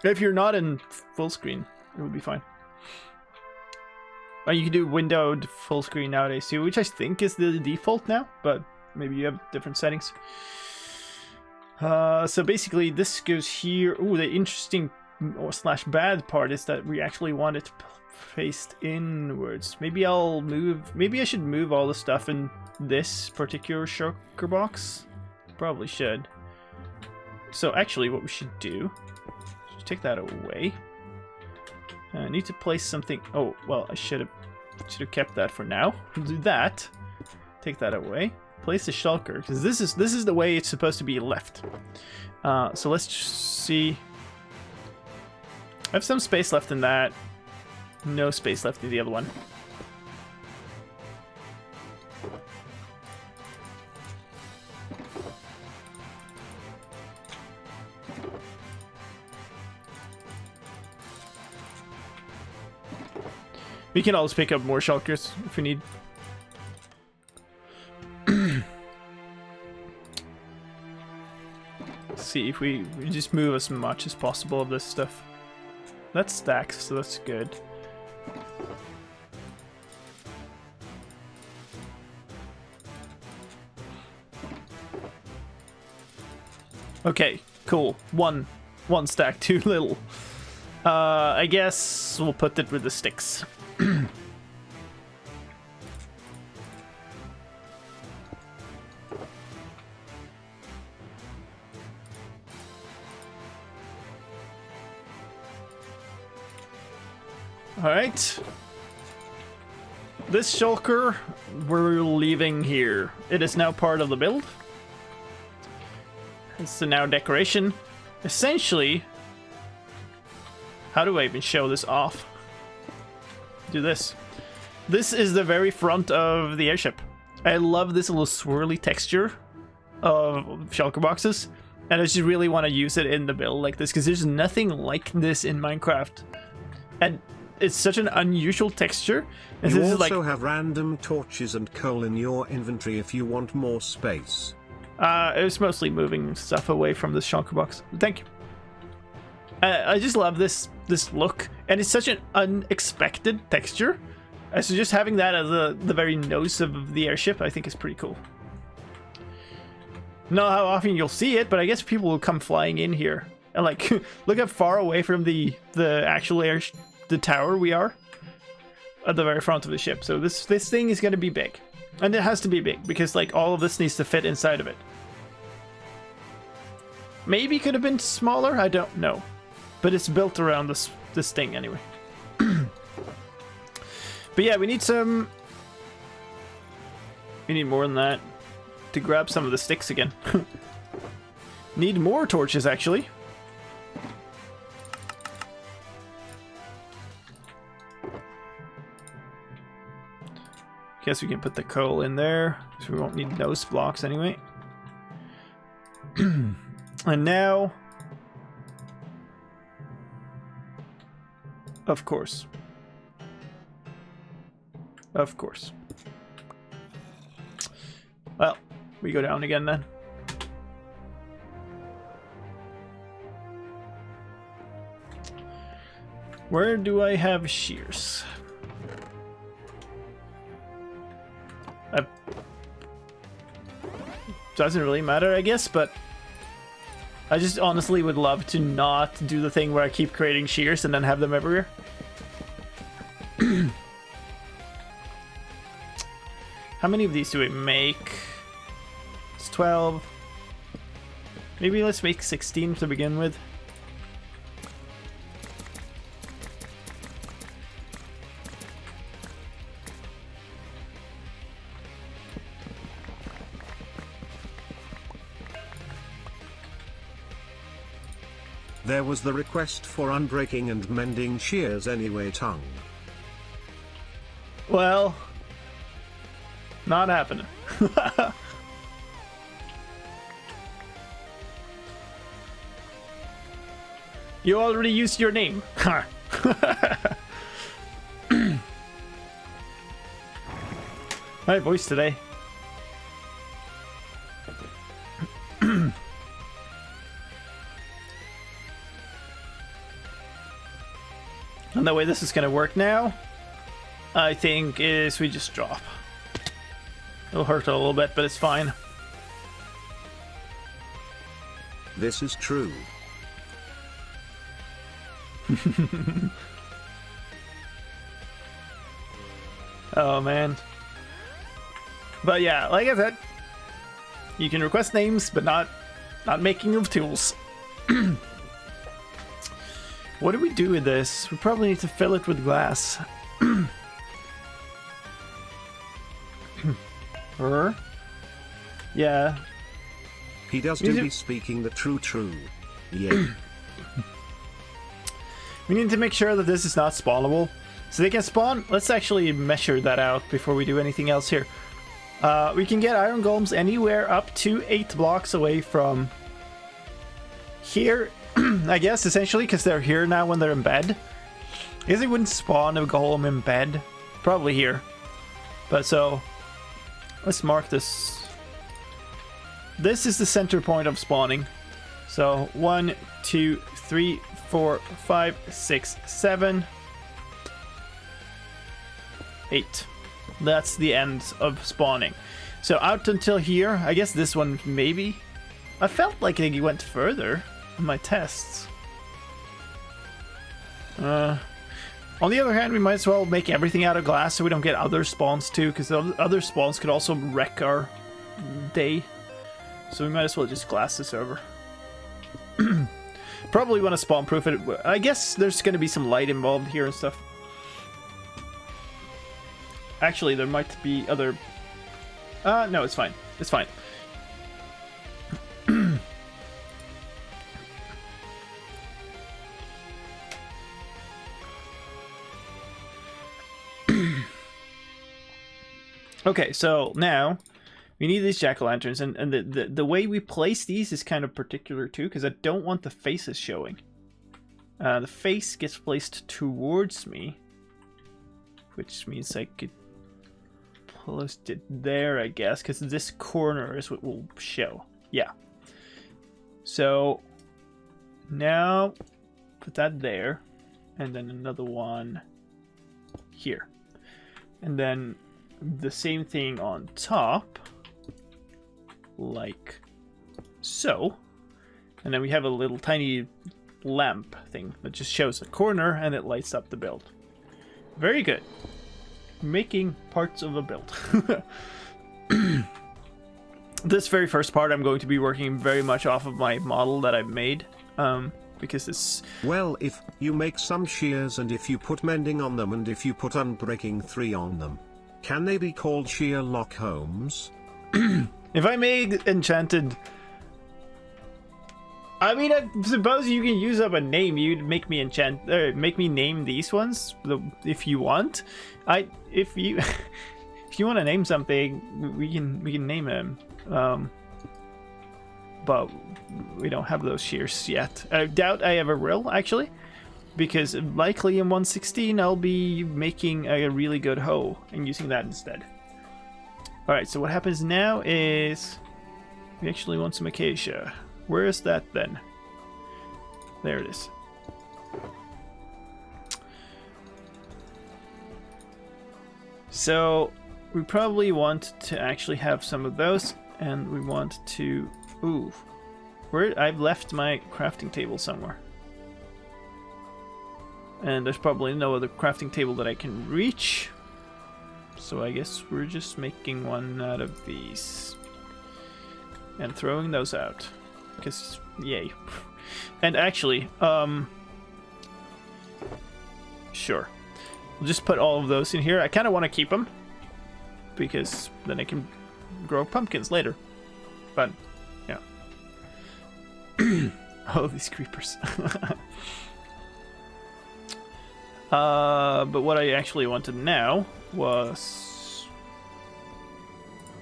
If you're not in full screen, it would be fine. You can do windowed full screen nowadays too, which I think is the default now, but maybe you have different settings. So basically this goes here. Ooh, the interesting or slash bad part is that we actually want it faced inwards. Maybe I should move all the stuff in this particular shulker box. Probably should. So actually what we should do is take that away. I need to place something. Oh, well, I should have kept that for now. We'll do that. Take that away. Place the shulker because this is the way it's supposed to be left. So let's just see. I have some space left in that. No space left in the other one. We can always pick up more shulkers if we need. See if we just move as much as possible of this stuff. That stacks, so that's good. Okay, cool. One stack, too little. I guess we'll put it with the sticks. Alright. This shulker we're leaving here. It is now part of the build. It's now decoration. Essentially, how do I even show this off? Do this. This is the very front of the airship. I love this little swirly texture of shulker boxes, and I just really want to use it in the build like this because there's nothing like this in Minecraft. And it's such an unusual texture. And you this also is like, have random torches and coal in your inventory if you want more space. it was mostly moving stuff away from this shulker box. Thank you. I just love this look, and it's such an unexpected texture. So just having that as the very nose of the airship, I think is pretty cool. Not how often you'll see it, but I guess people will come flying in here. And like, look how far away from the actual the tower we are. At the very front of the ship. So this thing is going to be big. And it has to be big, because like all of this needs to fit inside of it. Maybe could have been smaller, I don't know. But it's built around this thing anyway. But yeah, we need some... We need more than that to grab some of the sticks again. Need more torches, actually. Guess we can put the coal in there, so we won't need those blocks anyway. And now... Of course. Of course. Well, we go down again then. Where do I have shears? Doesn't really matter, I guess, but I just honestly would love to not do the thing where I keep creating shears and then have them everywhere. How many of these do we make? It's 12. Maybe let's make 16 to begin with. There was the request for unbreaking and mending shears anyway, tongue. Well, not happening. You already used your name. My voice today. And the way this is going to work now, I think, is we just drop. It'll hurt a little bit, but it's fine. This is true. Oh, man. But yeah, like I said, you can request names, but not making of tools. What do we do with this? We probably need to fill it with glass. Yeah. He does do be speaking the true. Yeah. We need to make sure that this is not spawnable. So they can spawn. Let's actually measure that out before we do anything else here. We can get iron golems anywhere up to 8 blocks away from here, I guess, essentially, because they're here now when they're in bed. I guess they wouldn't spawn a golem in bed. Probably here. But so, let's mark this. This is the center point of spawning. So 1, 2, 3, 4, 5, 6, 7, 8. That's the end of spawning. So out until here, I guess this one maybe. I felt like it went further in my tests. On the other hand, we might as well make everything out of glass so we don't get other spawns too, because the other spawns could also wreck our day. So we might as well just glass this over. Probably want to spawn proof it. I guess there's going to be some light involved here and stuff. Actually, there might be other... no, it's fine. It's fine. Okay, so now we need these jack-o'-lanterns, and the way we place these is kind of particular too, because I don't want the faces showing. The face gets placed towards me, which means I could post it there, I guess, because this corner is what will show. Yeah. So now put that there, and then another one here. And then the same thing on top, like so. And then we have a little tiny lamp thing that just shows a corner and it lights up the build. Very good. Making parts of a build. This very first part I'm going to be working very much off of my model that I've made. Because it's... Well, if you make some shears and if you put mending on them and if you put unbreaking 3 on them, can they be called shear lock homes? If I made enchanted... I mean, I suppose you can use up a name. You'd make me make me name these ones if you want. If you want to name something, we can name them. But we don't have those shears yet. I doubt I ever will, actually, because likely in 1.16 I'll be making a really good hoe and using that instead. All right. So what happens now is we actually want some acacia. Where is that then? There it is. So we probably want to actually have some of those, and we want to... Ooh. Where I've left my crafting table somewhere. And there's probably no other crafting table that I can reach. So I guess we're just making one out of these. And throwing those out. Because, yay. And actually, sure. We'll just put all of those in here. I kind of want to keep them, because then I can grow pumpkins later. But, yeah. Oh, these creepers. But what I actually wanted now was...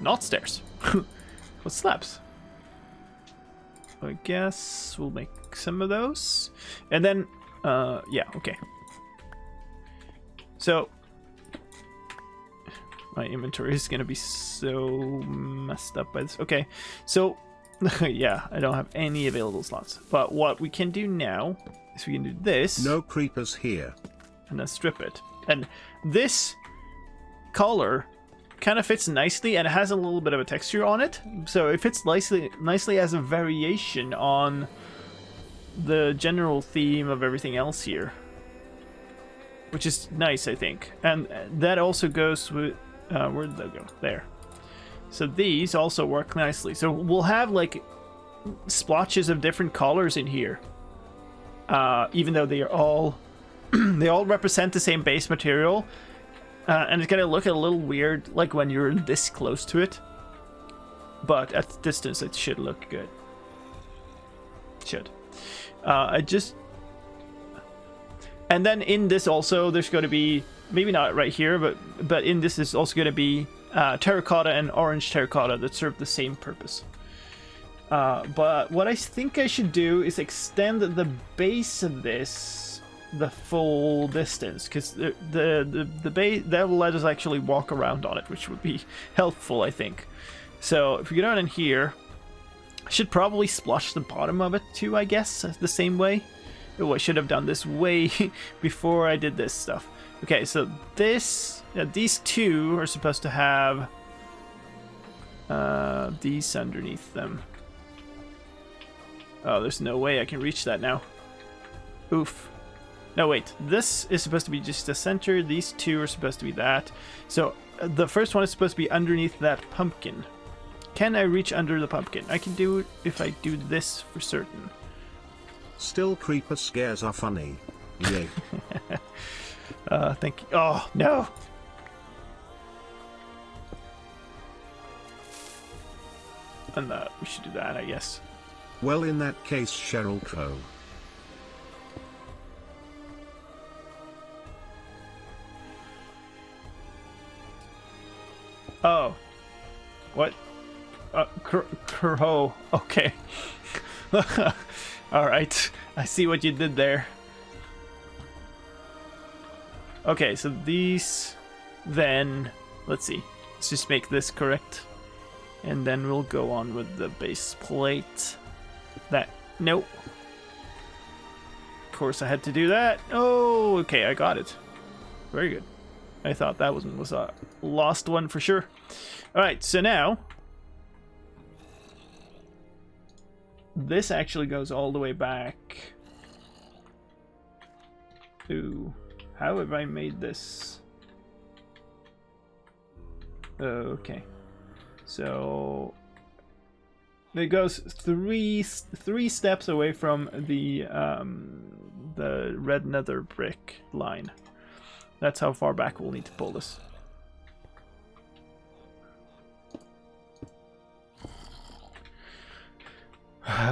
not stairs. But slabs. I guess we'll make some of those. And then, yeah, okay. So, my inventory is going to be so messed up by this. Okay, so, yeah, I don't have any available slots. But what we can do now is we can do this. No creepers here. And then strip it. And this color kind of fits nicely, and it has a little bit of a texture on it, so it fits nicely as a variation on the general theme of everything else here, which is nice, I think. And that also goes with where did that go? There. So these also work nicely, so we'll have like splotches of different colors in here, even though they are all they all represent the same base material. And it's gonna look a little weird, like when you're this close to it. But at the distance, it should look good. Should. And then in this also, there's going to be, maybe not right here, but in this is also going to be terracotta and orange terracotta that serve the same purpose. But what I think I should do is extend the base of this the full distance, because the base that will let us actually walk around on it, which would be helpful, I think. So if we go down in here, I should probably splosh the bottom of it too, I guess, the same way. Oh, I should have done this way before I did this stuff. Okay, so this, these two are supposed to have these underneath them. Oh, there's no way I can reach that now. Oof. No, wait. This is supposed to be just the center. These two are supposed to be that. So the first one is supposed to be underneath that pumpkin. Can I reach under the pumpkin? I can do it if I do this for certain. Still, creeper scares are funny. Yay. Thank you. Oh, no. And we should do that, I guess. Well, in that case, Cheryl Crow. Oh. What? Crow. Okay. Alright. I see what you did there. Okay, so these... Then... Let's see. Let's just make this correct. And then we'll go on with the base plate. That... Nope. Of course I had to do that. Oh, okay, I got it. Very good. I thought that was a lost one for sure. Alright, so now this actually goes all the way back. Ooh, how have I made this? Okay, so it goes three steps away from the red nether brick line. That's how far back we'll need to pull this.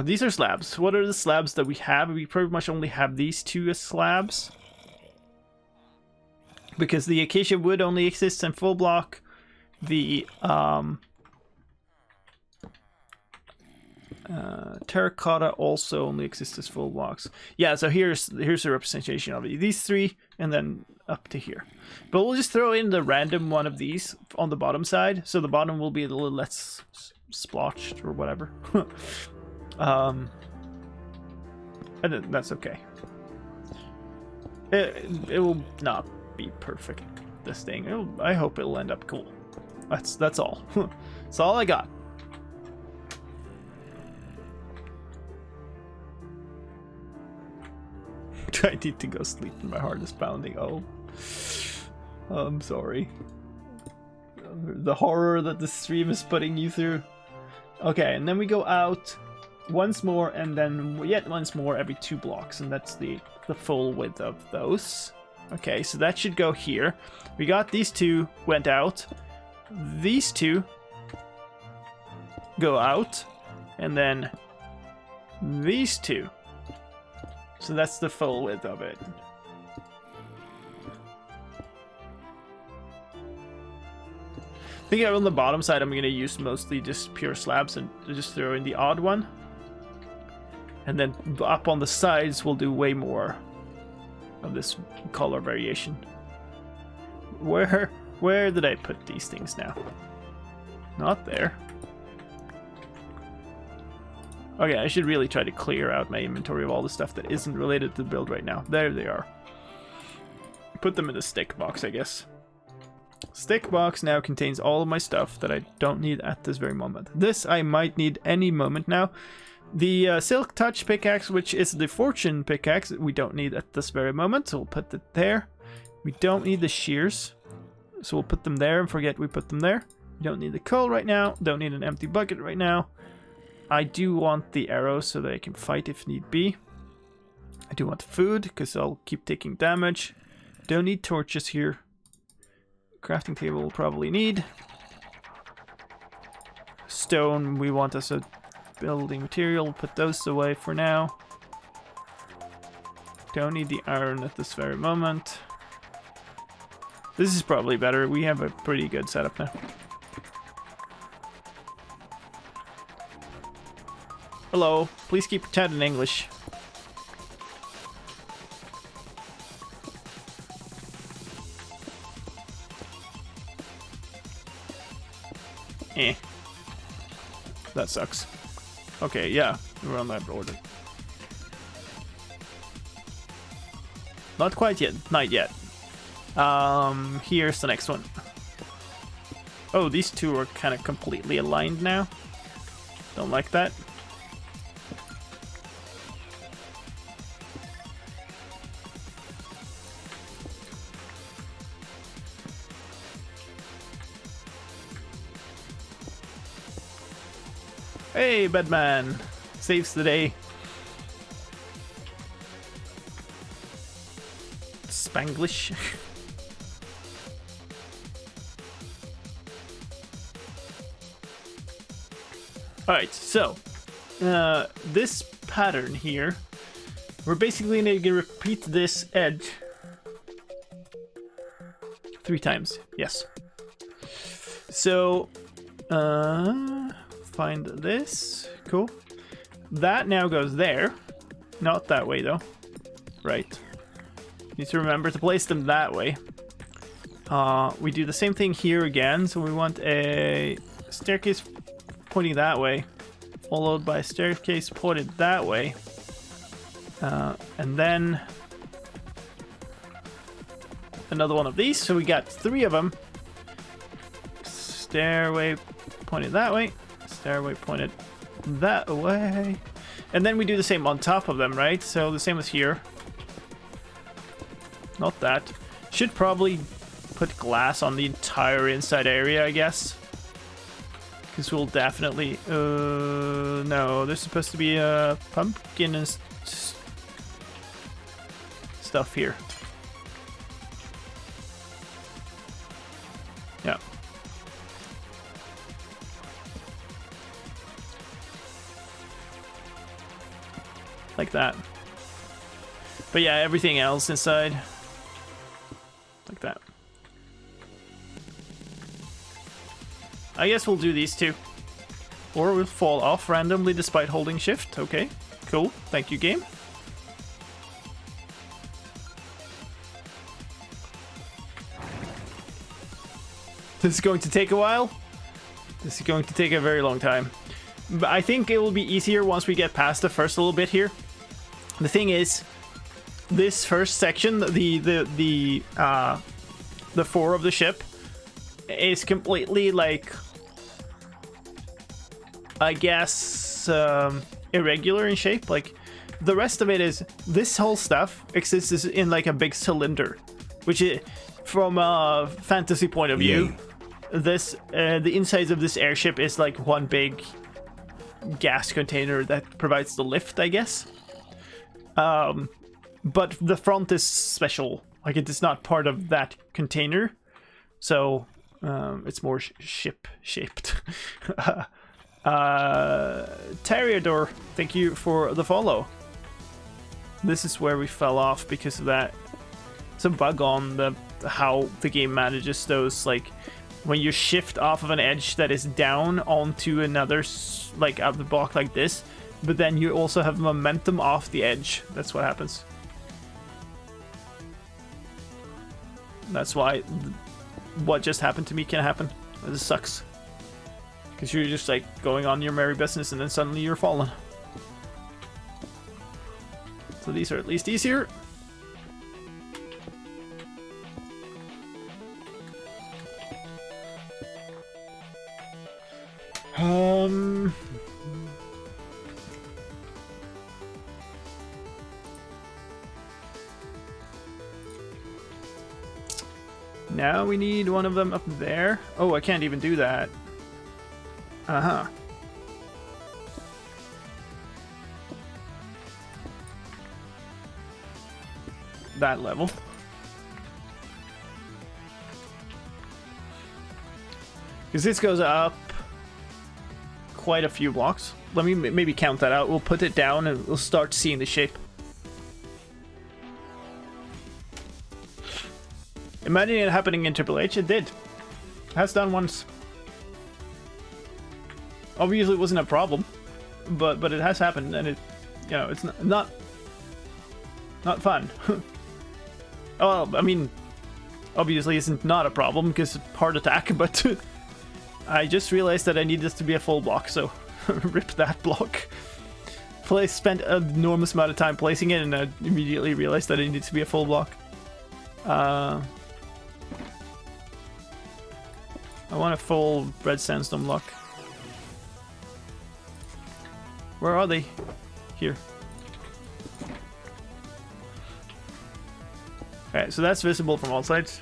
These are slabs. What are the slabs that we have? We pretty much only have these two as slabs, because the acacia wood only exists in full block. The terracotta also only exists as full blocks. Yeah, so here's a representation of it. These three, and then up to here. But we'll just throw in the random one of these on the bottom side, so the bottom will be a little less splotched or whatever. And that's okay. It will not be perfect, this thing. I hope it'll end up cool. That's all. That's all I got. I need to go sleep and my heart is pounding. Oh, I'm sorry. The horror that the stream is putting you through. Okay, and then we go out once more, and then yet once more every 2 blocks, and that's the full width of those. Okay, so that should go here. We got these 2 went out. These 2 go out, and then these 2. So that's the full width of it. I think on the bottom side I'm going to use mostly just pure slabs and just throw in the odd one. And then up on the sides we'll do way more of this color variation. Where did I put these things now? Not there. Okay, I should really try to clear out my inventory of all the stuff that isn't related to the build right now. There they are. Put them in the stick box, I guess. Stick box now contains all of my stuff that I don't need at this very moment. This I might need any moment now. The Silk Touch pickaxe, which is the Fortune pickaxe, we don't need at this very moment, so we'll put it there. We don't need the shears, so we'll put them there and forget we put them there. We don't need the coal right now, don't need an empty bucket right now. I do want the arrows so that I can fight if need be. I do want food, because I'll keep taking damage. Don't need torches here. Crafting table we'll probably need. Stone we want as a building material. We'll put those away for now. Don't need the iron at this very moment. This is probably better. We have a pretty good setup now. Hello, please keep your chat in English. That sucks. Okay, yeah, we're on that order. Not quite yet, not yet. Here's the next one. Oh, these 2 are kind of completely aligned now. Don't like that. Hey, Bedman! Saves the day. Spanglish. Alright, so this pattern here, we're basically going to repeat this edge 3 times. Yes. So, find this. Cool. That now goes there. Not that way, though. Right. Need to remember to place them that way. We do the same thing here again. So we want a staircase pointing that way, followed by a staircase pointed that way. And then another one of these. So we got 3 of them. Stairway pointed that way. Stairway pointed that way. And then we do the same on top of them, right? So the same as here. Not that. Should probably put glass on the entire inside area, I guess. Because we'll definitely... no, there's supposed to be a pumpkin and stuff here. Yeah. Like that. But yeah, everything else inside. Like that. I guess we'll do these 2. Or we'll fall off randomly despite holding shift. Okay, cool. Thank you, game. This is going to take a while. This is going to take a very long time. But I think it will be easier once we get past the first little bit here. The thing is, this first section, the 4 of the ship, is completely like, I guess, irregular in shape. Like the rest of it is, this whole stuff exists in like a big cylinder, which is, from a fantasy point of view, this the insides of this airship is like one big gas container that provides the lift, I guess. But the front is special, like it is not part of that container, so it's more ship shaped. Terriador, thank you for the follow. This is where we fell off because of that. It's a bug on the how the game manages those, like when you shift off of an edge that is down onto another, like out the block like this, but then you also have momentum off the edge. That's what happens. That's why what just happened to me can happen. This sucks. Because you're just like going on your merry business and then suddenly you're falling. So these are at least easier. Now we need one of them up there. Oh, I can't even do that. Uh-huh. That level. Because this goes up quite a few blocks. Let me maybe count that out. We'll put it down and we'll start seeing the shape. Imagine it happening in Triple H. It did. It has done once. Obviously, it wasn't a problem, but it has happened, and it, you know, it's not fun. Oh, well, I mean, obviously, it's not a problem because heart attack. But I just realized that I need this to be a full block, so rip that block. Spent an enormous amount of time placing it, and I immediately realized that it needs to be a full block. I want a full red sandstone block. Where are they? Here. Okay, so that's visible from all sides.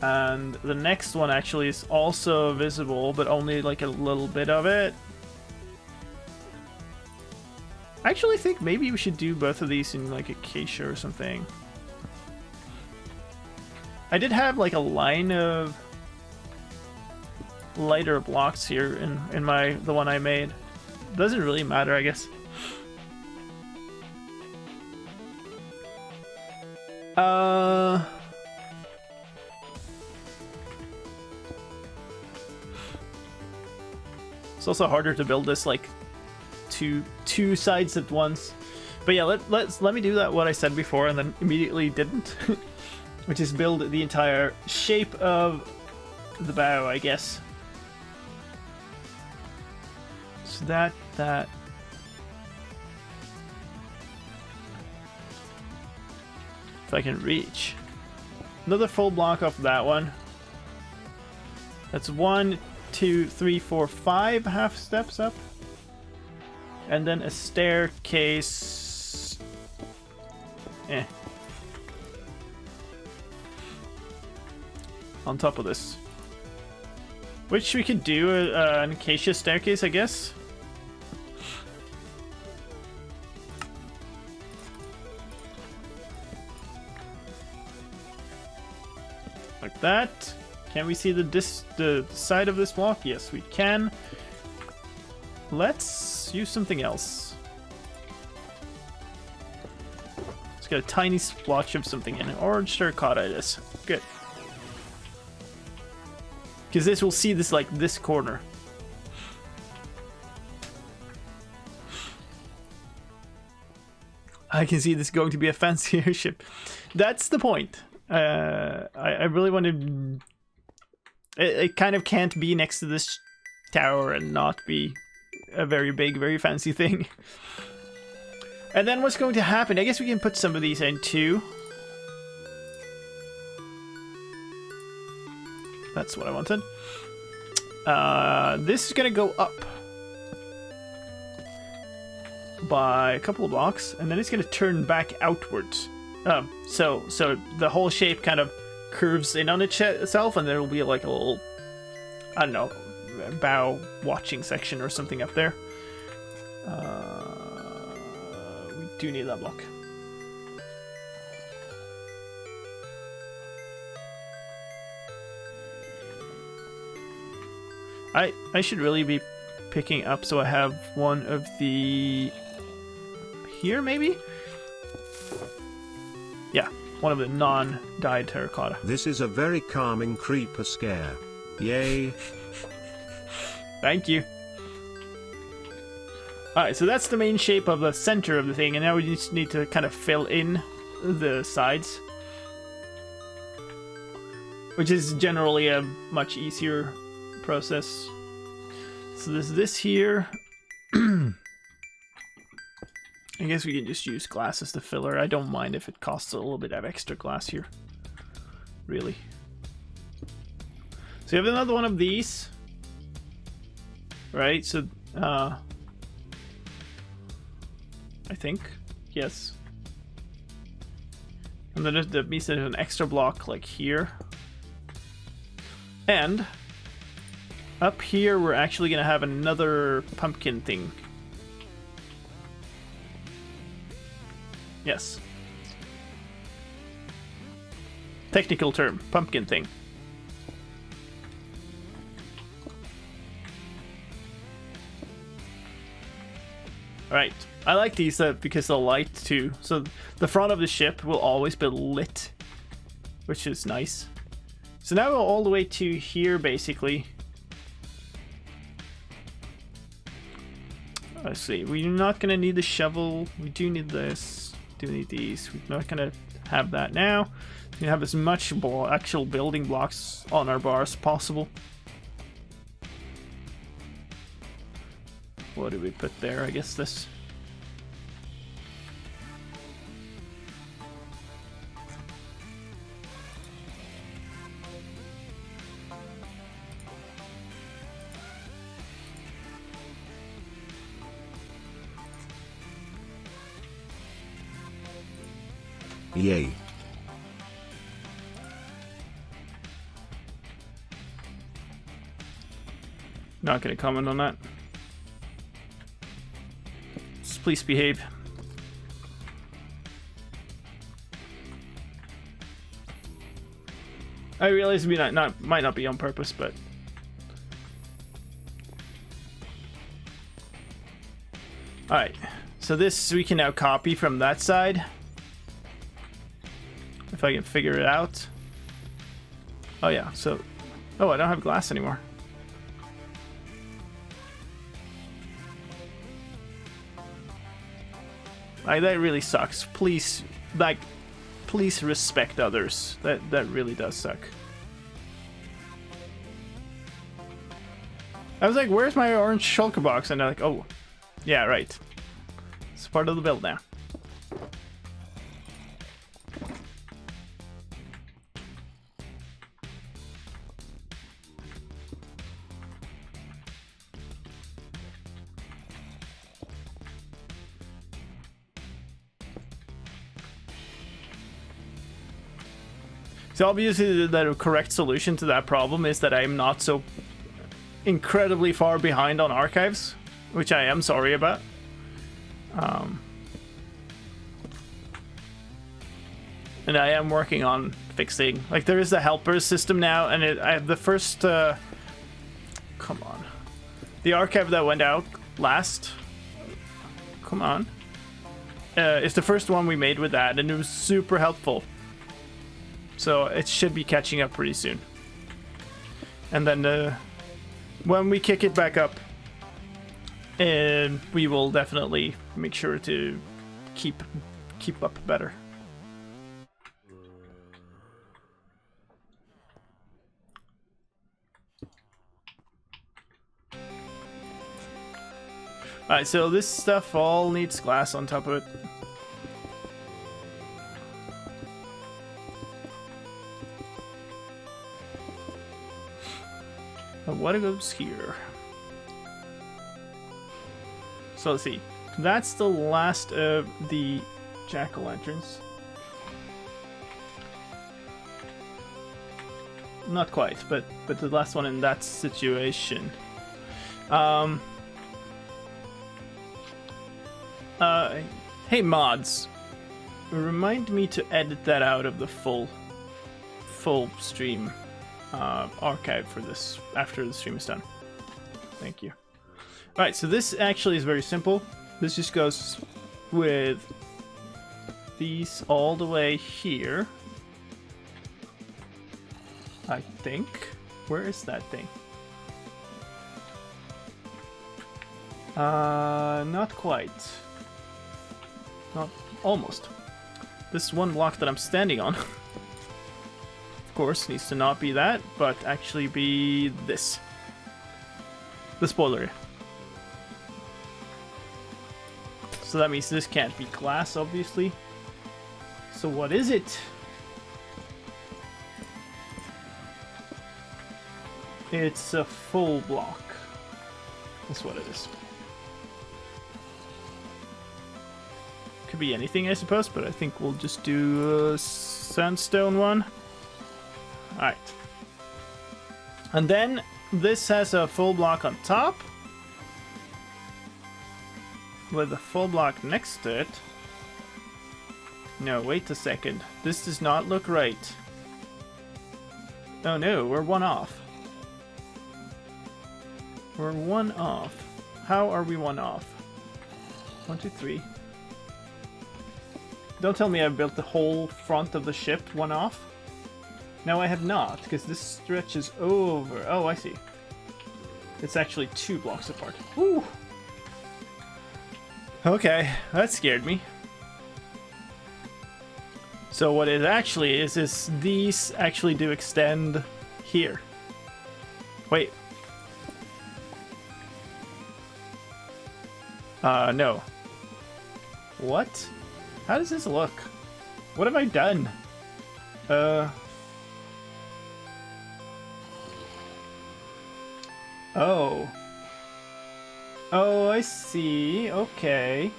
And the next one actually is also visible, but only like a little bit of it. I actually think maybe we should do both of these in like acacia or something. I did have like a line of lighter blocks here in the one I made. Doesn't really matter, I guess. It's also harder to build this like two sides at once. But yeah, let me do that what I said before and then immediately didn't. Which is build the entire shape of the bow, I guess. So that. If I can reach. Another full block off that one. That's 1, 2, 3, 4, 5 half steps up. And then a staircase. On top of this. Which we could do an acacia staircase, I guess. Like that. Can we see the side of this block? Yes, we can. Let's use something else. Let's get a tiny splotch of something in. Orange terracotta it is. Good. Because this will see this like this corner. I can see this going to be a fancy airship. That's the point. I really want to... It kind of can't be next to this tower and not be a very big, very fancy thing. And then what's going to happen? I guess we can put some of these in too. That's what I wanted. This is going to go up by a couple of blocks, and then it's going to turn back outwards. So the whole shape kind of curves in on itself, and there will be like a little, I don't know, bow watching section or something up there. We do need that block. I should really be picking up so I have one of the... Here, maybe? Yeah, one of the non-dyed terracotta. This is a very calming creeper scare. Yay. Thank you. Alright, so that's the main shape of the center of the thing, and now we just need to kind of fill in the sides. Which is generally a much easier process. So there's this here. I guess we can just use glass as the filler. I don't mind if it costs a little bit of extra glass here. Really. So you have another one of these. Right, so I think. Yes. And then that means there's an extra block like here. And up here we're actually gonna have another pumpkin thing. Yes. Technical term, pumpkin thing. Alright, I like these because they'll light too. So the front of the ship will always be lit, which is nice. So now we're all the way to here basically. Let's see, we're not gonna need the shovel. We do need this. Do need these. We're not gonna have that now. We have as much actual building blocks on our bar as possible. What do we put there? I guess this. Yay. Not gonna comment on that. Just please behave. I realize we might not be on purpose, but alright. So this we can now copy from that side. If I can figure it out. Oh yeah, so... Oh, I don't have glass anymore. That really sucks. Please, like, please respect others. That really does suck. I was like, where's my orange shulker box? And they're like, oh, yeah, right. It's part of the build now. So obviously the correct solution to that problem is that I'm not so incredibly far behind on archives, which I am sorry about. And I am working on fixing, like, there is a helpers system now, and I have the first, come on. The archive that went out last, come on. It's the first one we made with that, and it was super helpful. So it should be catching up pretty soon. And then when we kick it back up, we will definitely make sure to keep up better. Alright, so this stuff all needs glass on top of it. And what goes here? So let's see. That's the last of the jack-o'-lanterns. Not quite, but the last one in that situation. Hey mods, remind me to edit that out of the full stream archive for this after the stream is done. Thank you. Alright, so this actually is very simple. This just goes with these all the way here. I think. Where is that thing? Not quite. Not almost. This one block that I'm standing on, of course, needs to not be that, but actually be this. The spoiler. So that means this can't be glass, obviously. So what is it? It's a full block. That's what it is. Could be anything, I suppose, but I think we'll just do a sandstone one. Alright. And then this has a full block on top, with a full block next to it. No, wait a second. This does not look right. Oh no, we're one off. We're one off. How are we one off? 1, 2, 3. Don't tell me I've built the whole front of the ship one off. No, I have not, because this stretches over. Oh, I see. It's actually 2 blocks apart. Woo! Okay, that scared me. So what it actually is these actually do extend here. Wait. No. What? How does this look? What have I done? Oh. Oh, I see. Okay.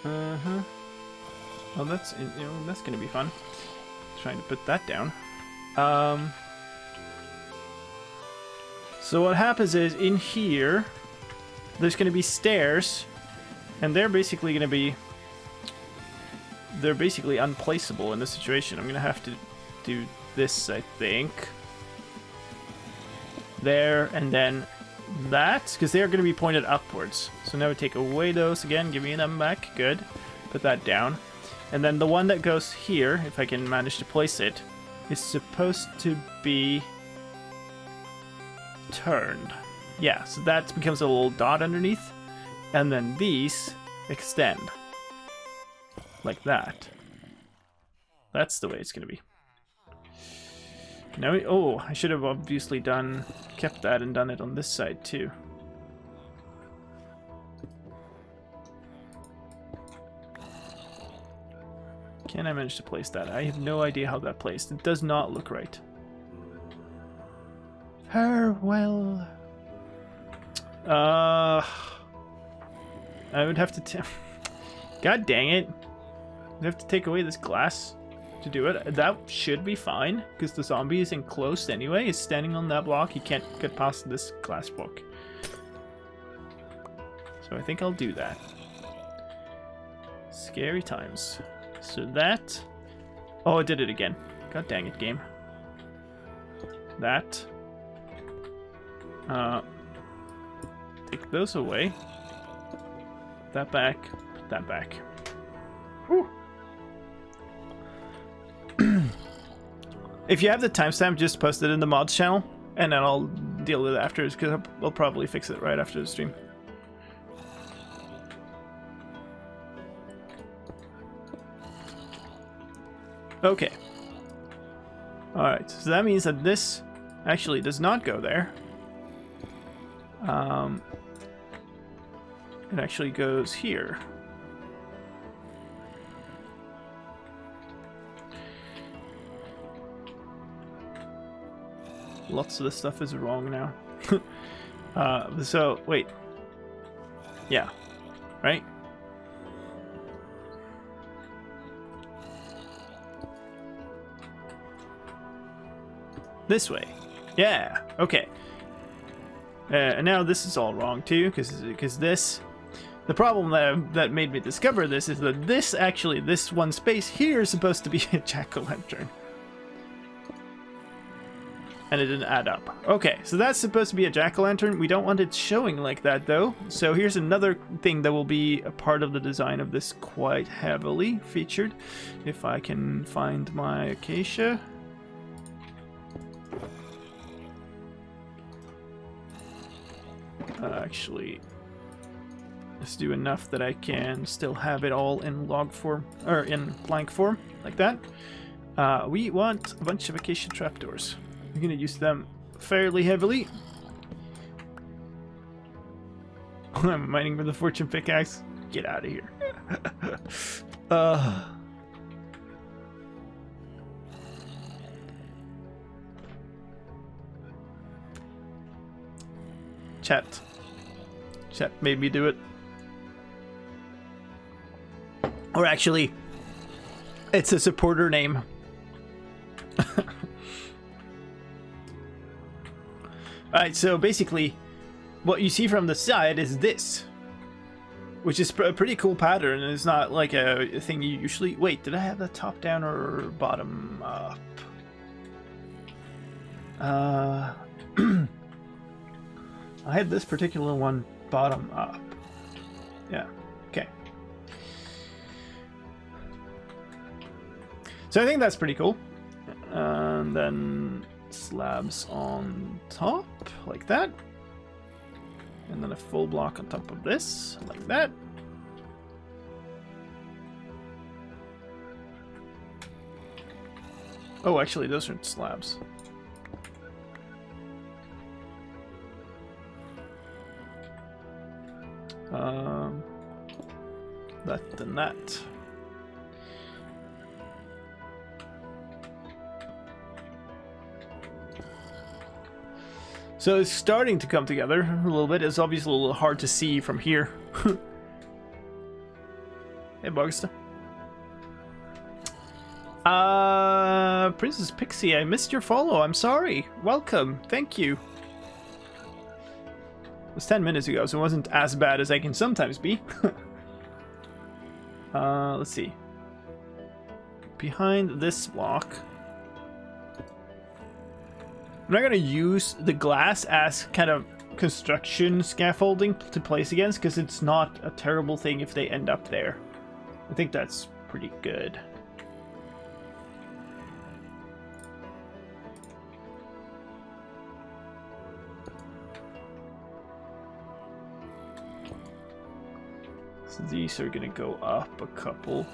Uh-huh. Oh, that's gonna be fun. Trying to put that down. So what happens is in here, there's gonna be stairs, and they're basically unplaceable in this situation. I'm gonna have to do this, I think. There, and then that, because they are going to be pointed upwards. So now we take away those again, give me them back, good. Put that down. And then the one that goes here, if I can manage to place it, is supposed to be turned. Yeah, so that becomes a little dot underneath. And then these extend. Like that. That's the way it's going to be. Now, oh, I should have obviously kept that and done it on this side too. Can I manage to place that? I have no idea how that placed. It does not look right. Farewell. I would have to God dang it. I'd have to take away this glass. to do it. That should be fine, because the zombie is enclosed anyway. He's standing on that block. He can't get past this glass block. So I think I'll do that. Scary times. So that... Oh, I did it again. God dang it, game. That. Take those away. That back. Put that back. Whew. If you have the timestamp, just post it in the mods channel, and then I'll deal with it afterwards, because I'll probably fix it right after the stream. Okay. Alright, so that means that this actually does not go there. It actually goes here. Lots of this stuff is wrong now. So, wait. Yeah. Right? This way. Yeah. Okay. And now this is all wrong too, because this... The problem that made me discover this is that this one space here is supposed to be a jack-o'-lantern. And it didn't add up. Okay, so that's supposed to be a jack-o'-lantern. We don't want it showing like that, though. So here's another thing that will be a part of the design of this quite heavily featured. If I can find my acacia. Actually, let's do enough that I can still have it all in log form, or in blank form, like that. We want a bunch of acacia trapdoors. We're going to use them fairly heavily. I'm mining for the fortune pickaxe. Get out of here. Chat made me do it. Or actually, it's a supporter name. Alright, so basically, what you see from the side is this. Which is a pretty cool pattern, and it's not like a thing you usually... Wait, did I have that top down or bottom up? I had this particular one bottom up. Yeah, okay. So I think that's pretty cool. And then slabs on top, like that. And then a full block on top of this, like that. Oh, actually, those aren't slabs. That and that. So it's starting to come together a little bit. It's obviously a little hard to see from here. Hey, Bugster. Princess Pixie, I missed your follow. I'm sorry. Welcome. Thank you. It was 10 minutes ago, so it wasn't as bad as I can sometimes be. Let's see. Behind this block. I'm not going to use the glass as kind of construction scaffolding to place against, because it's not a terrible thing if they end up there. I think that's pretty good. So these are going to go up a couple.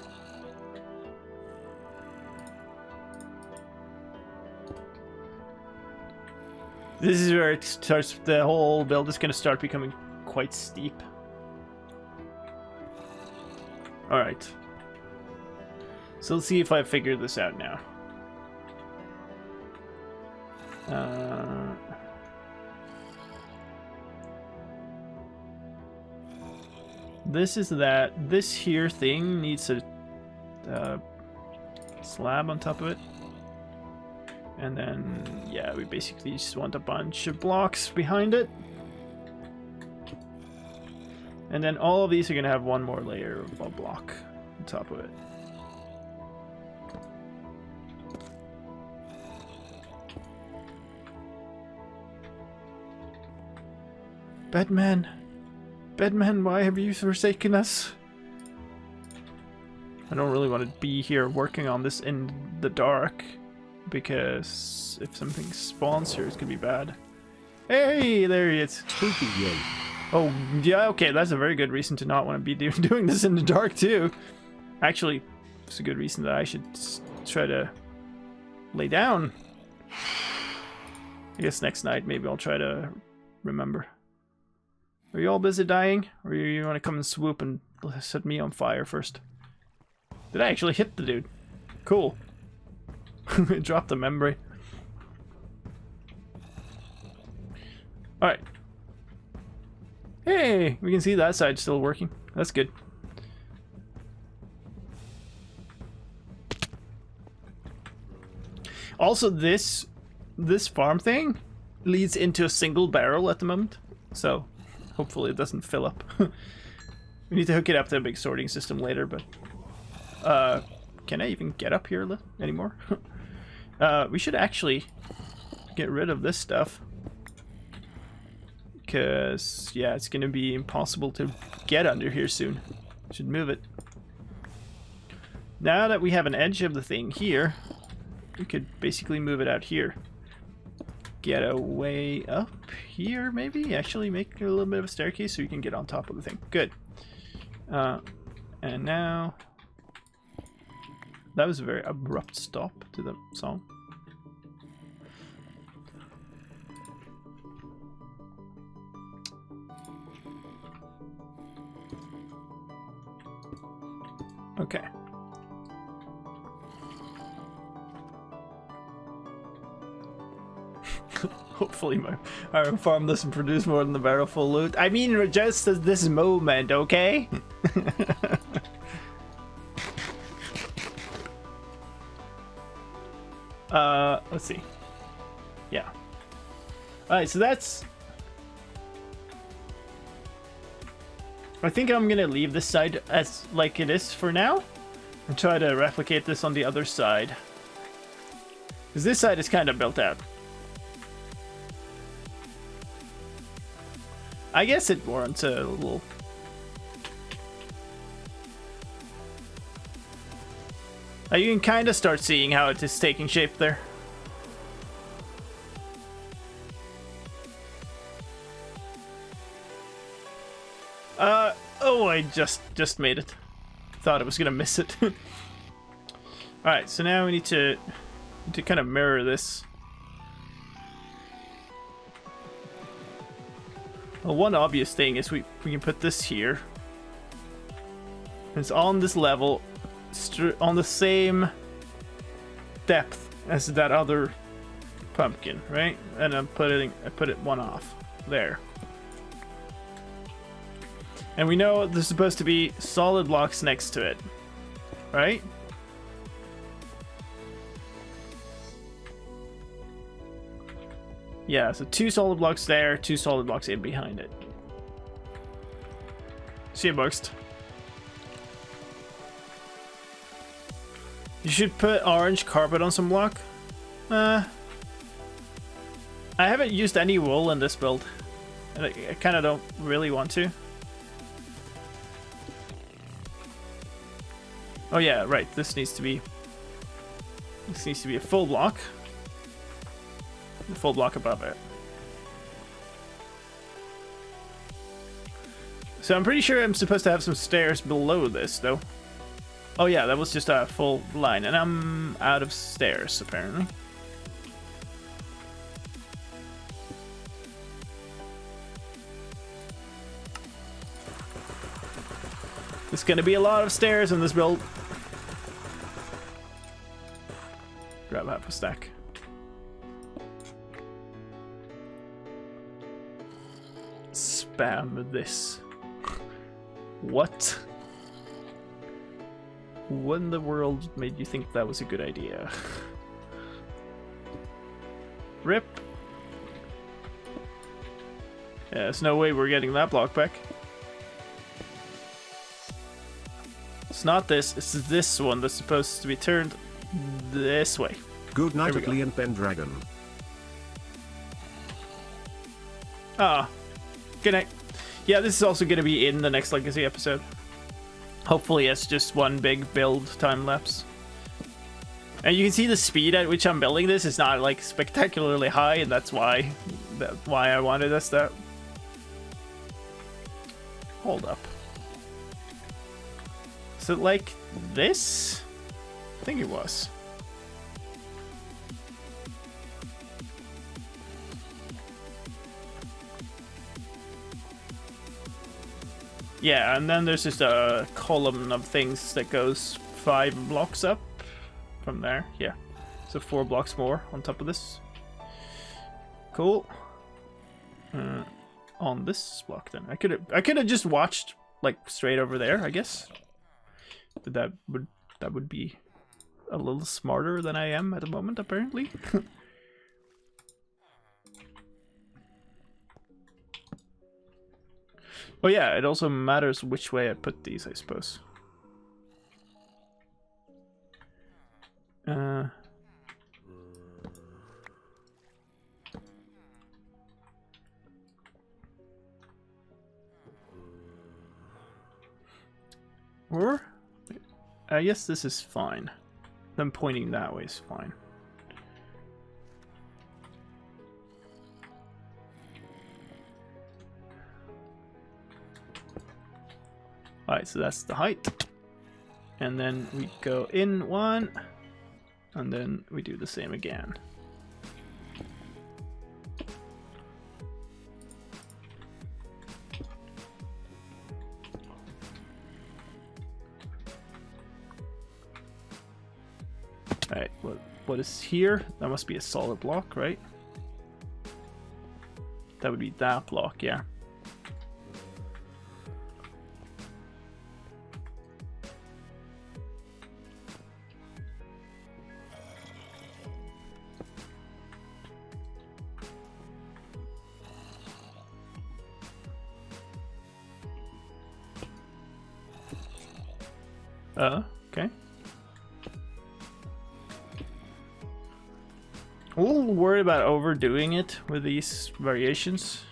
This is where it starts, the whole build is going to start becoming quite steep. Alright. So let's see if I figure this out now. This is that. This here thing needs a slab on top of it. And then, yeah, we basically just want a bunch of blocks behind it. And then all of these are going to have one more layer of a block on top of it. Bedman! Bedman, why have you forsaken us? I don't really want to be here working on this in the dark, because if something spawns here, it's gonna be bad. Hey, there he is. Spooky yay. Oh, yeah, okay, that's a very good reason to not want to be doing this in the dark, too. Actually, it's a good reason that I should try to lay down. I guess next night, maybe I'll try to remember. Are you all busy dying? Or you want to come and swoop and set me on fire first? Did I actually hit the dude? Cool. Drop the memory. Alright. Hey, we can see that side still working. That's good. Also, this farm thing leads into a single barrel at the moment. So, hopefully it doesn't fill up. We need to hook it up to a big sorting system later, but... can I even get up here anymore? We should actually get rid of this stuff. Because, yeah, it's going to be impossible to get under here soon. Should move it. Now that we have an edge of the thing here, we could basically move it out here. Get a way up here, maybe? Actually make a little bit of a staircase so you can get on top of the thing. Good. And now... That was a very abrupt stop to the song. Okay. Hopefully our farm doesn't produce more than the barrel full loot. I mean, just at this moment, okay? Let's see. Yeah. Alright, so that's... I think I'm gonna leave this side as like it is for now, and try to replicate this on the other side. Because this side is kind of built out. I guess it warrants a little... You can kind of start seeing how it is taking shape there. Oh, I just made it. Thought I was gonna miss it. Alright, so now we need to kind of mirror this. Well, one obvious thing is we can put this here. It's on this level, on the same depth as that other pumpkin, right? And I put it one off there. And we know there's supposed to be solid blocks next to it, right? Yeah, so 2 solid blocks there, 2 solid blocks in behind it. See you, Buxt. You should put orange carpet on some block. I haven't used any wool in this build. And I kind of don't really want to. Oh yeah, right. This needs to be a full block. A full block above it. So I'm pretty sure I'm supposed to have some stairs below this, though. Oh yeah, that was just a full line, and I'm out of stairs, apparently. There's gonna be a lot of stairs in this build. Grab half a stack. Spam this. What? What in the world made you think that was a good idea? Rip. Yeah, there's no way we're getting that block back. It's not this, it's this one that's supposed to be turned this way. Good night, There we go. Ugly and Ben Dragon. Ah, good night. Yeah, this is also going to be in the next Legacy episode. Hopefully it's just one big build time lapse. And you can see the speed at which I'm building this is not like spectacularly high, and that's why I wanted this that. Hold up. Is it like this? I think it was. Yeah, and then there's just a column of things that goes 5 blocks up from there. Yeah, so 4 blocks more on top of this. Cool. On this block, then I could have just watched like straight over there, I guess. But that would be a little smarter than I am at the moment, apparently. Oh yeah, it also matters which way I put these, I suppose. Or I guess this is fine. Them pointing that way is fine. Alright, so that's the height. And then we go in 1, and then we do the same again. Alright, what is here? That must be a solid block, right? That would be that block, yeah. Okay. I'm a little worried about overdoing it with these variations.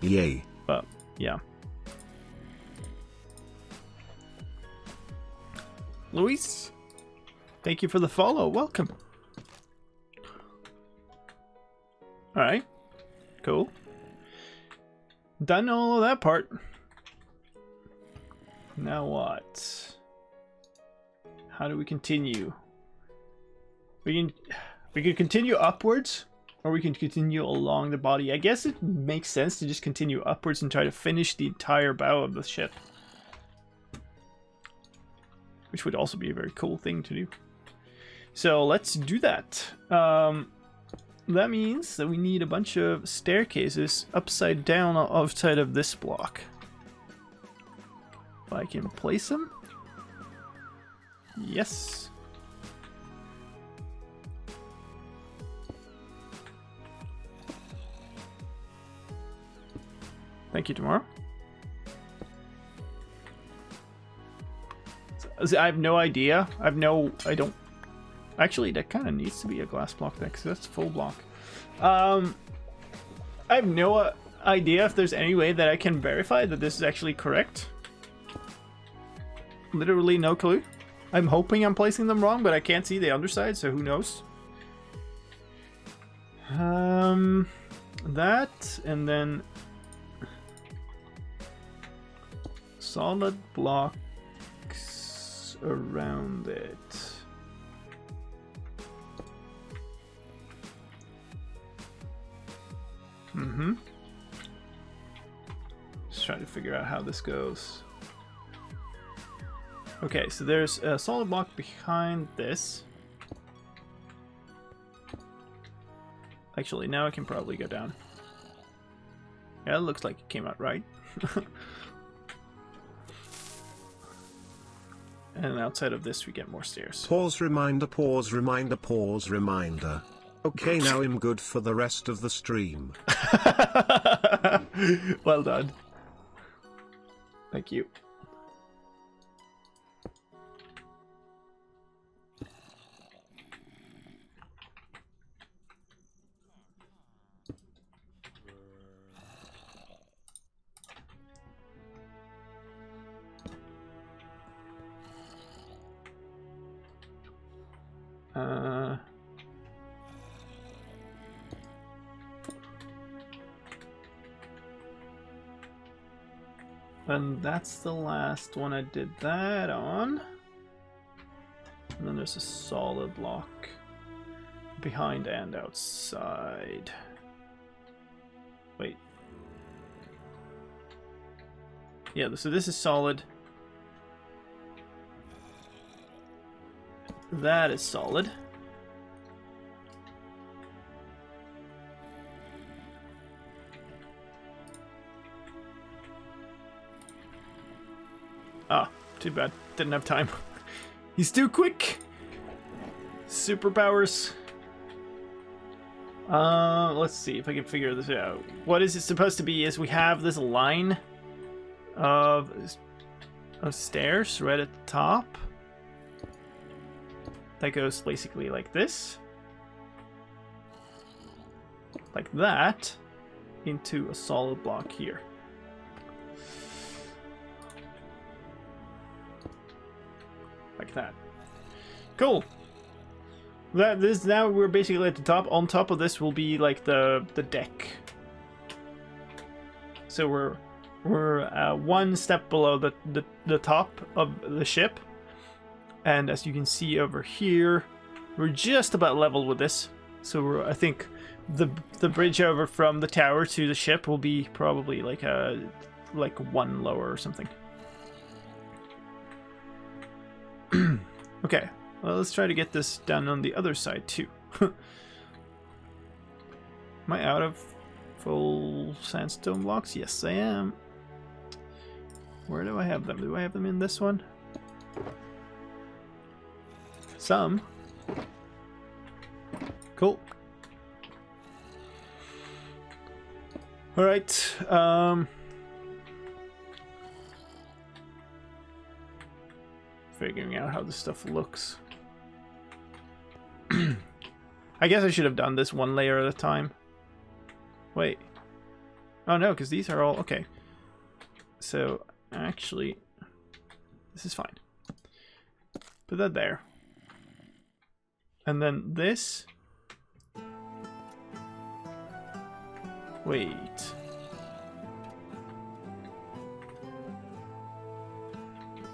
Yay. But, yeah. Luis, thank you for the follow. Welcome. Alright. Cool. Done all of that part. Now what? How do we continue? We can continue upwards, or we can continue along the body. I guess it makes sense to just continue upwards and try to finish the entire bow of the ship. Which would also be a very cool thing to do. So let's do that. That means that we need a bunch of staircases upside down outside of this block. If I can place them. Yes. Thank you, Tomorrow. So, I have no idea. I don't. Actually, that kind of needs to be a glass block there, because that's full block. I have no idea if there's any way that I can verify that this is actually correct. Literally no clue. I'm hoping I'm placing them wrong, but I can't see the underside, so who knows? That, and then solid blocks around it. Just trying to figure out how this goes. Okay, so there's a solid block behind this. Actually, now I can probably go down. Yeah, it looks like it came out right. And outside of this, we get more stairs. Pause reminder, pause reminder, pause reminder. Okay, now I'm good for the rest of the stream. Well done. Thank you. And that's the last one I did that on. And then there's a solid block behind and outside. Wait. Yeah, so this is solid. That is solid. Ah, too bad. Didn't have time. He's too quick. Superpowers. Let's see if I can figure this out. What is it supposed to be is we have this line of stairs right at the top. That goes basically like this. Like that. Into a solid block here. Like that. Cool. Now we're basically at the top. On top of this will be like the deck. So we're one step below the top of the ship, and as you can see over here, we're just about level with this. So I think the bridge over from the tower to the ship will be probably like one lower or something. Okay, well, let's try to get this done on the other side too. Am I out of full sandstone blocks? Yes, I am. Where do I have them? Do I have them in this one? Some. Cool. All right. Figuring out how this stuff looks. I guess I should have done this one layer at a time. Wait. Oh no, because these are all... Okay. So, actually, this is fine. Put that there. And then this... Wait.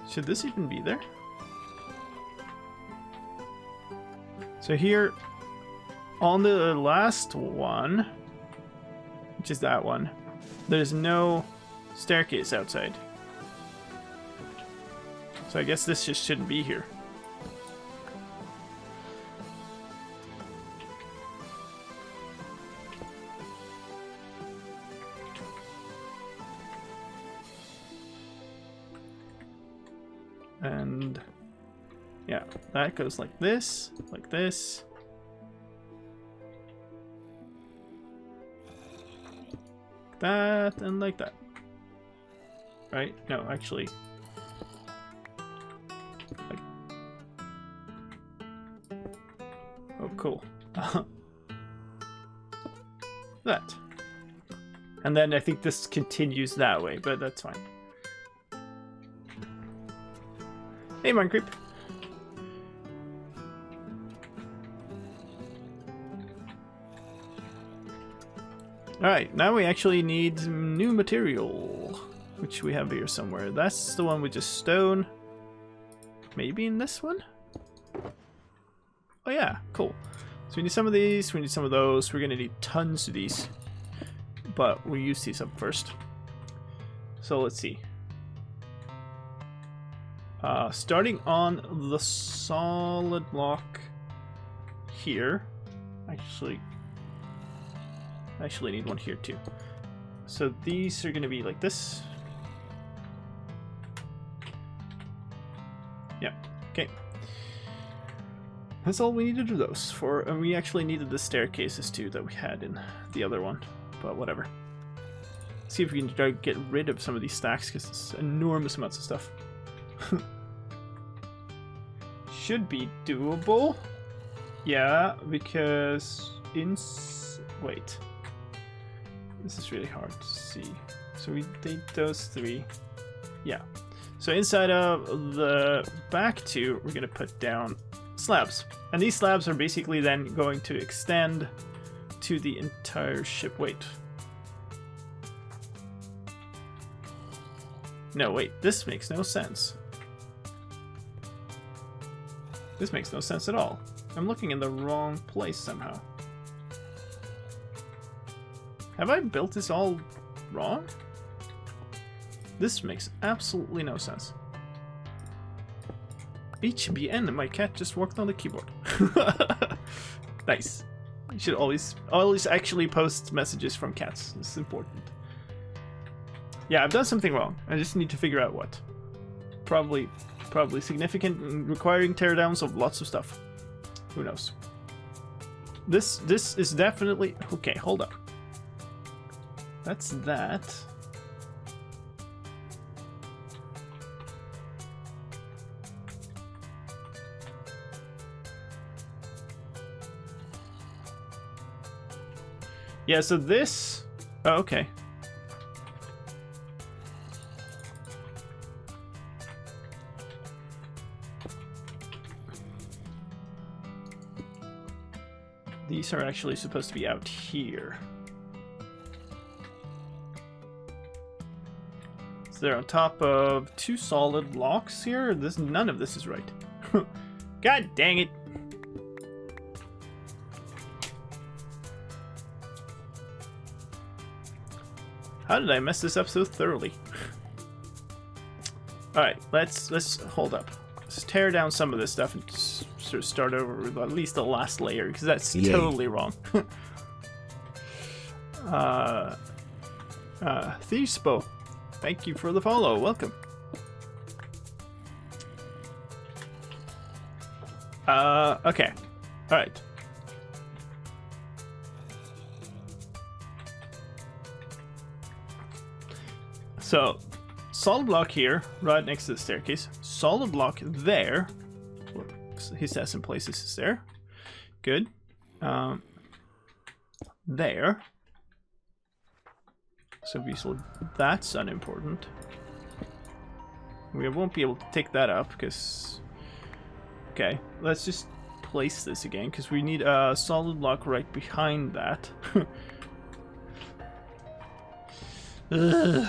Should this even be there? So here, on the last one, which is that one, there's no staircase outside. So I guess this just shouldn't be here. And yeah, that goes like this, like this. Like that, and like that. Right? No, actually. Like... Oh, cool. That. And then I think this continues that way, but that's fine. Hey, Mine Creep. Alright, now we actually need some new material, which we have here somewhere. That's the one with just stone. Maybe in this one? Oh yeah, cool. So we need some of these, we need some of those. We're gonna need tons of these. But we'll use these up first. So let's see. Starting on the solid block here. Actually need one here too. So these are going to be like this. Yeah. Okay. That's all we need to do those for, and we actually needed the staircases too that we had in the other one, but whatever. See if we can try to get rid of some of these stacks, because it's enormous amounts of stuff. Should be doable. Yeah, because wait. This is really hard to see. So we did those 3. Yeah. So inside of the back 2, we're going to put down slabs. And these slabs are basically then going to extend to the entire ship. Wait. No, wait. This makes no sense. This makes no sense at all. I'm looking in the wrong place somehow. Have I built this all wrong? This makes absolutely no sense. HBN, my cat just walked on the keyboard. Nice. You should always actually post messages from cats. This is important. Yeah, I've done something wrong. I just need to figure out what. Probably significant and requiring teardowns of lots of stuff. Who knows? This is definitely... Okay, hold up. That's that. Yeah, so this... Oh, okay. These are actually supposed to be out here. So they're on top of 2 solid blocks here. None of this is right. God dang it. How did I mess this up so thoroughly? Alright, let's hold up. Let's tear down some of this stuff and just sort of start over with at least the last layer, because that's totally wrong. Thiefspo, thank you for the follow. Welcome. Okay. Alright. So, solid block here, right next to the staircase. Solid block there. His in places is there. Good. There. So obviously that's unimportant. We won't be able to take that up because... Okay, let's just place this again because we need a solid block right behind that. Ugh.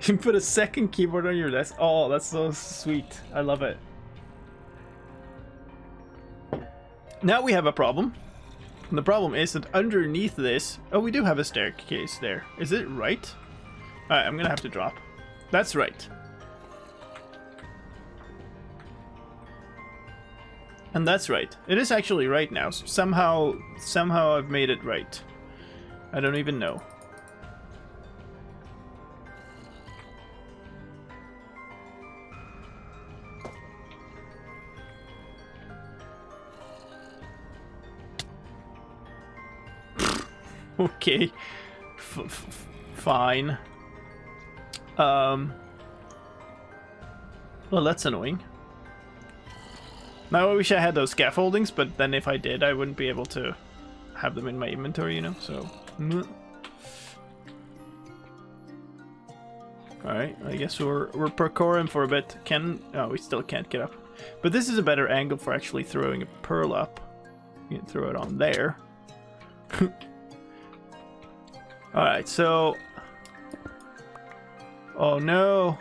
You put a second keyboard on your desk. Oh, that's so sweet. I love it. Now we have a problem. And the problem is that underneath this... Oh, we do have a staircase there. Is it right? Alright, I'm gonna have to drop. That's right. And that's right. It is actually right now. Somehow I've made it right. I don't even know. Okay, fine. Well, that's annoying. Now I wish I had those scaffoldings, but then if I did, I wouldn't be able to have them in my inventory, you know, so... Alright, I guess we're parkouring for a bit. Oh, we still can't get up. But this is a better angle for actually throwing a pearl up. You can throw it on there. Alright, so... Oh no!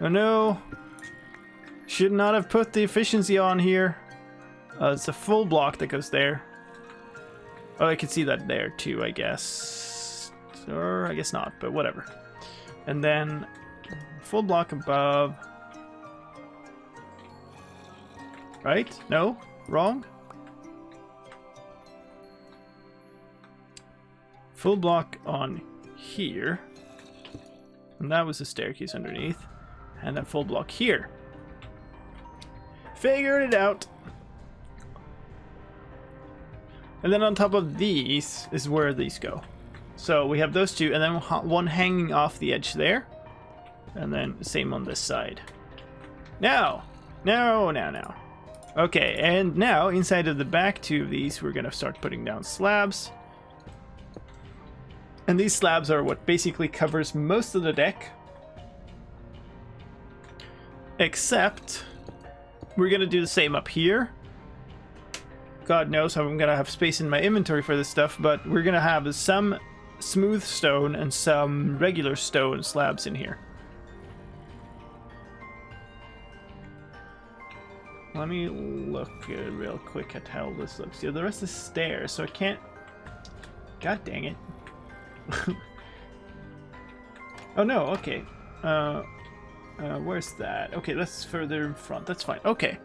Oh no! Should not have put the efficiency on here. It's a full block that goes there. Oh, I can see that there too, I guess. Or I guess not, but whatever. And then full block above. Right? No? Wrong? full block on here. And that was a staircase underneath. And a full block here. Figured it out. And then on top of these is where these go. So we have those two, and then one hanging off the edge there. And then same on this side. Now. Okay, and now inside of the back two of these, we're gonna start putting down slabs. And these slabs are what basically covers most of the deck. Except we're gonna do the same up here. God knows how I'm gonna have space in my inventory for this stuff, but we're gonna have some smooth stone and some regular stone slabs in here. Let me look real quick at how this looks. Yeah, the rest is stairs, so I can't... God dang it. Oh no, okay. Where's that? Okay, that's further in front. That's fine. Okay.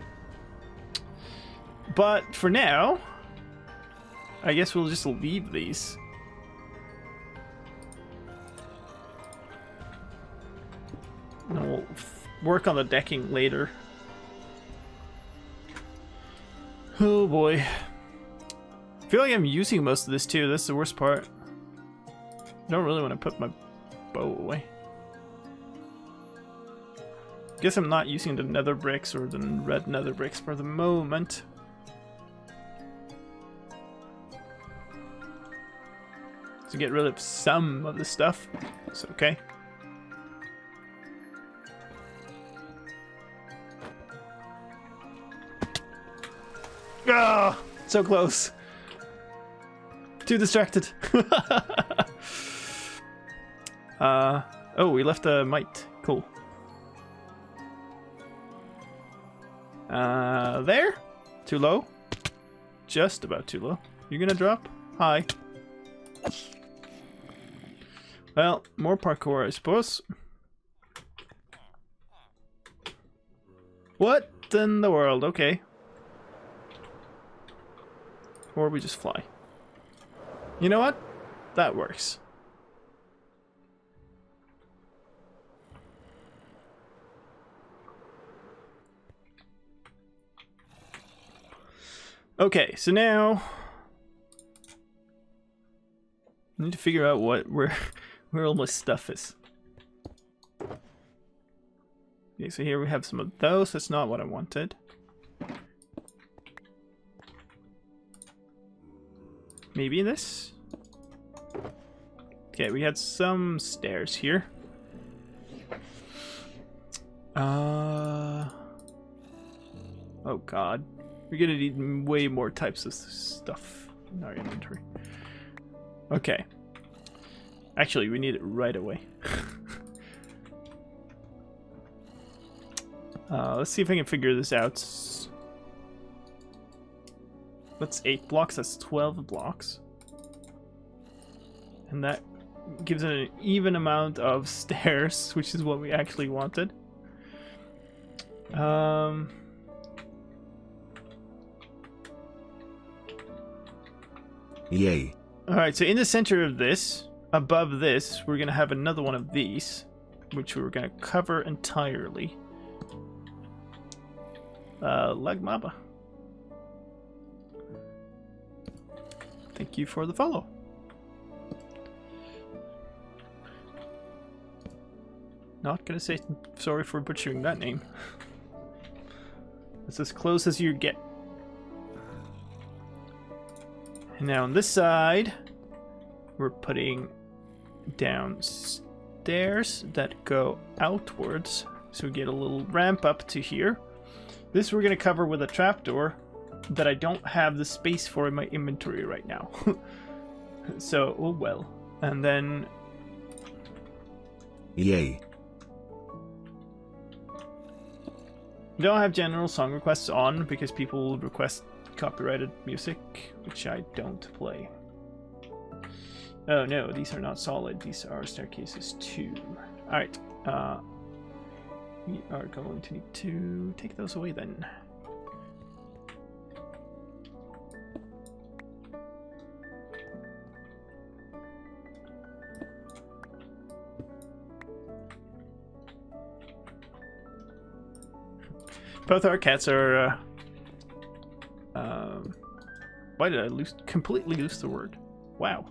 But for now, I guess we'll just leave these. And we'll work on the decking later. Oh boy. I feel like I'm using most of this too. That's the worst part. I don't really want to put my bow away. Guess I'm not using the nether bricks or the red nether bricks for the moment. To get rid of some of the stuff. It's okay. Ah, so close. Too distracted. Oh, we left a mite. Cool. There? Too low? Just about too low. You gonna drop? Hi. Well, more parkour, I suppose. What in the world? Okay. Or we just fly. You know what? That works. Okay, so now I need to figure out where all my stuff is. Okay, so here we have some of those. That's not what I wanted. Maybe this? Okay, we had some stairs here. Oh god. We're gonna need way more types of stuff in our inventory. Okay. Actually, we need it right away. Let's see if I can figure this out. That's 8 blocks, that's 12 blocks. And that gives it an even amount of stairs, which is what we actually wanted. Yay. Alright, so in the center of this, above this, we're going to have another one of these, which we're going to cover entirely. Lagmaba. Thank you for the follow. Not gonna say sorry for butchering that name. It's as close as you get. And now on this side, we're putting down stairs that go outwards. So we get a little ramp up to here. This we're gonna cover with a trapdoor that I don't have the space for in my inventory right now. So, oh well. And then... Yay. We don't have general song requests on because people will request copyrighted music, which I don't play. Oh no, these are not solid. These are staircases too. Alright. We are going to need to take those away then. Both our cats are. Why did I completely lose the word? Wow.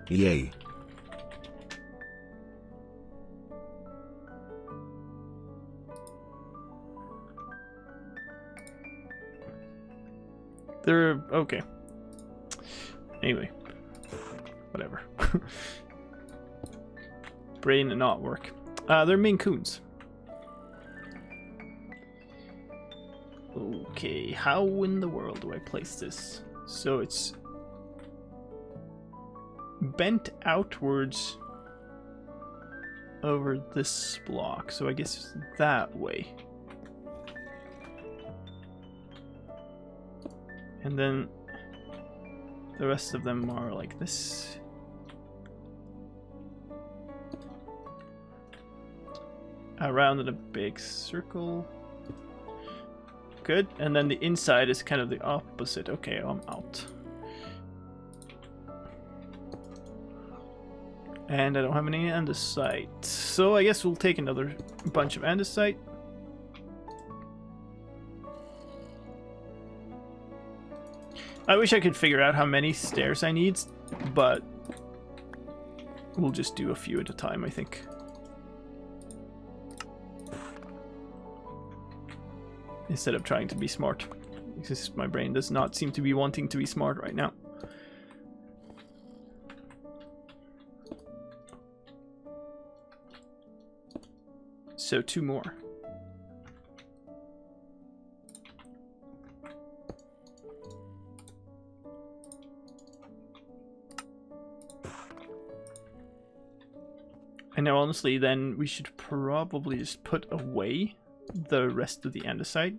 Yay. They're okay. Anyway, whatever. Brain and not work. They're Maine Coons. Okay, how in the world do I place this? So it's bent outwards over this block. So I guess that way. And then the rest of them are like this. Around in a big circle. Good. And then the inside is kind of the opposite. Okay, I'm out. And I don't have any andesite. So I guess we'll take another bunch of andesite. I wish I could figure out how many stairs I need, but we'll just do a few at a time, I think. Instead of trying to be smart. Because my brain does not seem to be wanting to be smart right now. So 2 more. And now honestly then we should probably just put away the rest of the andesite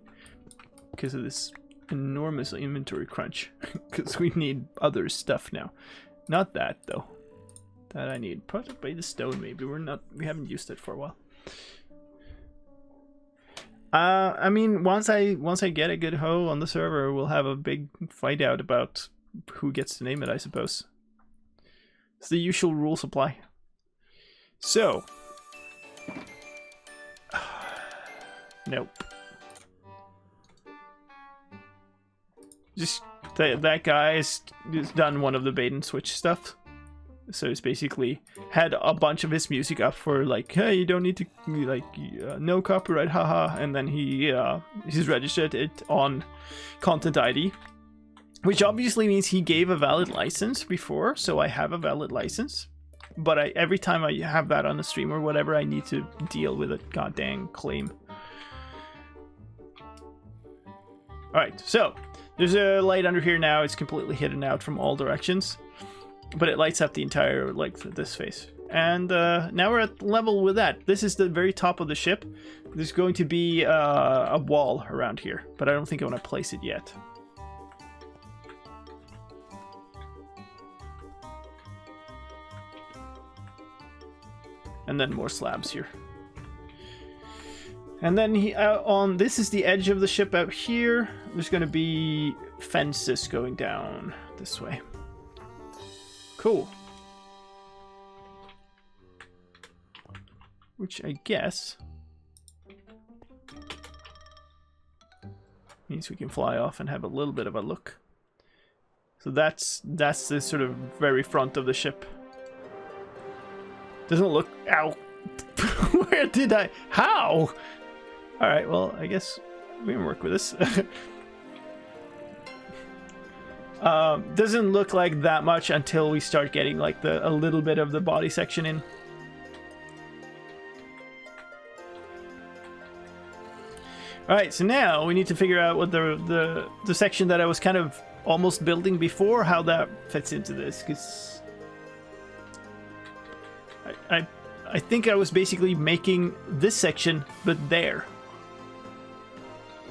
because of this enormous inventory crunch. Because we need other stuff now. Not that though. That I need. Put away the stone maybe. We haven't used it for a while. I mean once I get a good hoe on the server, we'll have a big fight out about who gets to name it, I suppose. It's the usual rule supply. So, nope. Just that guy has done one of the bait and switch stuff. So he's basically had a bunch of his music up for like, hey, you don't need to like no copyright, haha. And then he's registered it on Content ID, which obviously means he gave a valid license before. So I have a valid license. But every time I have that on the stream or whatever, I need to deal with a goddamn claim. Alright, so there's a light under here now. It's completely hidden out from all directions. But it lights up the entire length of this face. And now we're at level with that. This is the very top of the ship. There's going to be a wall around here. But I don't think I want to place it yet. And then more slabs here. And then this is the edge of the ship out here. There's going to be fences going down this way. Cool. Which I guess means we can fly off and have a little bit of a look. So that's the sort of very front of the ship. Doesn't look... Ow! Where did I... How? Alright, well, I guess we can work with this. Doesn't look like that much until we start getting like a little bit of the body section in. Alright, so now we need to figure out what the section that I was kind of almost building before, how that fits into this, because I think I was basically making this section, but there.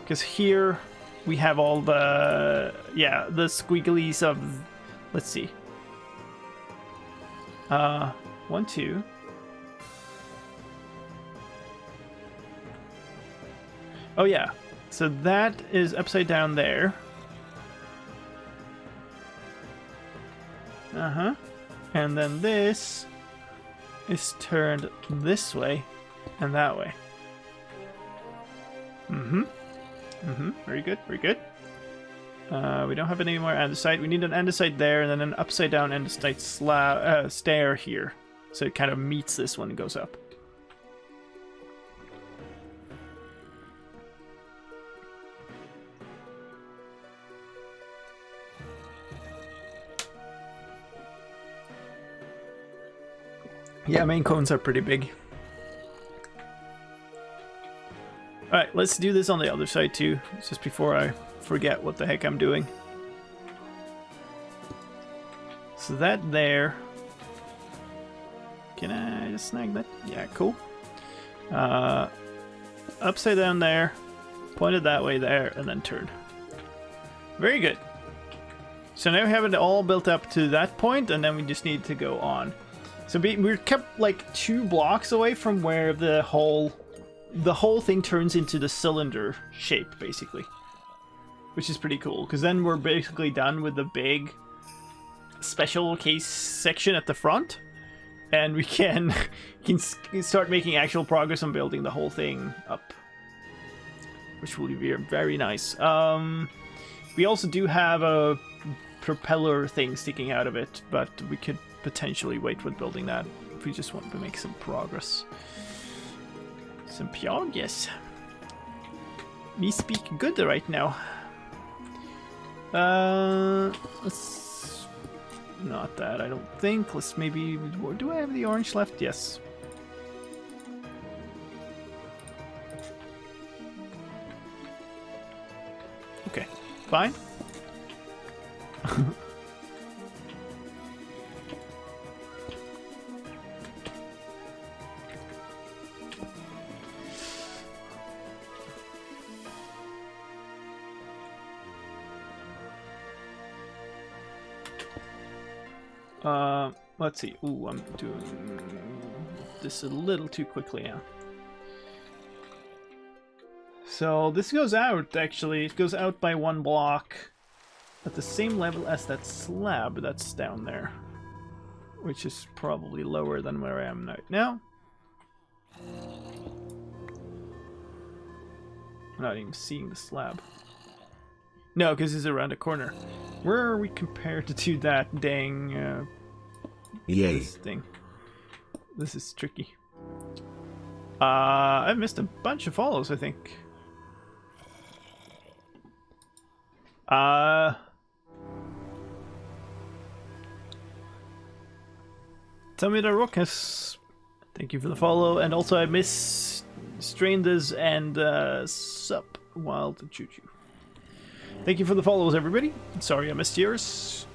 Because here we have all the, the squigglies of, let's see. 1, 2. Oh yeah, so that is upside down there. Uh-huh. And then this is turned this way and that way. Very good, very good. We don't have any more andesite. We need an andesite there, and then an upside down andesite stair here. So it kind of meets this one and goes up. Yeah, main cones are pretty big. Alright, let's do this on the other side too, just before I forget what the heck I'm doing. So that there. Can I just snag that? Yeah, cool. Upside down there, pointed that way there, and then turn. Very good. So now we have it all built up to that point, and then we just need to go on. So we're kept like 2 blocks away from where the whole thing turns into the cylinder shape, basically. Which is pretty cool, because then we're basically done with the big special case section at the front. And we can start making actual progress on building the whole thing up. Which will be very nice. We also do have a propeller thing sticking out of it, but we could potentially wait with building that if we just want to make some progress. Some progress. Me speak good right now. Let's not that, I don't think. Let's maybe, do I have the orange left? Yes. Okay, fine. Let's see. Ooh, I'm doing this a little too quickly now. So this goes out, actually. It goes out by 1 block at the same level as that slab that's down there, which is probably lower than where I am right now. I'm not even seeing the slab. No, because it's around the corner. Where are we compared to that dang this thing? This is tricky. I've missed a bunch of follows, I think. Tommy the Ruckus, thank you for the follow, and also I miss Straindas and Sup Wild Choo Choo. Thank you for the follows, everybody. Sorry I missed yours.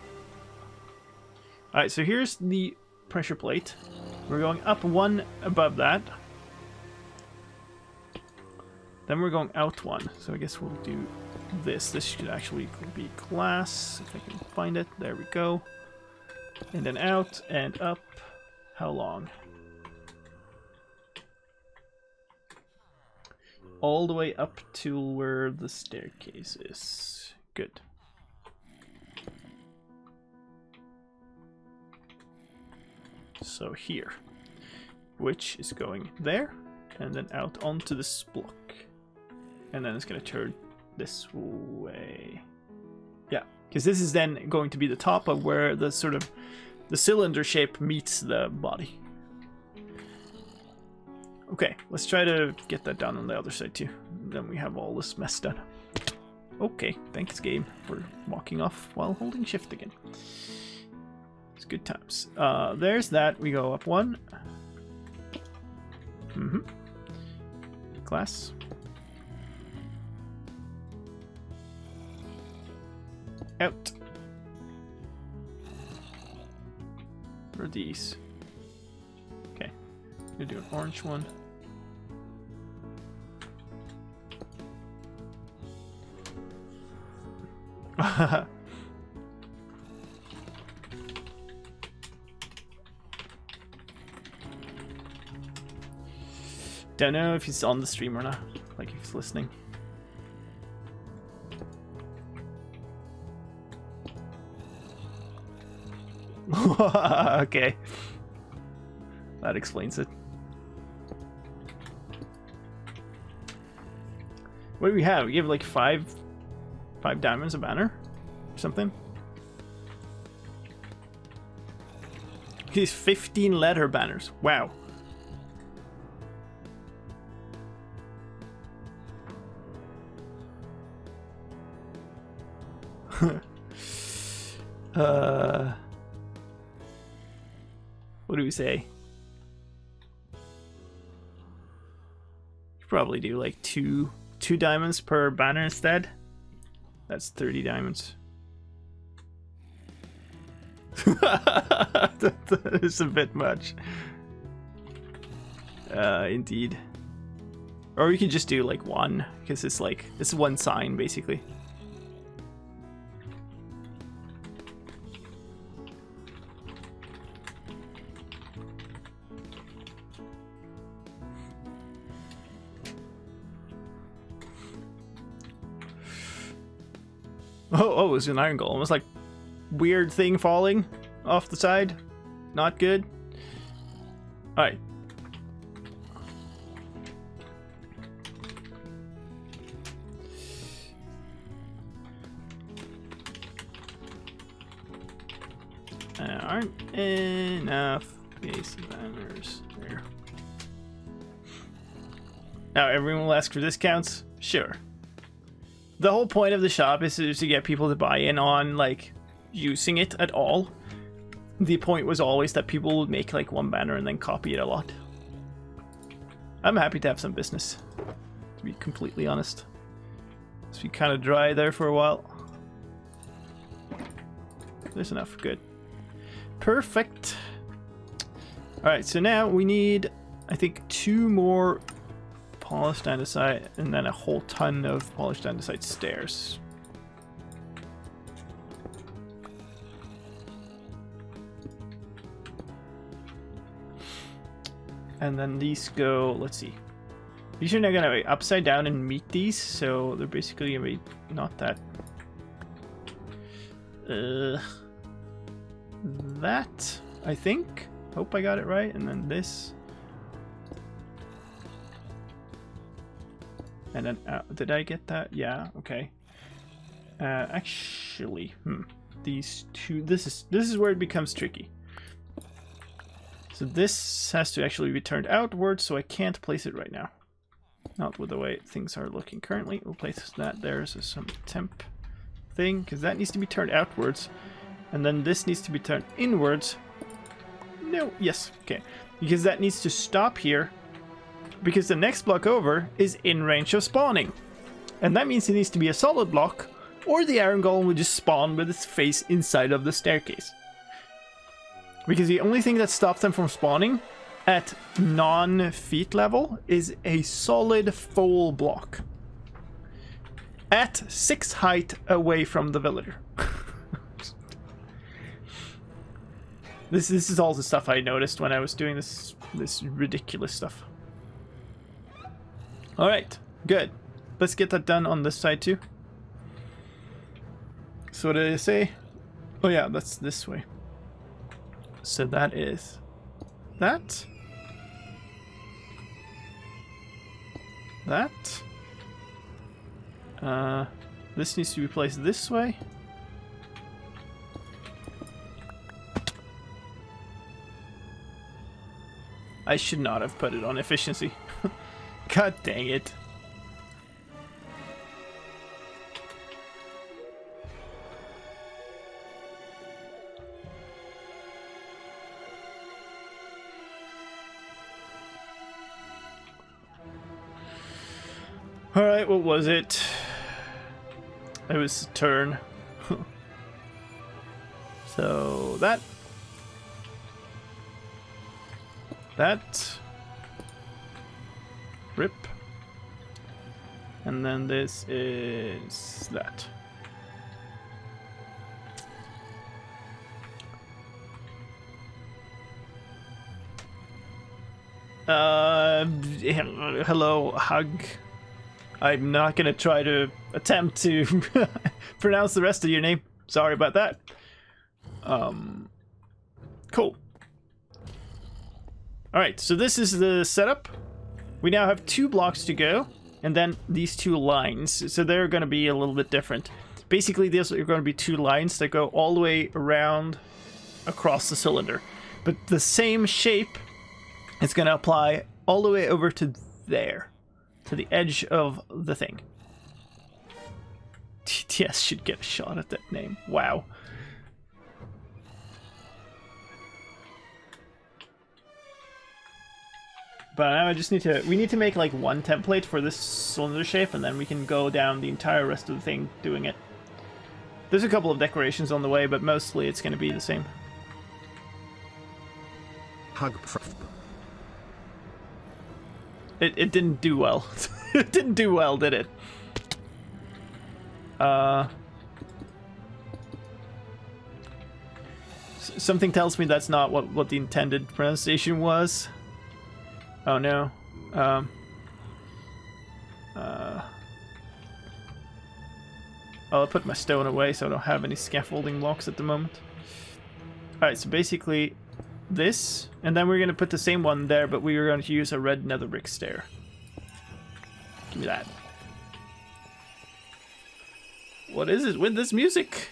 Alright, so here's the pressure plate. We're going up 1 above that. Then we're going out 1. So I guess we'll do this. This should actually be glass, if I can find it. There we go. And then out and up. How long? All the way up to where the staircase is. Good. So here, which is going there, and then out onto this block. And then it's going to turn this way. Yeah, because this is then going to be the top of where the sort of the cylinder shape meets the body. Okay, let's try to get that done on the other side too. Then we have all this mess done. Okay, thanks game for walking off while holding shift again. It's good times. There's that. We go up 1. Glass. Out. Where are these? Okay. I'm gonna do an orange one. Don't know if he's on the stream or not, like if he's listening. Okay. That explains it. What do we have? We have like five diamonds a banner? Or something? These 15 letter banners. Wow. What do we say? Probably do like two diamonds per banner instead. That's 30 diamonds. That is a bit much. Indeed. Or we could just do like one, because it's one sign basically. Oh, it was an iron golem. It was like weird thing falling off the side. Not good. Alright. Aren't enough base banners there. Now everyone will ask for discounts? Sure. The whole point of the shop is to get people to buy in on, like, using it at all. The point was always that people would make, like, one banner and then copy it a lot. I'm happy to have some business, to be completely honest. It's been kind of dry there for a while. There's enough. Good. Perfect. Alright, so now we need, I think, 2 more polished andesite, and then a whole ton of polished andesite stairs. And then these go, let's see. These are now gonna be upside down and meet these, so they're basically gonna be not that. That, I think. Hope I got it right. And then this. And then, did I get that? Yeah, okay. Actually, these two, this is where it becomes tricky. So this has to actually be turned outwards, so I can't place it right now. Not with the way things are looking currently. We'll place that there as some temp thing, because that needs to be turned outwards. And then this needs to be turned inwards. No, yes, okay. Because that needs to stop here, because the next block over is in range of spawning. And that means it needs to be a solid block, or the iron golem will just spawn with its face inside of the staircase. Because the only thing that stops them from spawning at non-feet level is a solid full block. At 6 height away from the villager. This is all the stuff I noticed when I was doing this ridiculous stuff. Alright, good. Let's get that done on this side too. So what did I say? Oh yeah, that's this way. So that is that. That. This needs to be placed this way. I should not have put it on efficiency. God dang it. Alright, what was it? It was turn. So that. That. Rip. And then this is that. Hello, hug. I'm not gonna try to attempt to pronounce the rest of your name. Sorry about that. Cool. Alright, so this is the setup. We now have 2 blocks to go, and then these 2 lines. So they're going to be a little bit different. Basically, these are going to be 2 lines that go all the way around across the cylinder. But the same shape is going to apply all the way over to there, to the edge of the thing. TTS should get a shot at that name. Wow. But now I just need to, we need to make like 1 template for this cylinder shape, and then we can go down the entire rest of the thing doing it. There's a couple of decorations on the way, but mostly it's going to be the same. It didn't do well. It didn't do well, did it? Something tells me that's not what the intended pronunciation was. Oh no. I'll put my stone away so I don't have any scaffolding blocks at the moment. Alright, so basically this, and then we're going to put the same one there, but we are going to use a red nether brick stair. Give me that. What is it with this music?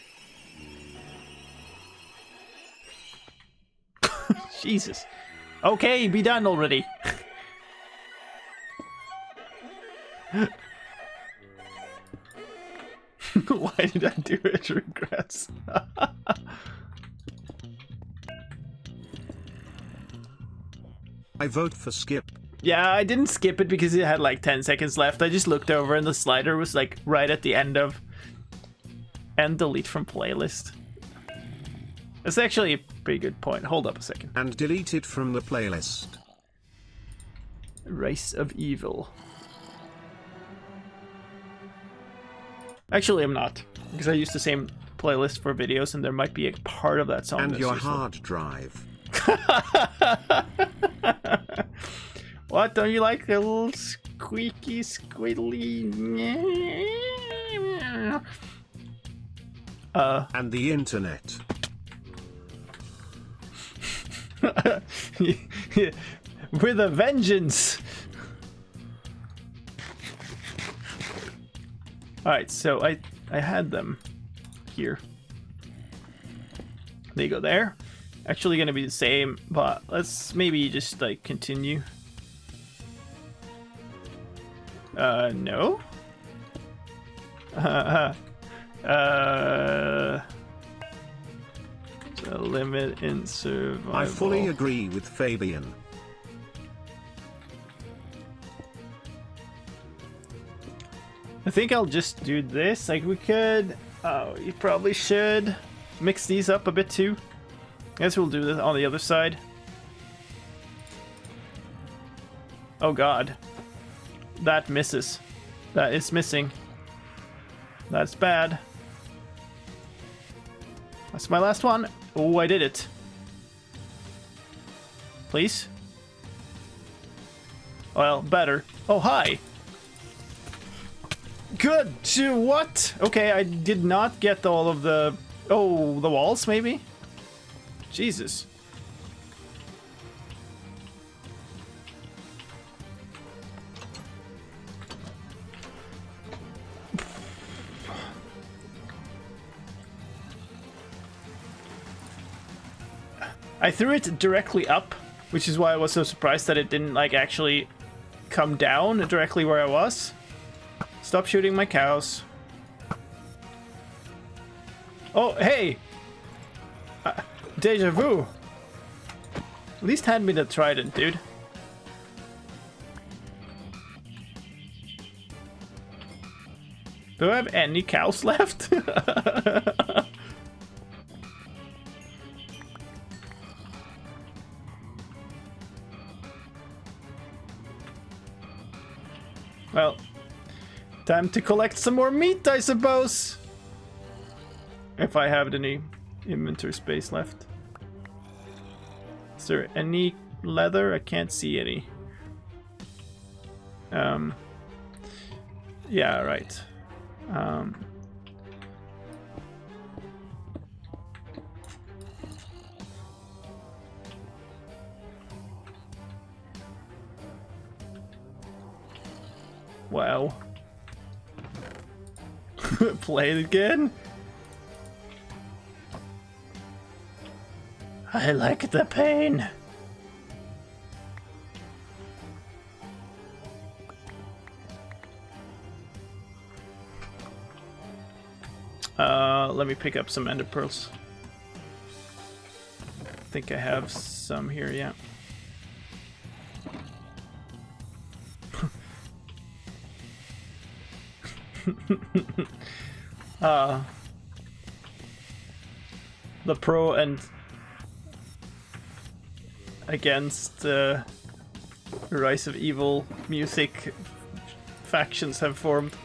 Jesus. Okay, be done already. Why did I do it? Regrets. I vote for skip. Yeah, I didn't skip it because it had like 10 seconds left. I just looked over and the slider was like right at the end of... And delete from playlist. That's actually a pretty good point. Hold up a second. And delete it from the playlist. Race of Evil. Actually, I'm not. Because I use the same playlist for videos and there might be a part of that song And that's your useful. hard drive. What? Don't you like the little squeaky, squiddly... And the internet. With a vengeance! Alright, so I had them here. They go there. Actually gonna be the same, but let's maybe just like continue. No? The limit in survival. I fully agree with Fabian. I think I'll just do this. Like we could, you probably should mix these up a bit too. I guess we'll do this on the other side. Oh god. That misses. That is missing. That's bad. That's my last one. Oh, I did it. Please? Well, better. Oh, hi. Good. What? Okay, I did not get all of the... Oh, the walls, maybe? Jesus. I threw it directly up, which is why I was so surprised that it didn't like actually come down directly where I was. Stop shooting my cows. Oh, hey! Deja vu. At least hand me the trident, dude. Do I have any cows left? Well, time to collect some more meat, I suppose. If I have any inventory space left. Is there any leather? I can't see any. Yeah, right. Wow. Play it again? I like the pain. Let me pick up some ender pearls. I think I have some here, yeah. The pro and against Rise of Evil music factions have formed.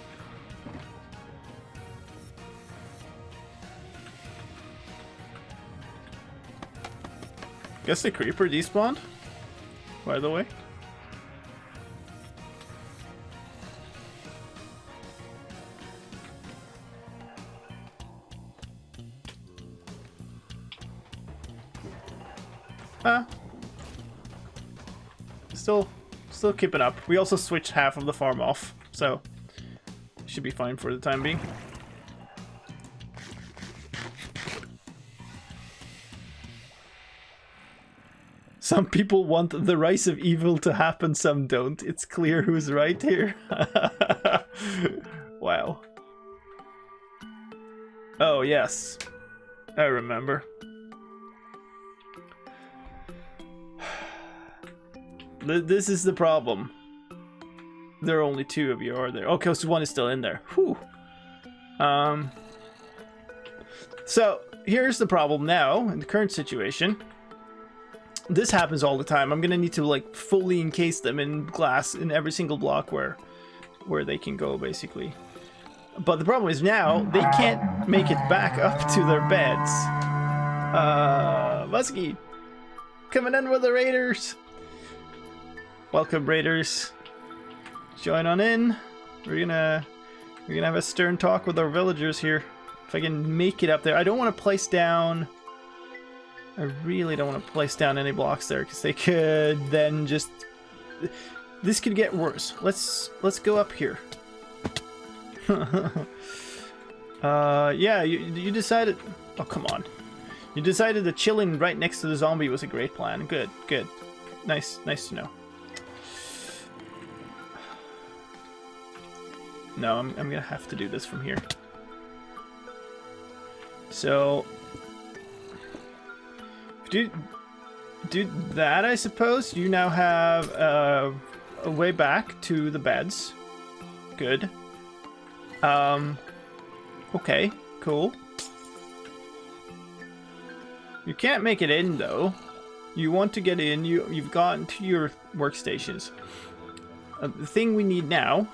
Guess the creeper despawned, by the way. Still keeping up. We also switched half of the farm off, so should be fine for the time being. Some people want the Rise of Evil to happen, some don't. It's clear who's right here. Wow. Oh, yes. I remember. This is the problem. There are only 2 of you, are there? Okay, so 1 is still in there. Whew. So, here's the problem now, in the current situation. This happens all the time. I'm gonna need to, like, fully encase them in glass in every single block where they can go, basically. But the problem is now, they can't make it back up to their beds. Muskie! Coming in with the raiders! Welcome, raiders. Join on in. We're gonna have a stern talk with our villagers here. If I can make it up there. I don't want to place down... I really don't want to place down any blocks there, because they could then just... This could get worse. Let's go up here. Yeah, you decided... Oh, come on. You decided that chilling right next to the zombie was a great plan. Good, good. Nice to know. No, I'm gonna have to do this from here. So... Do that, I suppose. You now have a way back to the beds. Good. Okay, cool. You can't make it in, though. You want to get in, you've gotten to your workstations. The thing we need now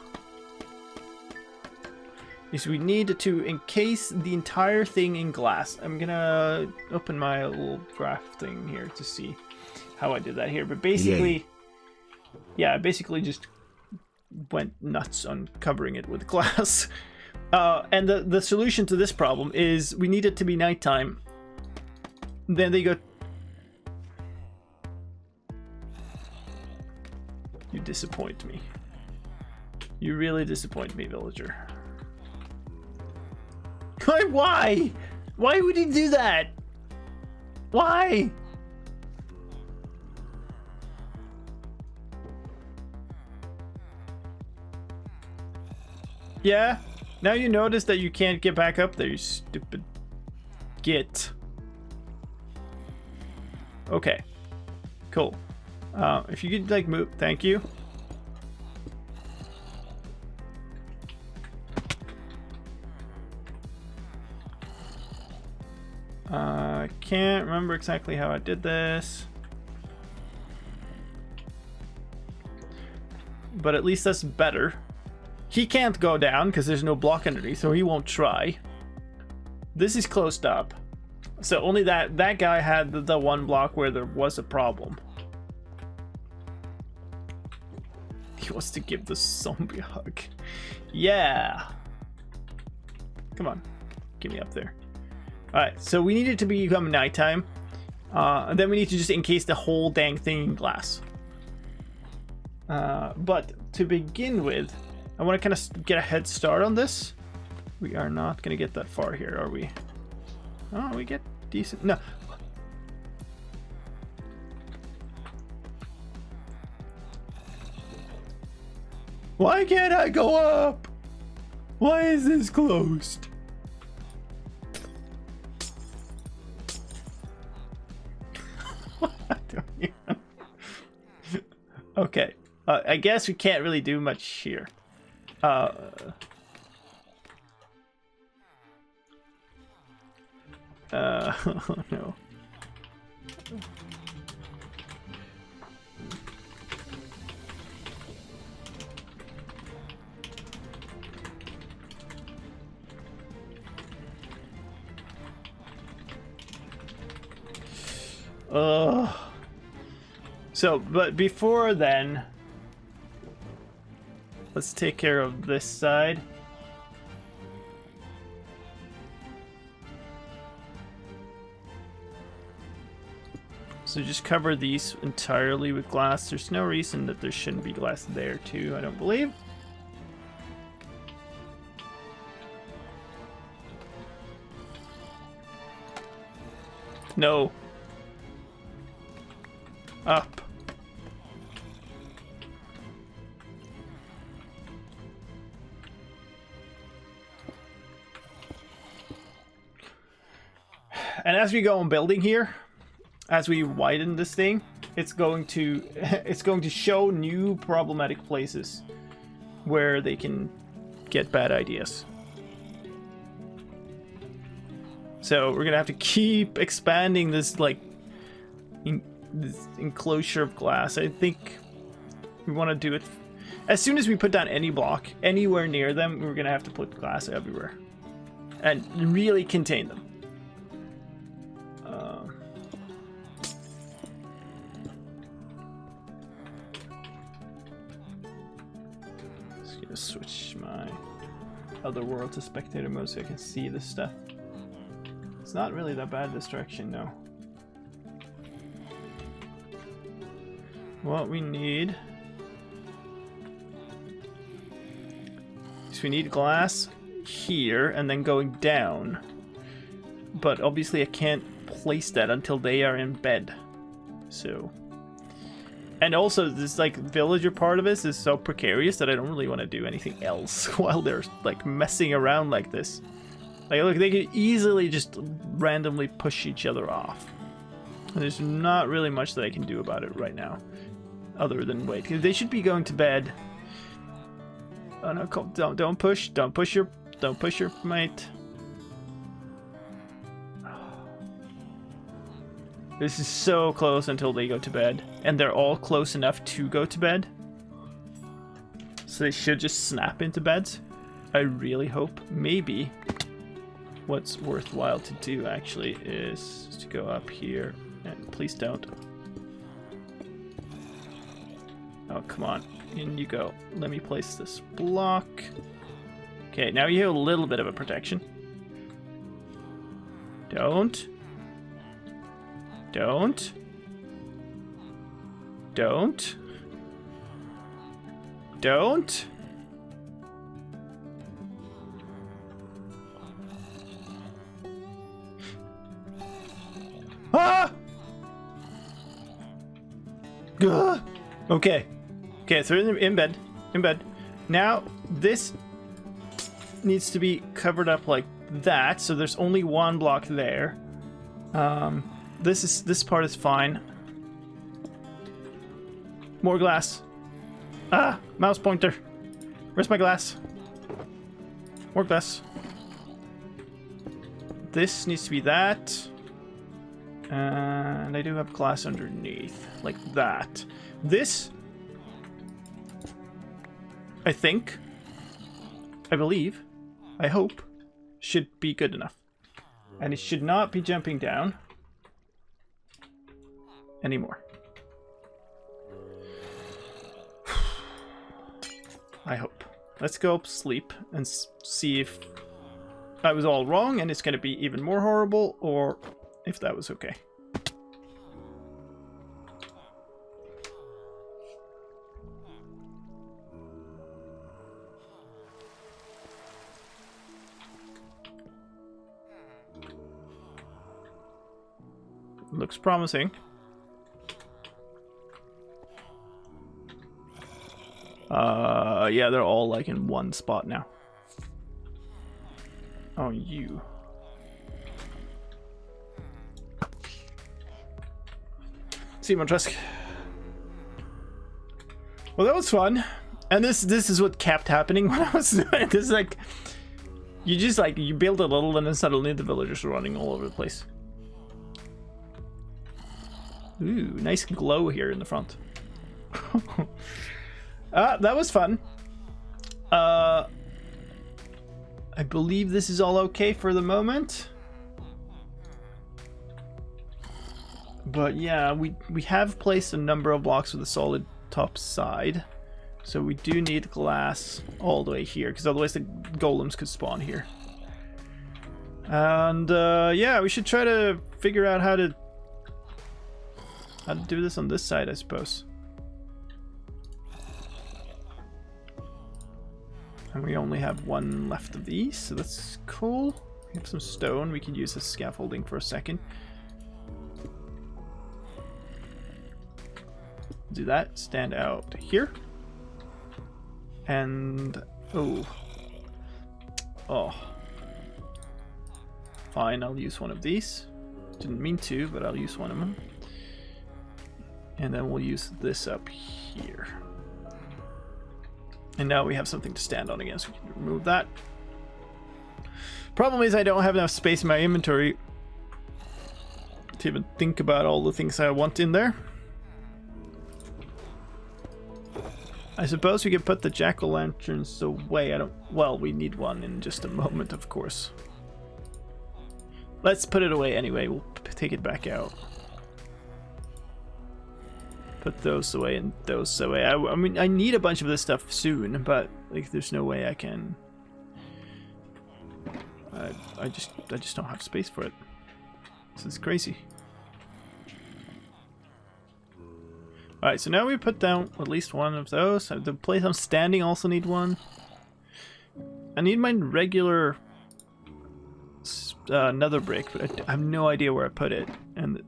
is we need to encase the entire thing in glass. I'm gonna open my little graph thing here to see how I did that here. But basically, yeah, I basically just went nuts on covering it with glass. And the solution to this problem is we need it to be nighttime. Then they go... You disappoint me. You really disappoint me, villager. Why? Why would he do that? Why? Yeah? Now you notice that you can't get back up there, you stupid git. Okay. Cool. If you could, like, move... Thank you. I can't remember exactly how I did this. But at least that's better. He can't go down because there's no block underneath, so he won't try. This is closed up. So only that guy had the one block where there was a problem. He wants to give the zombie a hug. Yeah. Come on. Get me up there. Alright, so we need it to become nighttime. And then we need to just encase the whole dang thing in glass. But to begin with, I want to kind of get a head start on this. We are not going to get that far here, are we? Oh, we get decent. No. Why can't I go up? Why is this closed? Okay. I guess we can't really do much here. Oh no. So, but before then, let's take care of this side. So just cover these entirely with glass. There's no reason that there shouldn't be glass there too, I don't believe. No. Up. And as we go on building here, as we widen this thing, it's going to show new problematic places where they can get bad ideas. So we're gonna have to keep expanding this this enclosure of glass. I think we want to do it as soon as we put down any block anywhere near them. We're gonna have to put glass everywhere and really contain them. Just gonna switch my other world to spectator mode so I can see this stuff. It's not really that bad distraction, no. What we need is we need glass here and then going down. But obviously I can't place that until they are in bed. So, and also this villager part of this is so precarious that I don't really want to do anything else while they're messing around like this. Look, they could easily just randomly push each other off. And there's not really much that I can do about it right now, other than wait. They should be going to bed. Oh no! Don't push! Don't push your mate. This is so close until they go to bed, and they're all close enough to go to bed. So they should just snap into beds. I really hope. Maybe. What's worthwhile to do actually is to go up here and please don't. Oh, come on. In you go. Let me place this block. Okay, now you have a little bit of a protection. Don't. Don't. Don't. Don't. Ah! Gah! Okay. Okay, so in bed. In bed. Now, this needs to be covered up like that, so there's only one block there. This part is fine. More glass. Ah! Mouse pointer. Where's my glass? More glass. This needs to be that. And I do have glass underneath, like that. This, I think, I believe, I hope, should be good enough. And it should not be jumping down anymore. I hope. Let's go sleep and see if I was all wrong and it's going to be even more horrible, or if that was okay. Looks promising. Yeah, they're all like in one spot now. Oh, you. See, Montresk. Well, that was fun. And this is what kept happening when I was doing this. Like, you build a little and then suddenly the villagers are running all over the place. Ooh, nice glow here in the front. That was fun. I believe this is all okay for the moment. But yeah, we have placed a number of blocks with a solid top side. So we do need glass all the way here, because otherwise the golems could spawn here. And yeah, we should try to figure out how to do this on this side, I suppose. And we only have one left of these, so that's cool. We have some stone we can use as scaffolding for a second. Do that, stand out here. And oh, fine, I'll use one of these. Didn't mean to, but I'll use one of them. And then we'll use this up here. And now we have something to stand on again, so we can remove that. Problem is I don't have enough space in my inventory to even think about all the things I want in there. I suppose we could put the jack-o'-lanterns away. Well, we need one in just a moment, of course. Let's put it away anyway. We'll take it back out. Put those away and those away. I mean, I need a bunch of this stuff soon, but like, there's no way I can. I just don't have space for it. This is crazy. Alright, so now we put down at least one of those. The place I'm standing also need one. I need my regular nether brick, but I have no idea where I put it. And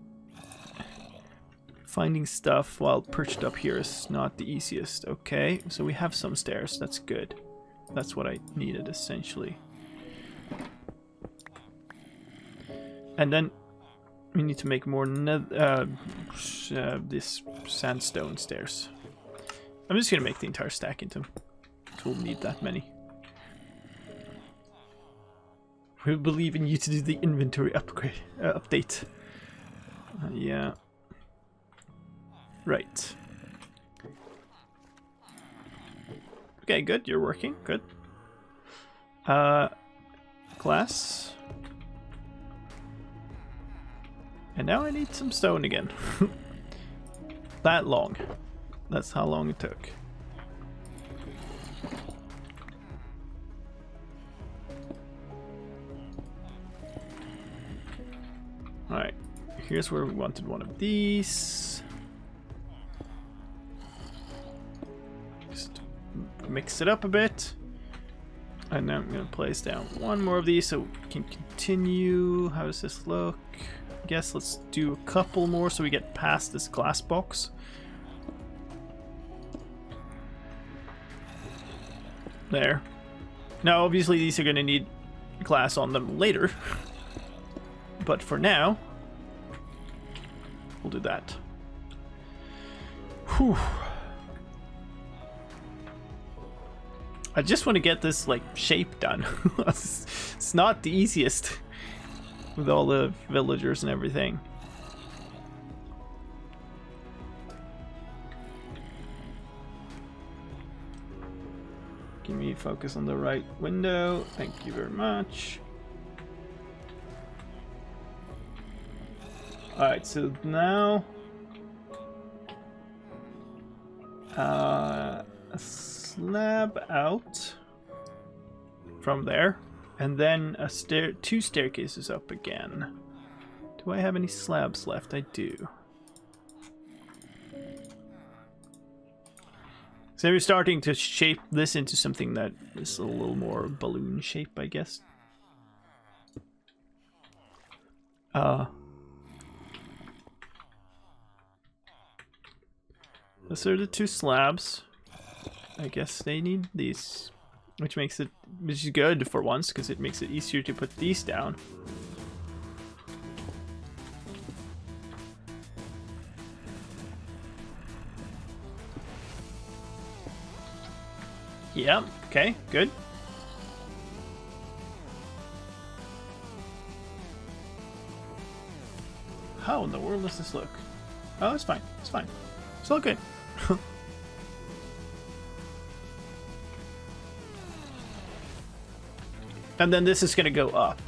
finding stuff while perched up here is not the easiest. Okay, so we have some stairs. That's good. That's what I needed, essentially. And then we need to make more this sandstone stairs. I'm just gonna make the entire stack into them. We'll need that many. We believe in you to do the inventory update. Yeah. Right. Okay, good. You're working. Good. Glass. And now I need some stone again. That long. That's how long it took. Alright. Here's where we wanted one of these. Just mix it up a bit. And now I'm going to place down one more of these so we can continue. How does this look? Guess let's do a couple more so we get past this glass box. There. Now obviously these are going to need glass on them later. But for now, we'll do that. Whew. I just want to get this like shape done. It's not the easiest with all the villagers and everything. Give me focus on the right window. Thank you very much. Alright, so now a slab out from there, and then a two staircases up again. Do I have any slabs left? I do. So we're starting to shape this into something that is a little more balloon shape, I guess. Those are the two slabs. I guess they need these, which is good for once because it makes it easier to put these down. Yeah, okay, good. How in the world does this look? Oh, it's fine. It's fine. It's all good. And then this is going to go up.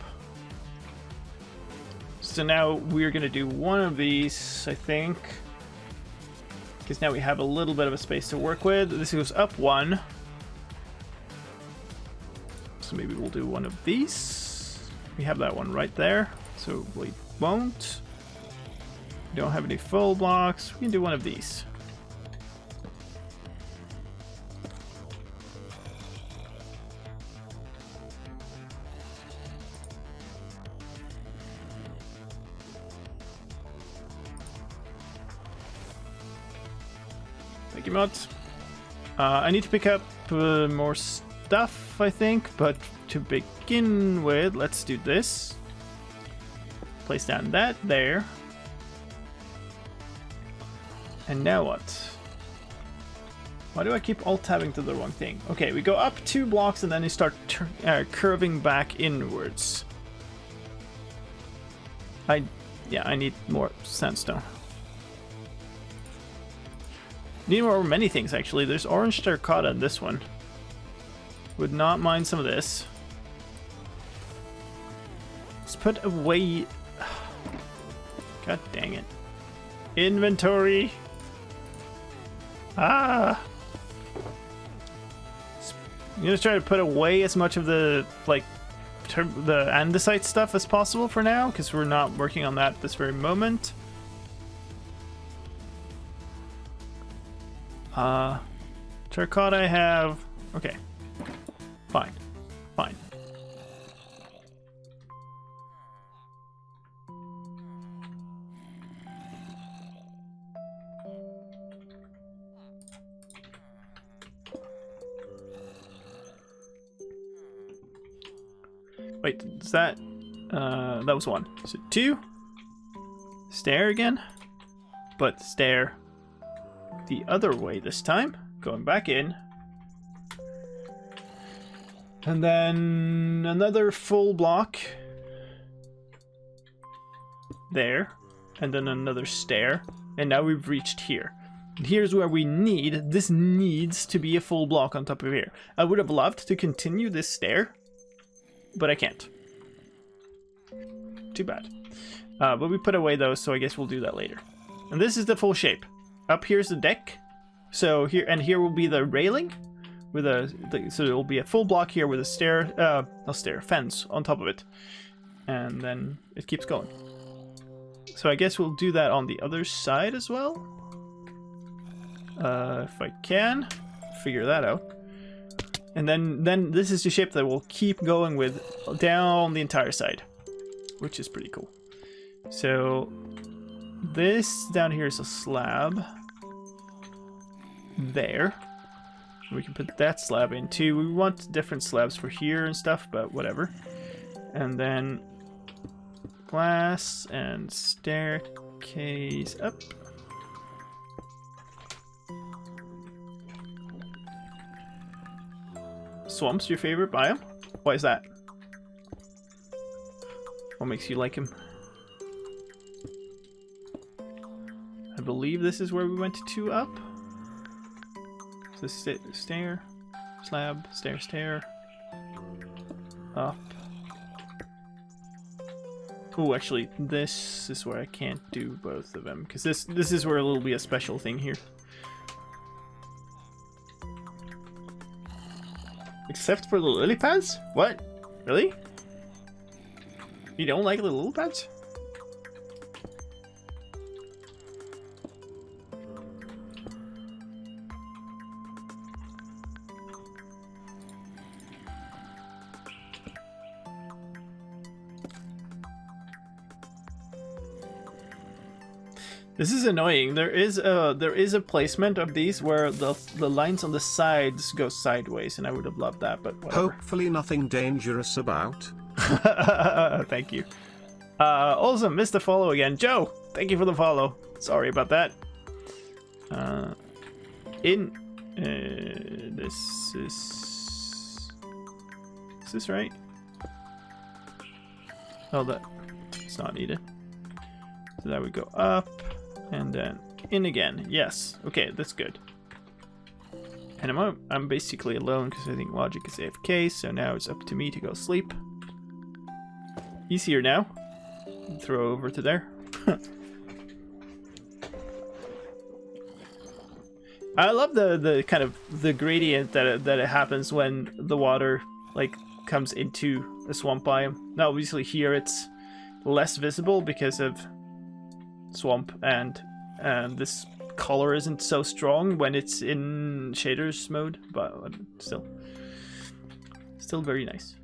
So now we're going to do one of these, I think. Because now we have a little bit of a space to work with. This goes up one. So maybe we'll do one of these. We have that one right there. So we won't. We don't have any full blocks. We can do one of these. Thank you, mods. I need to pick up more stuff, I think, but to begin with, let's do this. Place down that there. And now what? Why do I keep alt-tabbing to the wrong thing? Okay, we go up 2 blocks and then you start curving back inwards. I need more sandstone. Need more many things, actually. There's orange terracotta in this one. Would not mind some of this. Let's put away... God dang it. Inventory! Ah! I'm gonna try to put away as much of the, like, the andesite stuff as possible for now, because we're not working on that this very moment. Terracotta I have. Okay. Fine. Fine. Wait, is that... that was 1. So 2. Stair again. But stair the other way this time. Going back in. And then another full block. There. And then another stair. And now we've reached here. And here's where we need... This needs to be a full block on top of here. I would have loved to continue this stair. But I can't. Too bad. But we put away those, so I guess we'll do that later. And this is the full shape. Up here's the deck. So here and here will be the railing. With so it will be a full block here with a stair, not stair, fence on top of it. And then it keeps going. So I guess we'll do that on the other side as well. If I can figure that out. And then this is the shape that we'll keep going with down the entire side, which is pretty cool. So this down here is a slab. There. We can put that slab in too. We want different slabs for here and stuff, but whatever. And then glass and staircase up. Swamp's your favorite biome? Why is that? What makes you like him? I believe this is where we went to up. So stair, slab, stair, stair, up. Oh, actually, this is where I can't do both of them because this is where it'll be a special thing here. Except for the lily pads? What? Really? You don't like the lily pads? This is annoying. There is a placement of these where the lines on the sides go sideways, and I would have loved that, but whatever. Hopefully nothing dangerous about. Thank you. Awesome, missed the follow again. Joe, thank you for the follow. Sorry about that. This is this right? Oh, it's not needed. So that would go up and then in again. Yes. Okay, that's good. And I'm basically alone because I think Logic is AFK, so now it's up to me to go sleep. Easier now. Throw over to there. I love the kind of the gradient that it happens when the water like comes into the swamp biome. Now obviously here it's less visible because of swamp and this color isn't so strong when it's in shaders mode, but still very nice.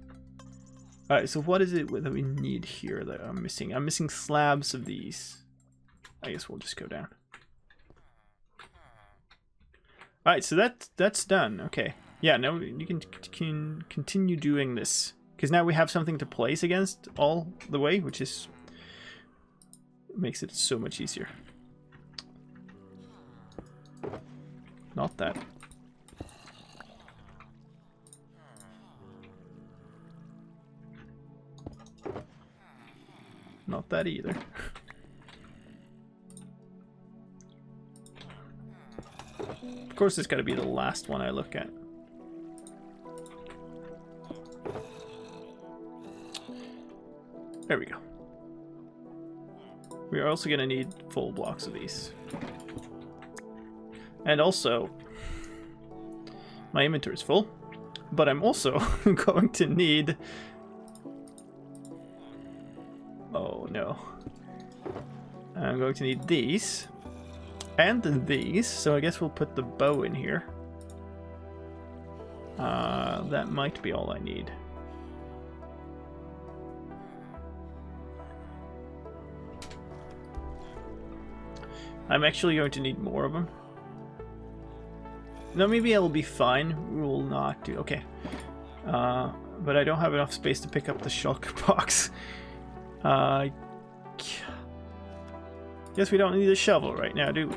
All right, so what is it that we need here that I'm missing? I'm missing slabs of these. I guess we'll just go down. All right, so that's done. Okay, yeah, now you can continue doing this because now we have something to place against all the way, which is makes it so much easier. Not that. Not that either. Of course, it's got to be the last one I look at. There we go. We are also going to need full blocks of these. And also, my inventory is full, but I'm also going to need... Oh no. I'm going to need these and these, so I guess we'll put the bow in here. That might be all I need. I'm actually going to need more of them. No, maybe it'll be fine. We will not do... Okay. But I don't have enough space to pick up the shock box. Guess we don't need a shovel right now, do we?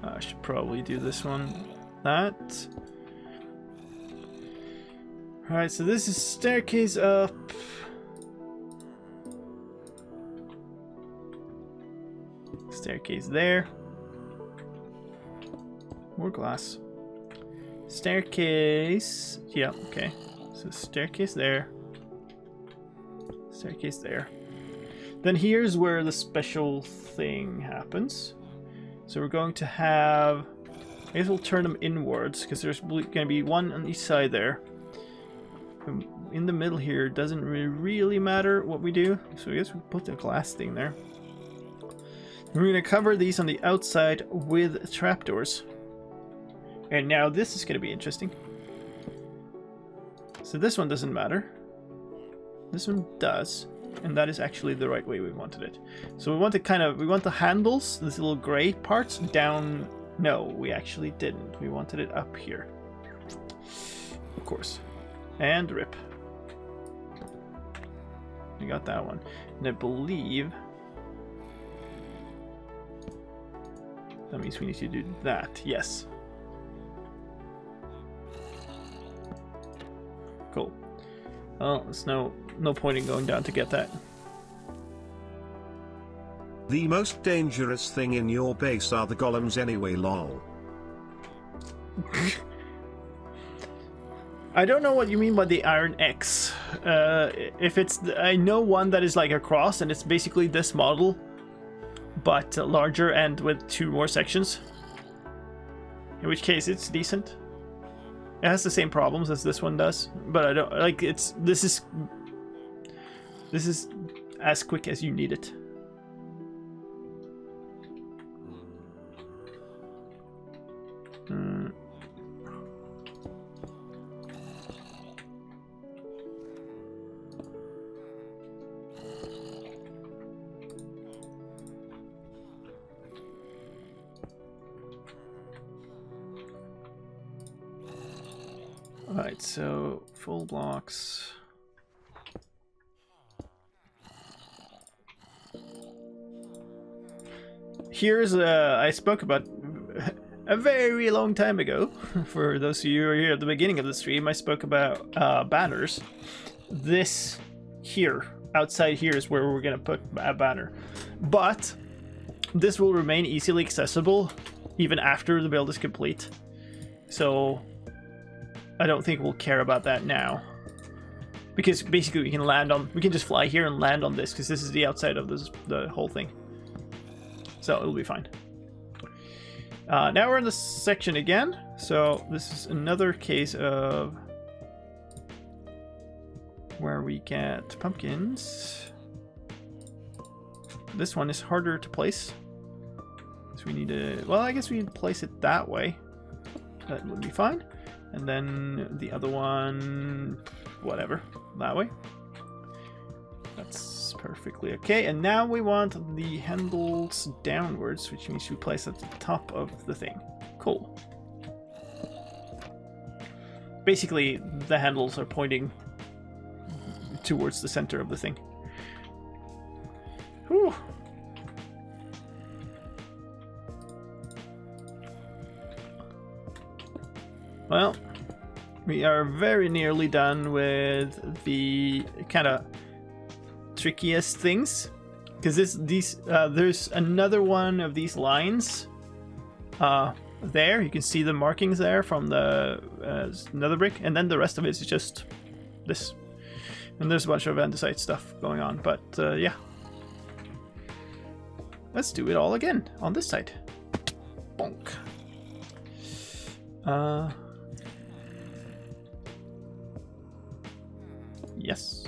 I should probably do this one. That. Alright, so this is staircase up. Staircase there. More glass. Staircase. Yeah, okay. So staircase there. Staircase there. Then here's where the special thing happens. So we're going to have... I guess we'll turn them inwards because there's going to be one on each side there. In the middle here doesn't really matter what we do, so I guess we put the glass thing there. We're going to cover these on the outside with trapdoors. And now this is going to be interesting. So this one doesn't matter. This one does, and that is actually the right way we wanted it. So we want to we want the handles, these little gray parts, down. No, we actually didn't. We wanted it up here. Of course. And rip. We got that one. And I believe that means we need to do that. Yes. Cool. Well, there's no point in going down to get that. The most dangerous thing in your base are the golems anyway, lol. I don't know what you mean by the Iron X. If it's... I know one that is like a cross, and it's basically this model, but larger and with 2 more sections. In which case, it's decent. It has the same problems as this one does, but I don't... Like, this is This is as quick as you need it. Alright, so full blocks. Here's I spoke about a very long time ago. For those of you who are here at the beginning of the stream, I spoke about banners. This here, outside here, is where we're gonna put a banner. But this will remain easily accessible even after the build is complete. So I don't think we'll care about that now. Because basically we can just fly here and land on this, because this is the outside of the whole thing. So it'll be fine. Now we're in this section again. So this is another case of where we get pumpkins. This one is harder to place. So we need to, well, I guess we need to place it that way. That would be fine. And then the other one, whatever, that way. That's perfectly okay. And now we want the handles downwards, which means we place at the top of the thing. Cool. Basically, the handles are pointing towards the center of the thing. Whew. Well, we are very nearly done with the kind of trickiest things, because there's another one of these lines there. You can see the markings there from the nether brick, and then the rest of it is just this. And there's a bunch of andesite stuff going on, but yeah. Let's do it all again on this side. Bonk. Yes.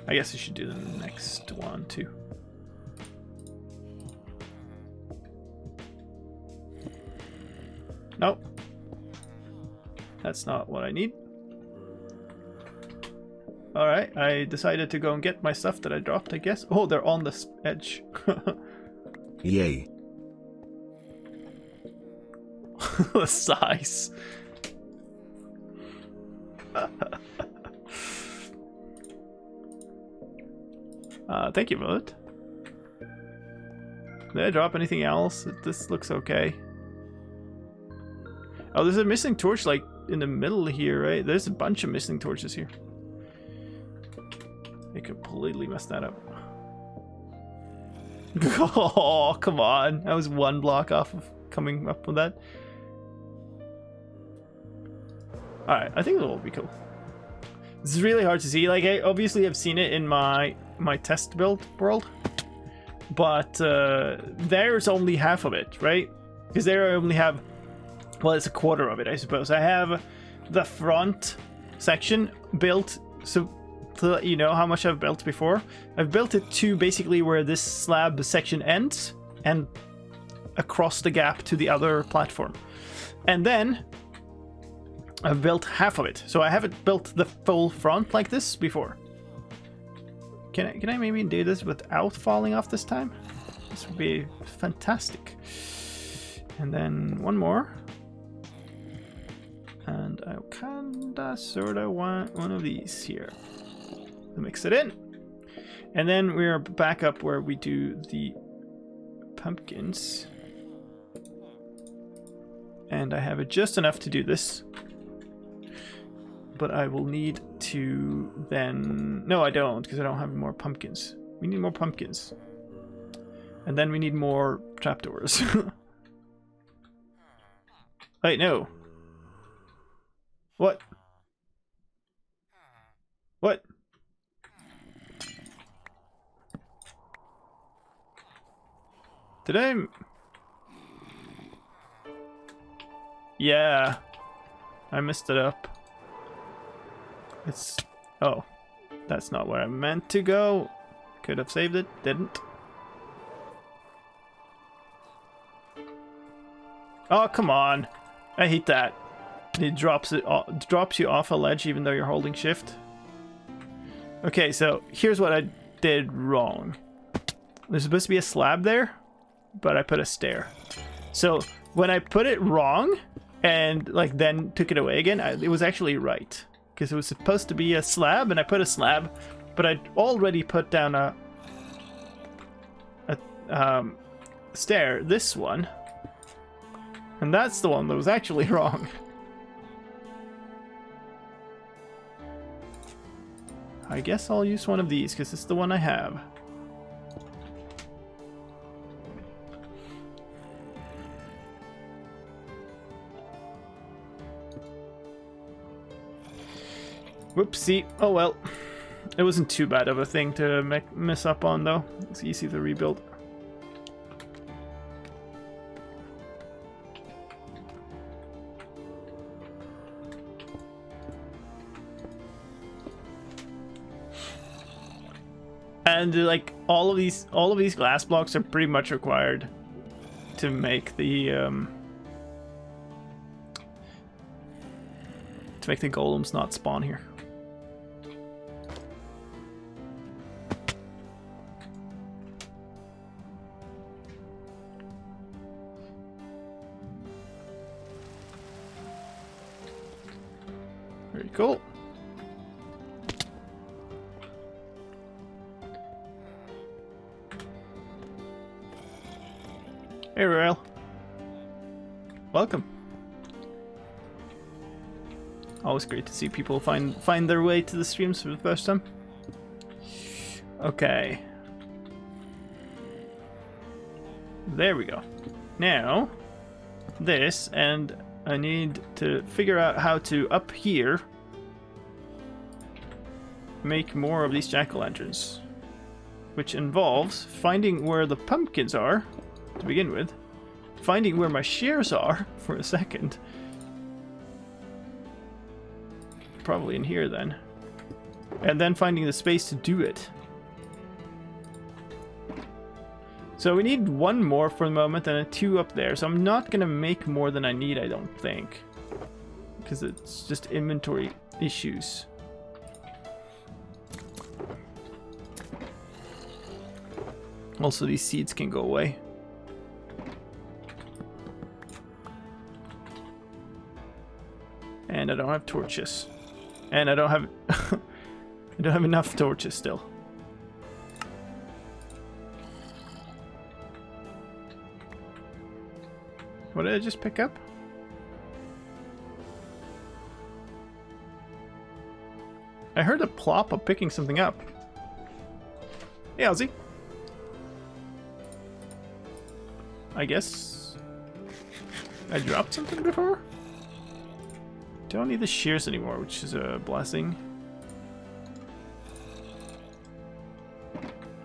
I guess I should do the next one too. Nope. That's not what I need. Alright, I decided to go and get my stuff that I dropped, I guess. Oh, they're on the edge. Yay. The size. Thank you, Bullet. Did I drop anything else? This looks okay. Oh, there's a missing torch like in the middle here, right? There's a bunch of missing torches here. I completely messed that up. Oh, come on. I was one block off of coming up with that. Alright, I think it'll be cool. This is really hard to see. Like, I obviously have seen it in my test build world, but there's only half of it, right? Because there I only have, well, it's a quarter of it, I suppose. I have the front section built, so to let you know how much I've built before. I've built it to basically where this slab section ends and across the gap to the other platform. And then I've built half of it, so I haven't built the full front like this before. Can I maybe do this without falling off this time? This would be fantastic. And then one more. And I kinda sorta want one of these here. To mix it in. And then we're back up where we do the pumpkins. And I have it just enough to do this. But I will need to then... No, I don't, because I don't have more pumpkins. We need more pumpkins. And then we need more trapdoors. Wait, no. What? What? Did I... Yeah. I messed it up. It's... Oh. That's not where I meant to go. Could have saved it. Didn't. Oh, come on. I hate that. It drops you off a ledge even though you're holding shift. Okay, so here's what I did wrong. There's supposed to be a slab there, but I put a stair. So when I put it wrong and like then took it away again, it was actually right. Because it was supposed to be a slab and I put a slab, but I'd already put down a stair, this one. And that's the one that was actually wrong. I guess I'll use one of these because it's the one I have. Whoopsie. Oh well. It wasn't too bad of a thing to mess up on though. It's easy to rebuild. And like all of these glass blocks are pretty much required to make the golems not spawn here. Very cool. Hey, Rael. Welcome. Always great to see people find their way to the streams for the first time. Okay. There we go. Now, this, and I need to figure out how to, up here, make more of these jack-o'-lanterns. Which involves finding where the pumpkins are, to begin with, finding where my shears are for a second. Probably in here then. And then finding the space to do it. So we need one more for the moment and a 2 up there. So I'm not going to make more than I need, I don't think. Because it's just inventory issues. Also, these seeds can go away. And I don't have torches. And I don't have I don't have enough torches still. What did I just pick up? I heard a plop of picking something up. Hey, Ozzy. I guess I dropped something before? Don't need the shears anymore, which is a blessing.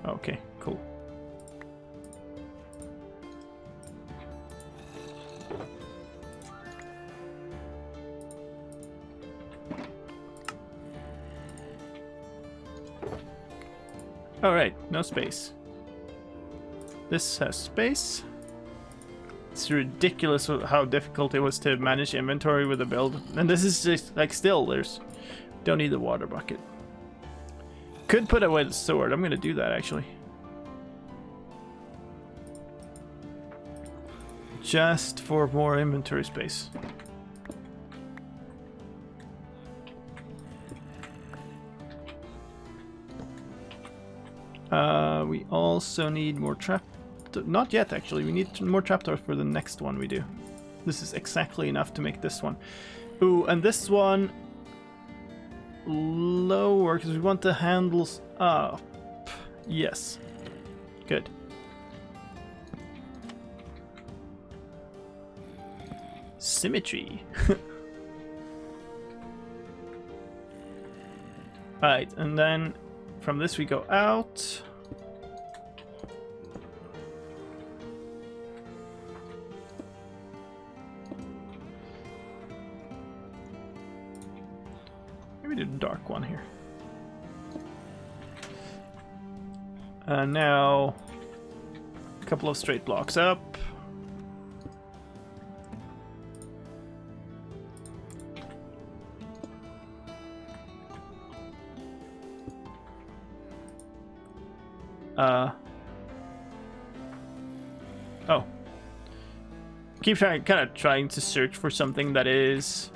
Okay, cool. Alright, no space. This has space. It's ridiculous how difficult it was to manage inventory with a build. And this is just, like, still, don't need the water bucket. Could put away the sword. I'm gonna do that, actually. Just for more inventory space. We also need more not yet, actually. We need more trapdoors for the next one we do. This is exactly enough to make this one. Ooh, and this one lower, because we want the handles up. Yes. Good. Symmetry. Alright, and then from this we go out. one here. And now a couple of straight blocks up. Oh. Keep kind of trying to search for something that is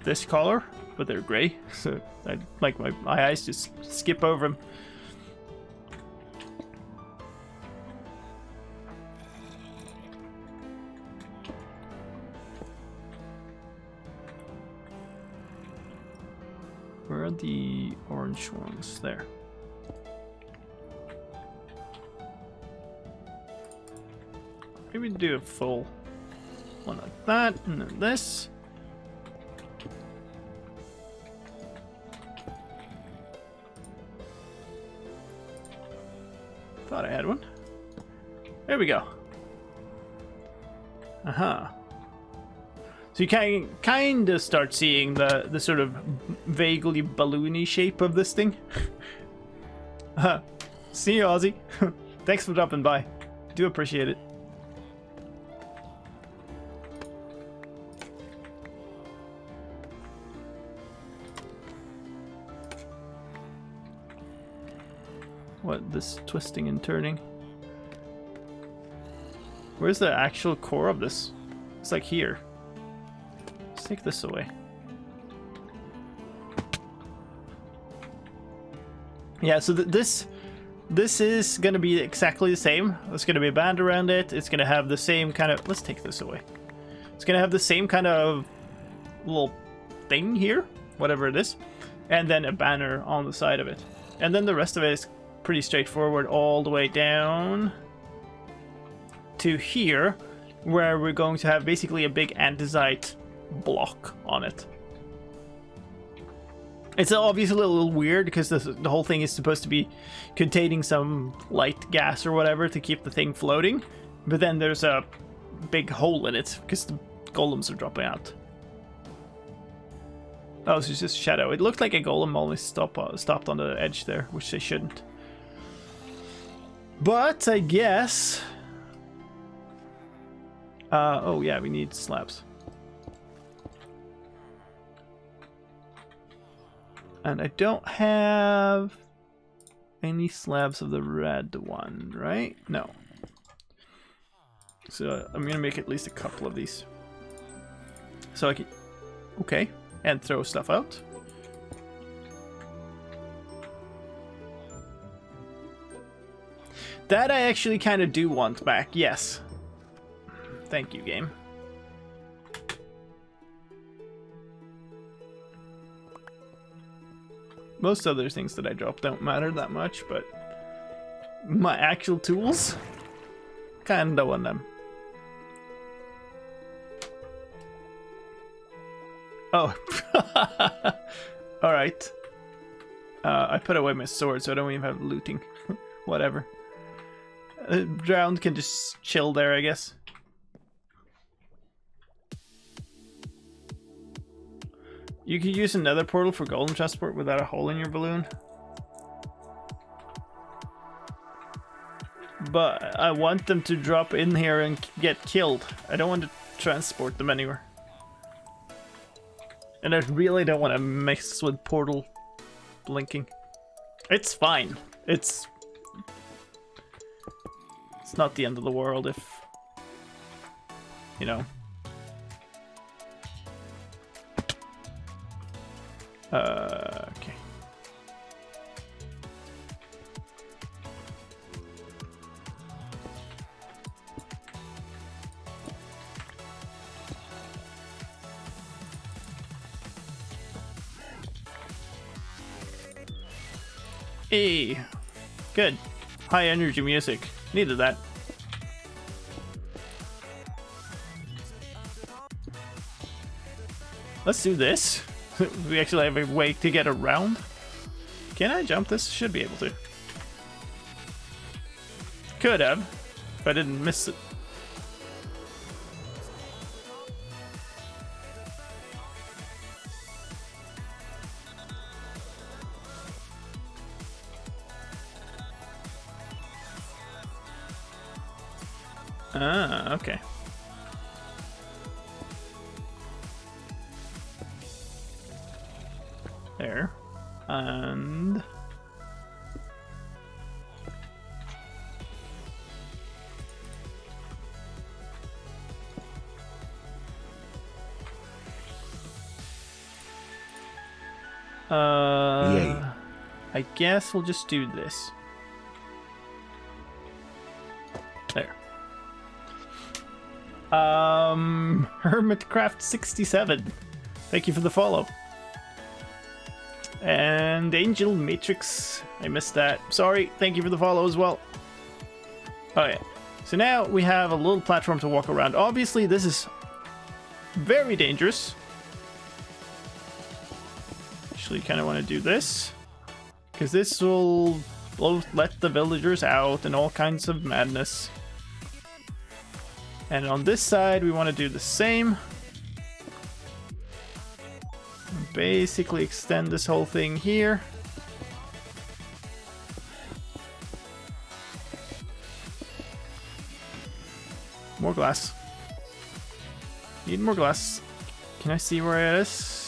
this color, but they're gray. So I like my eyes just skip over them. Where are the orange ones? There. Maybe do a full one like that, and then this. Thought I had one. There we go. Uh-huh. So you can kind of start seeing the sort of vaguely balloony shape of this thing. See you, Ozzy. Thanks for dropping by. Do appreciate it. What, this twisting and turning? Where's the actual core of this? It's like here. Let's take this away. Yeah, so this is gonna be exactly the same. There's gonna be a band around it. It's gonna have the same kind of... Let's take this away. It's gonna have the same kind of little thing here, whatever it is, and then a banner on the side of it. And then the rest of it is pretty straightforward all the way down to here, where we're going to have basically a big andesite block on it. It's obviously a little weird because the whole thing is supposed to be containing some light gas or whatever to keep the thing floating, but then there's a big hole in it because the golems are dropping out. Oh, so it's just shadow. It looked like a golem almost stopped on the edge there, which they shouldn't. But I guess... oh yeah, we need slabs. And I don't have any slabs of the red one, right? No. So I'm gonna make at least a couple of these. So I can... Okay. And throw stuff out. That I actually kind of do want back, yes. Thank you, game. Most other things that I drop don't matter that much, but my actual tools, kinda want them. Oh. Alright. I put away my sword, so I don't even have looting. Whatever. Drowned can just chill there, I guess. You could use another portal for golem transport without a hole in your balloon. But I want them to drop in here and get killed. I don't want to transport them anywhere. And I really don't want to mess with portal blinking. It's fine. It's not the end of the world if, you know. Okay. Hey, good. High energy music. Needed that. Let's do this. We actually have a way to get around. Can I jump this? Should be able to. Could have, if I didn't miss it. Ah, okay. There. And... Yay. I guess we'll just do this. There. Hermitcraft67. Thank you for the follow. And Angel Matrix. I missed that. Sorry. Thank you for the follow as well. Okay. So now we have a little platform to walk around. Obviously, this is very dangerous. Actually, kind of want to do this, because this will both let the villagers out and all kinds of madness. And on this side, we want to do the same. Basically extend this whole thing here. More glass. Need more glass. Can I see where it is?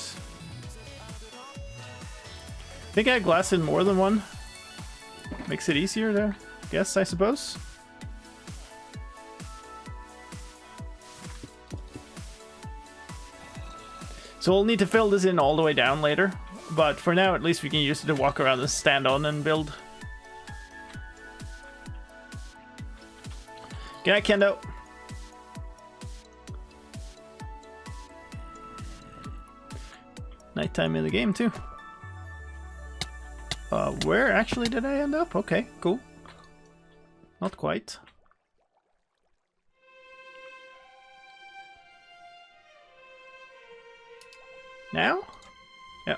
I think I had glass in more than one. Makes it easier to guess, I suppose. So we'll need to fill this in all the way down later. But for now, at least we can use it to walk around and stand on and build. Good night, Kendo. Nighttime in the game, too. Where actually did I end up? Okay, cool. Not quite. Now? Yeah.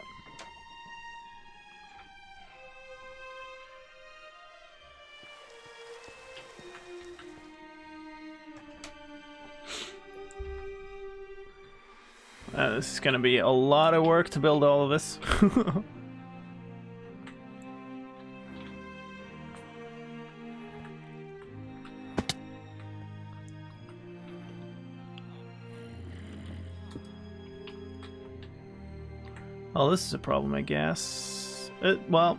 This is gonna be a lot of work to build all of this. Oh, this is a problem, I guess. Well,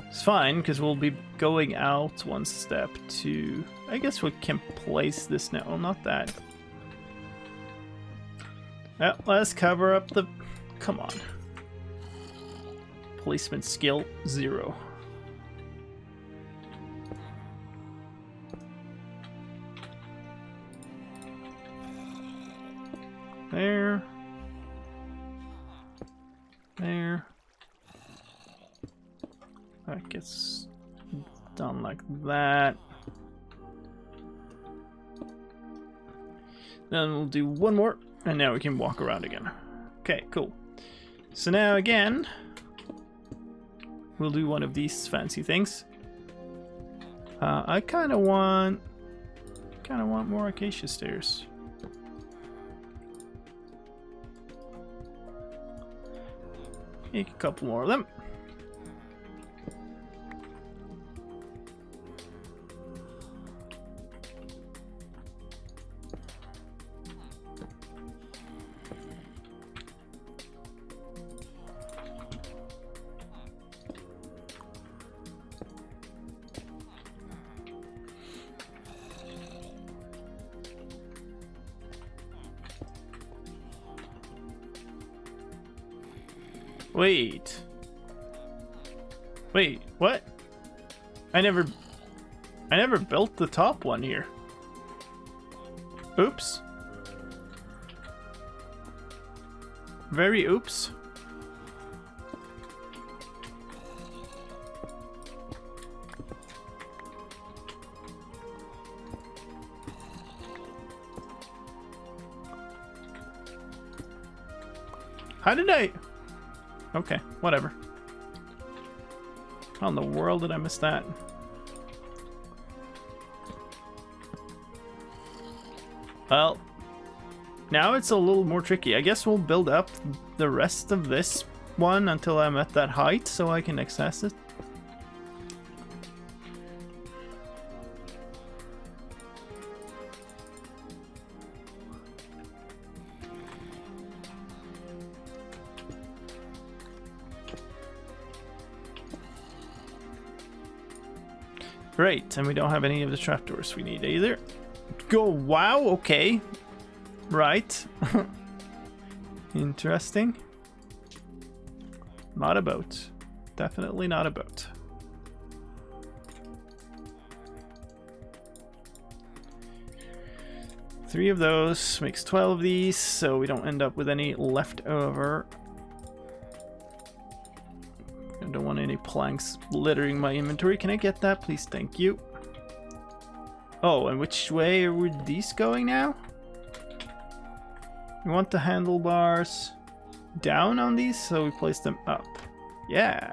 it's fine, because we'll be going out one step to... I guess we can place this now. Oh, not that. Well, let's cover up the... Come on. Placement skill 0. There. There. That gets done like that. Then we'll do one more, and now we can walk around again. Okay, cool. So now again, we'll do one of these fancy things. I kind of want more acacia stairs. Make a couple more of them. Wait, what? I never built the top one here. Oops. Very oops. How did I... Okay, whatever. How in the world did I miss that? Well, now it's a little more tricky. I guess we'll build up the rest of this one until I'm at that height so I can access it. Great, and we don't have any of the trapdoors we need either. Go, wow, okay. Right. Interesting. Not a boat. Definitely not a boat. Three of those makes 12 of these, so we don't end up with any left over. I don't want any planks littering my inventory. Can I get that, please? Thank you. Oh, and which way are these going now? We want the handlebars down on these, so we place them up. Yeah.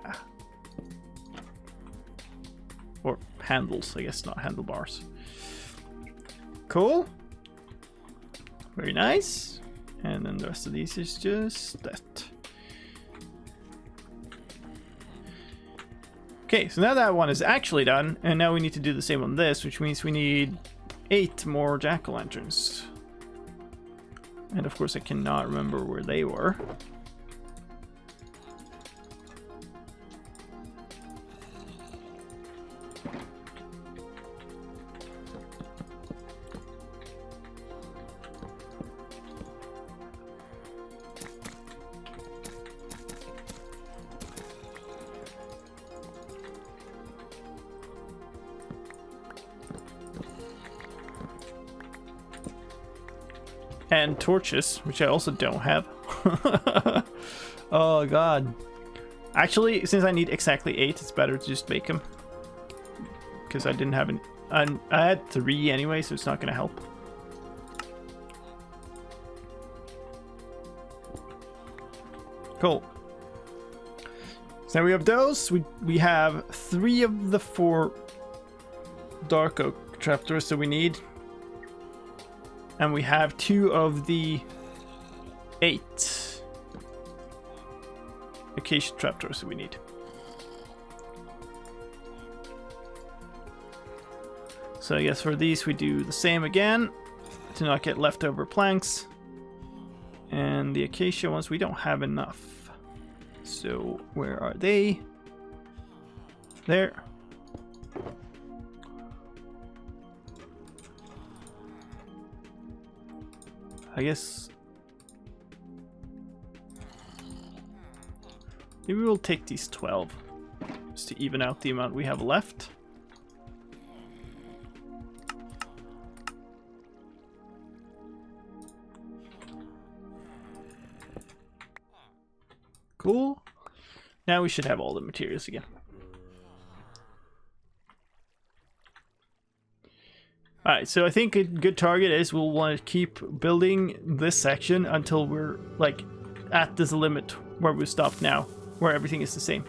Or handles, I guess, not handlebars. Cool. Very nice. And then the rest of these is just that. Okay, so now that one is actually done, and now we need to do the same on this, which means we need 8 more jack-o'-lanterns. And of course I cannot remember where they were. And torches, which I also don't have. Oh god. Actually, since I need exactly 8, it's better to just make them. Because I didn't have I had 3 anyway, so it's not going to help. Cool. So now we have those. We have 3 of the 4 dark oak trapdoors that we need. And we have 2 of the 8 acacia trapdoors that we need. So I guess for these we do the same again to not get leftover planks. And the acacia ones we don't have enough. So where are they? There. I guess maybe we'll take these 12 just to even out the amount we have left. Cool. Now we should have all the materials again. Alright, so I think a good target is we'll want to keep building this section until we're like at this limit where we stopped now, where everything is the same.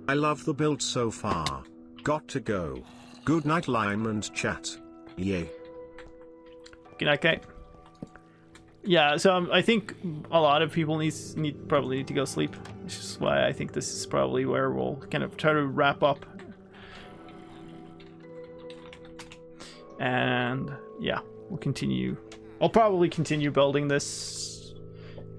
I love the build so far. Got to go. Good night, Lime and chat. Yay. Good night, guy. Yeah, so I think a lot of people probably need to go sleep, which is why I think this is probably where we'll kind of try to wrap up. And yeah, we'll continue. I'll probably continue building this.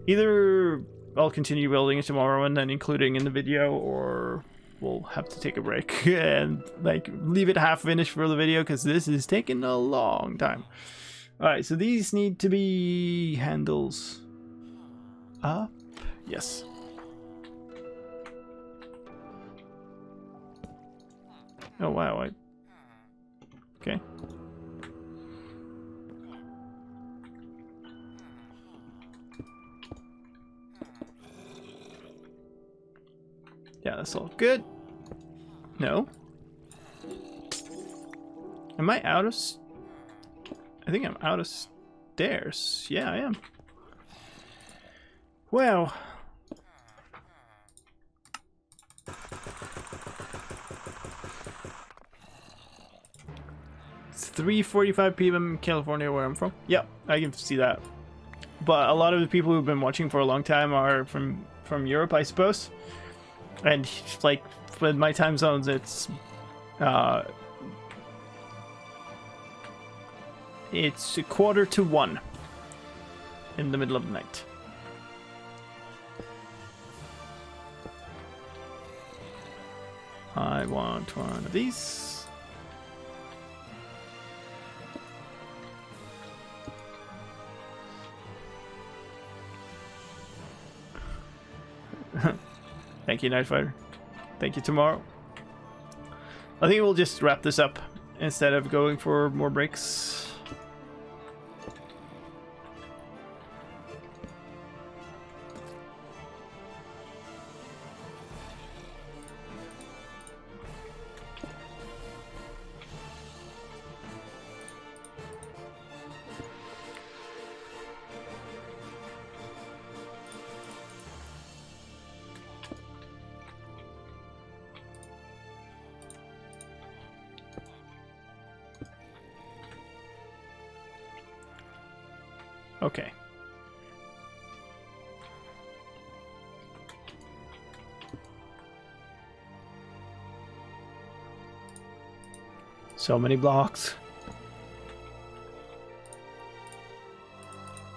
Either I'll continue building it tomorrow and then including in the video, or we'll have to take a break and like leave it half finished for the video because this is taking a long time. Alright, so these need to be handles up. Yes. Oh wow, okay. Yeah, that's all good. No. Am I out of... I think I'm out of stairs. Yeah, I am. Wow. It's 3:45 p.m. in California, where I'm from. Yep, I can see that. But a lot of the people who've been watching for a long time are from Europe, I suppose. And like with my time zones, it's a 1:45 in the middle of the night. I want one of these. Thank you, Night Fighter. Thank you, Tomorrow. I think we'll just wrap this up instead of going for more breaks. Okay. So many blocks.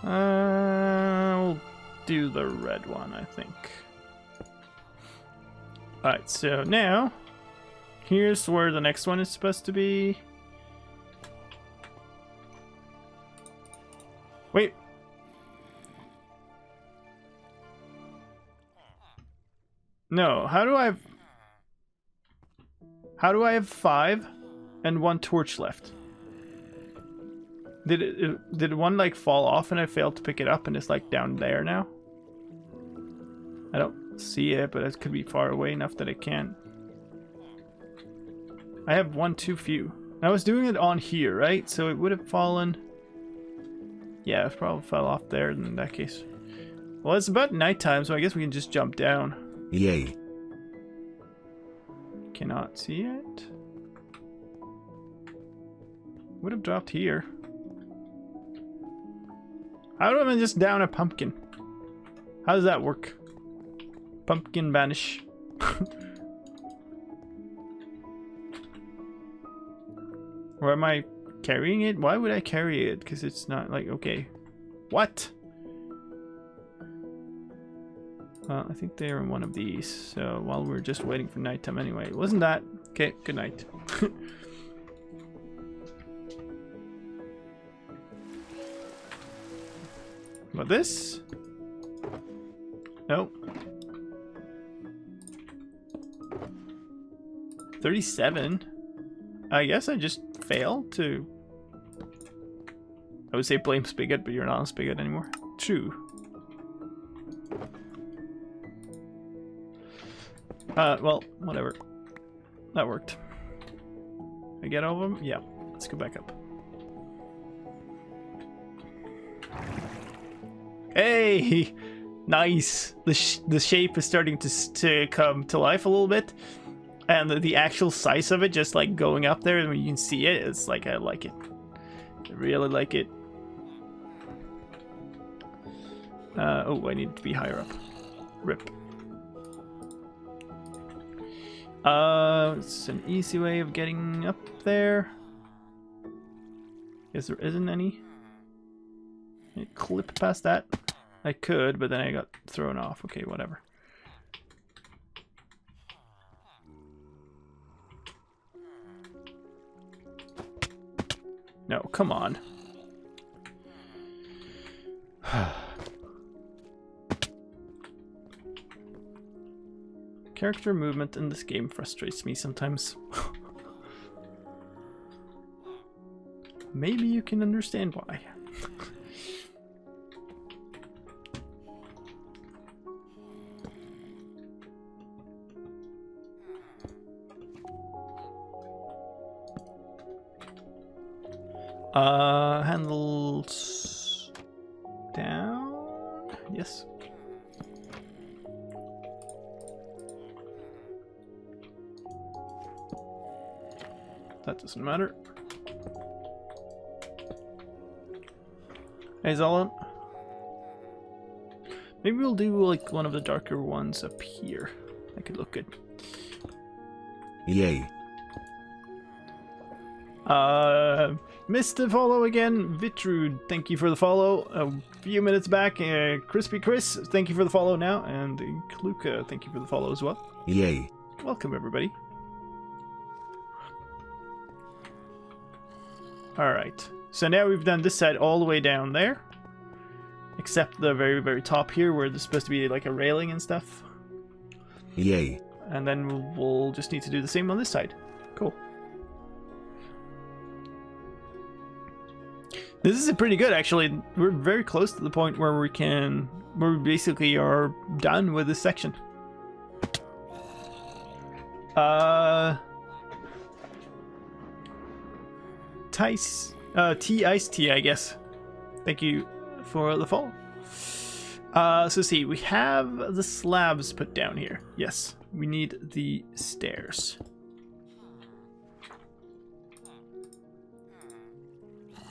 We'll do the red one, I think. Alright, so now, here's where the next one is supposed to be. Wait. No, how do I have 5 and 1 torch left? Did one like fall off and I failed to pick it up and it's like down there now? I don't see it, but it could be far away enough that it can. I have 1 too few. I was doing it on here, right? So it would have fallen. Yeah, it probably fell off there in that case. Well, it's about nighttime, so I guess we can just jump down. Yay. Cannot see it. Would have dropped here. How do I just down a pumpkin? How does that work? Pumpkin vanish. Or am I carrying it? Why would I carry it? Because it's not like, okay. What? Well, I think they're in one of these. So while we're just waiting for nighttime anyway. Wasn't that? Okay, good night. But this? Nope. 37? I guess I just failed to... I would say blame Spigot, but you're not on Spigot anymore. True. Well, whatever. That worked. I get all of them? Yeah. Let's go back up. Hey! Nice! The shape is starting to come to life a little bit. And the actual size of it just like going up there, and when you can see it, it's like, I like it. I really like it. Oh, I need to be higher up. Rip. It's an easy way of getting up there. Guess there isn't any. Can I clip past that? I could, but then I got thrown off. Okay, whatever. No, come on. Character movement in this game frustrates me sometimes. Maybe you can understand why. Handles down. Yes. That doesn't matter. Hey, Zolan. Maybe we'll do like one of the darker ones up here. That could look good. Yay. Missed the follow again. Vitrude, thank you for the follow a few minutes back. Crispy Chris, thank you for the follow now. And Kluka, thank you for the follow as well. Yay. Welcome, everybody. Alright. So now we've done this side all the way down there. Except the very, very top here where there's supposed to be like a railing and stuff. Yay. And then we'll just need to do the same on this side. Cool. This is pretty good, actually. We're very close to the point where we basically are done with this section. Iced tea, I guess. Thank you for the follow. So see, we have the slabs put down here. Yes, we need the stairs.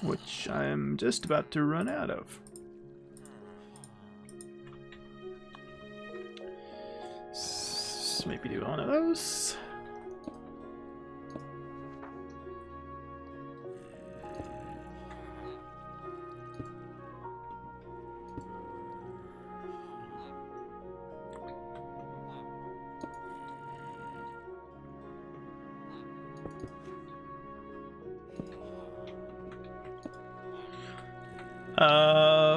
Which I'm just about to run out of. Maybe do one of those.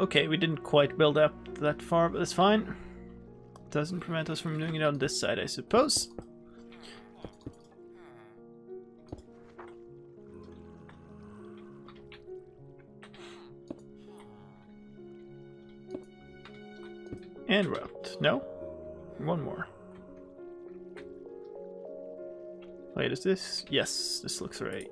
Okay, we didn't quite build up that far, but that's fine. Doesn't prevent us from doing it on this side, I suppose. And route. No? One more. Wait, is this? Yes, this looks right.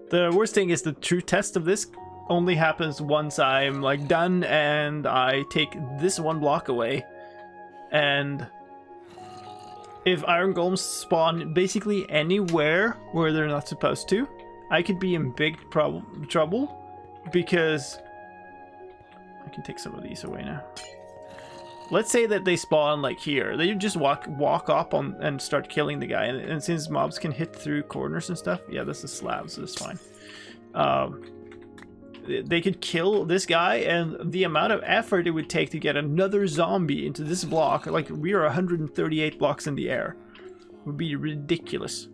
The worst thing is the true test of this only happens once I'm like done and I take this one block away. And if iron golems spawn basically anywhere where they're not supposed to, I could be in big trouble because I can take some of these away now. Let's say that they spawn like here. They just walk up on and start killing the guy. And since mobs can hit through corners and stuff, yeah, this is slabs, so it's fine. They could kill this guy, and the amount of effort it would take to get another zombie into this block, like we are 138 blocks in the air, would be ridiculous.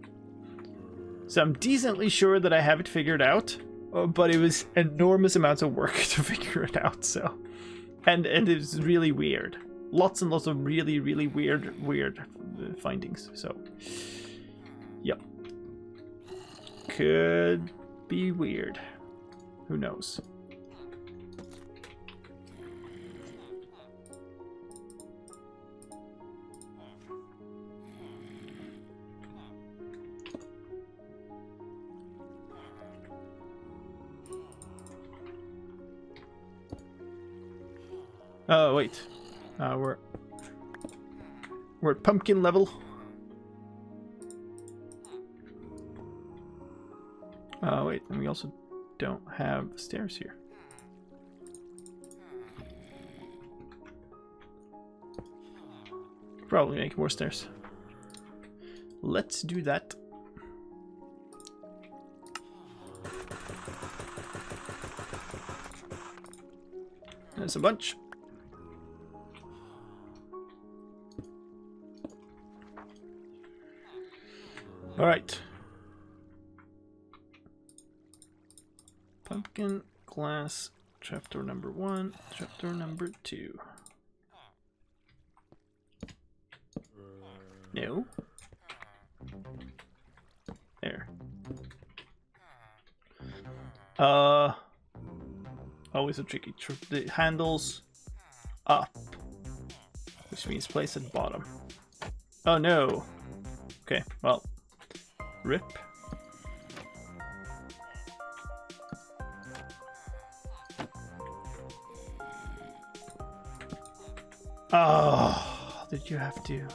So I'm decently sure that I have it figured out, but it was enormous amounts of work to figure it out. So, and it was really weird. Lots and lots of really, really weird findings. So, yep. Could be weird. Who knows? Oh, wait. We're at pumpkin level. Oh, wait. And we also don't have stairs here. Probably make more stairs. Let's do that. There's a bunch. All right. Pumpkin, glass, trapdoor number 1, trapdoor number 2. No. There. Always a tricky the handles up, which means place at bottom. Oh no. Okay, well, rip. Oh, did you have to?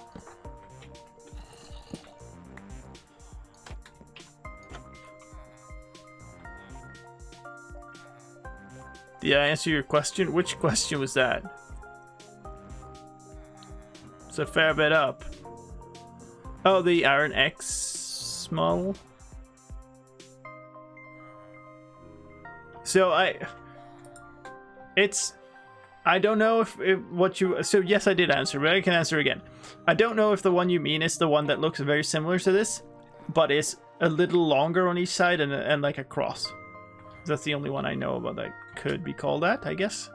Did I answer your question? Which question was that? It's a fair bit up. Oh, the Iron X model. So I don't know if what you... So yes, I did answer, but I can answer again. I don't know if the one you mean is the one that looks very similar to this, but it's a little longer on each side and like a cross. That's the only one I know about that could be called that, I guess.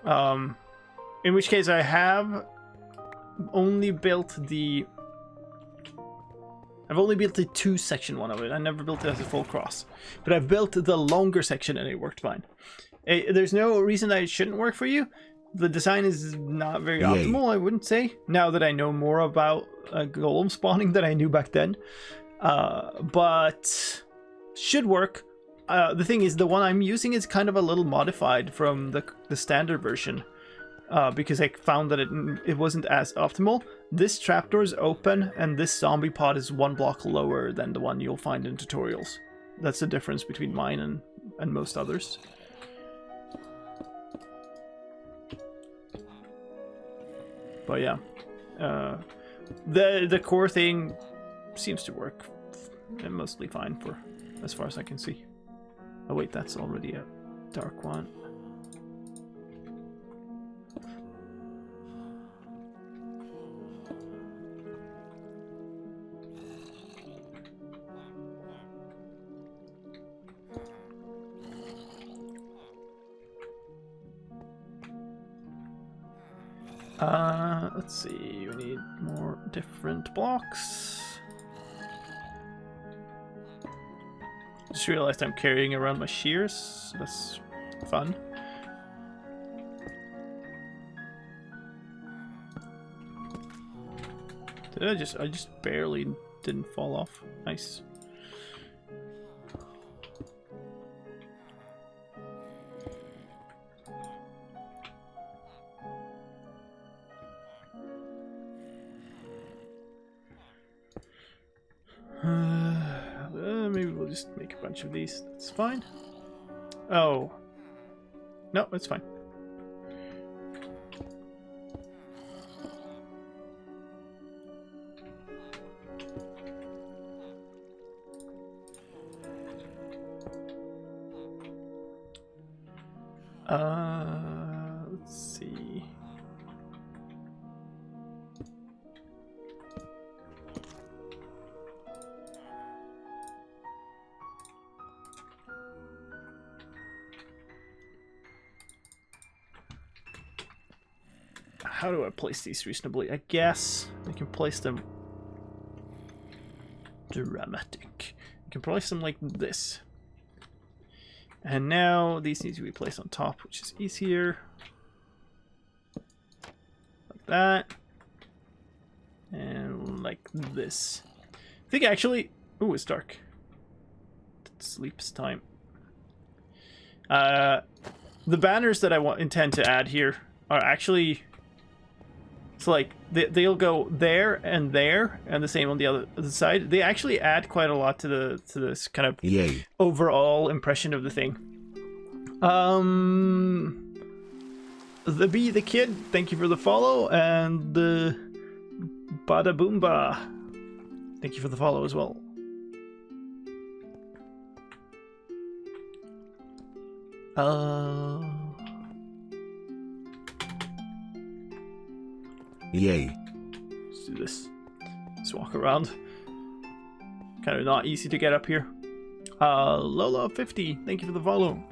In which case I have only built the... I've only built the 2 section one of it. I never built it as a full cross. But I've built the longer section and it worked fine. There's no reason that it shouldn't work for you. The design is not very optimal, I wouldn't say. Now that I know more about golem spawning than I knew back then. But should work. The thing is, the one I'm using is kind of a little modified from the standard version. Because I found that it wasn't as optimal. This trapdoor is open, and this zombie pod is 1 block lower than the one you'll find in tutorials. That's the difference between mine and most others. But yeah, the core thing seems to work mostly fine for as far as I can see. Oh wait, that's already a dark one. Let's see, we need more different blocks. Just realized I'm carrying around my shears. That's fun. I just barely didn't fall off. Nice. Maybe we'll just make a bunch of these. That's fine. Oh. No, it's fine. Let's see. How do I place these reasonably? I guess I can place them dramatic. I can place them like this. And now these need to be placed on top, which is easier. Like that. And like this. I think actually... Ooh, it's dark. Sleep's time. The banners that I intend to add here are actually... So like they'll go there, and the same on the other side. They actually add quite a lot to this kind of overall impression of the thing. The Kid, thank you for the follow, and the Bada Boomba, thank you for the follow as well. Let's do this. Let's walk around. Kind of not easy to get up here. Lola50, thank you for the follow.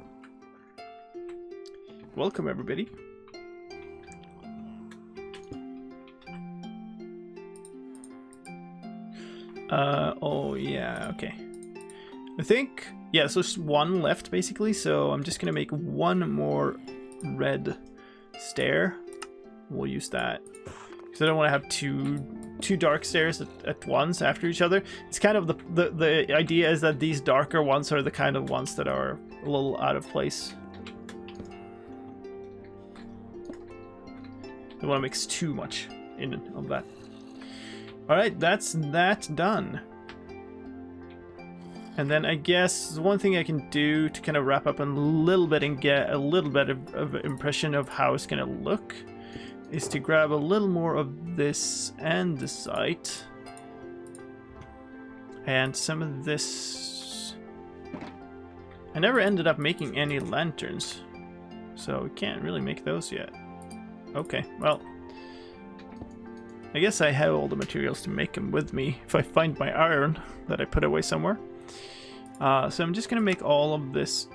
Welcome, everybody. Oh yeah, okay. I think, yeah, so there's one left basically, so I'm just gonna make one more red stair. We'll use that. Because I don't want to have two dark stairs at once after each other. It's kind of the idea is that these darker ones are the kind of ones that are a little out of place. Don't want to mix too much in of that. Alright, that's that done. And then I guess one thing I can do to kind of wrap up a little bit and get a little bit of impression of how it's going to look is to grab a little more of this and the site. And some of this... I never ended up making any lanterns, so we can't really make those yet. Okay, well... I guess I have all the materials to make them with me if I find my iron that I put away somewhere. So I'm just gonna make all of this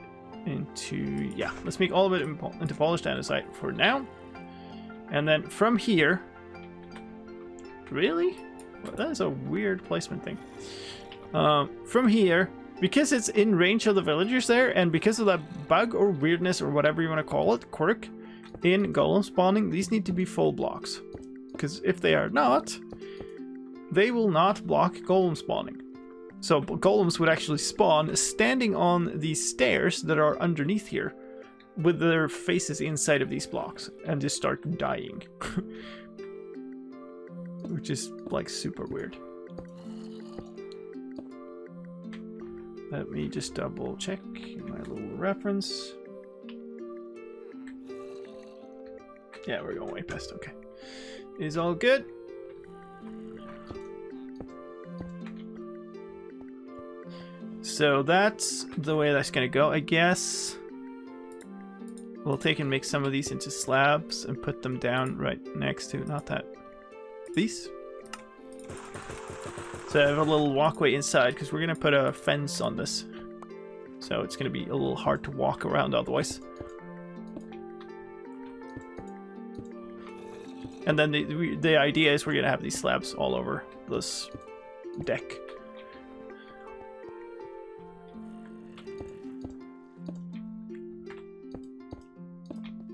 into, yeah, let's make all of it into polished andesite for now. And then from here, really? Well, that is a weird placement thing. From here, because it's in range of the villagers there, and because of that bug or weirdness or whatever you want to call it, quirk, in golem spawning, these need to be full blocks. Because if they are not, they will not block golem spawning. So golems would actually spawn standing on these stairs that are underneath here, with their faces inside of these blocks, and just start dying. Which is like super weird. Let me just double check my little reference. Yeah, we're going way past, okay. Is all good. So that's the way that's gonna go, I guess. We'll take and make some of these into slabs and put them down right next to, not that, these. So I have a little walkway inside because we're gonna put a fence on this. So it's gonna be a little hard to walk around otherwise. And then the idea is we're gonna have these slabs all over this deck.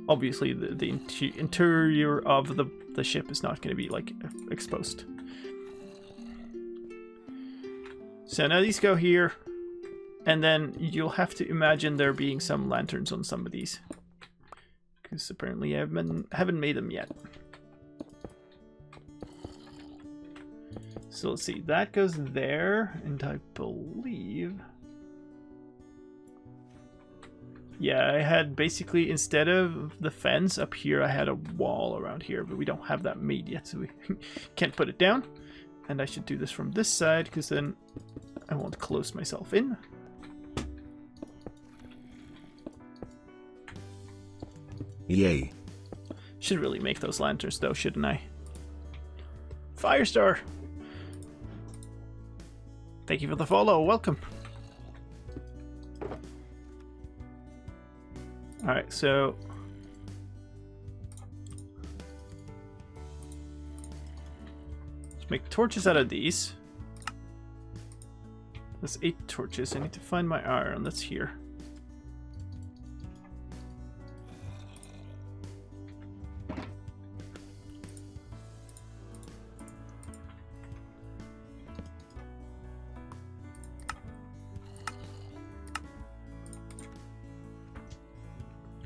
Obviously, the interior of the ship is not going to be like exposed. So now these go here, and then you'll have to imagine there being some lanterns on some of these, because apparently I haven't made them yet. So let's see, that goes there, and I believe, yeah, I had basically, instead of the fence up here, I had a wall around here, but we don't have that made yet, so we can't put it down. And I should do this from this side, because then I won't close myself in. Yay. Should really make those lanterns though, shouldn't I? Firestar! Thank you for the follow, welcome. Alright, so let's make torches out of these. That's 8 torches. I need to find my iron. That's here.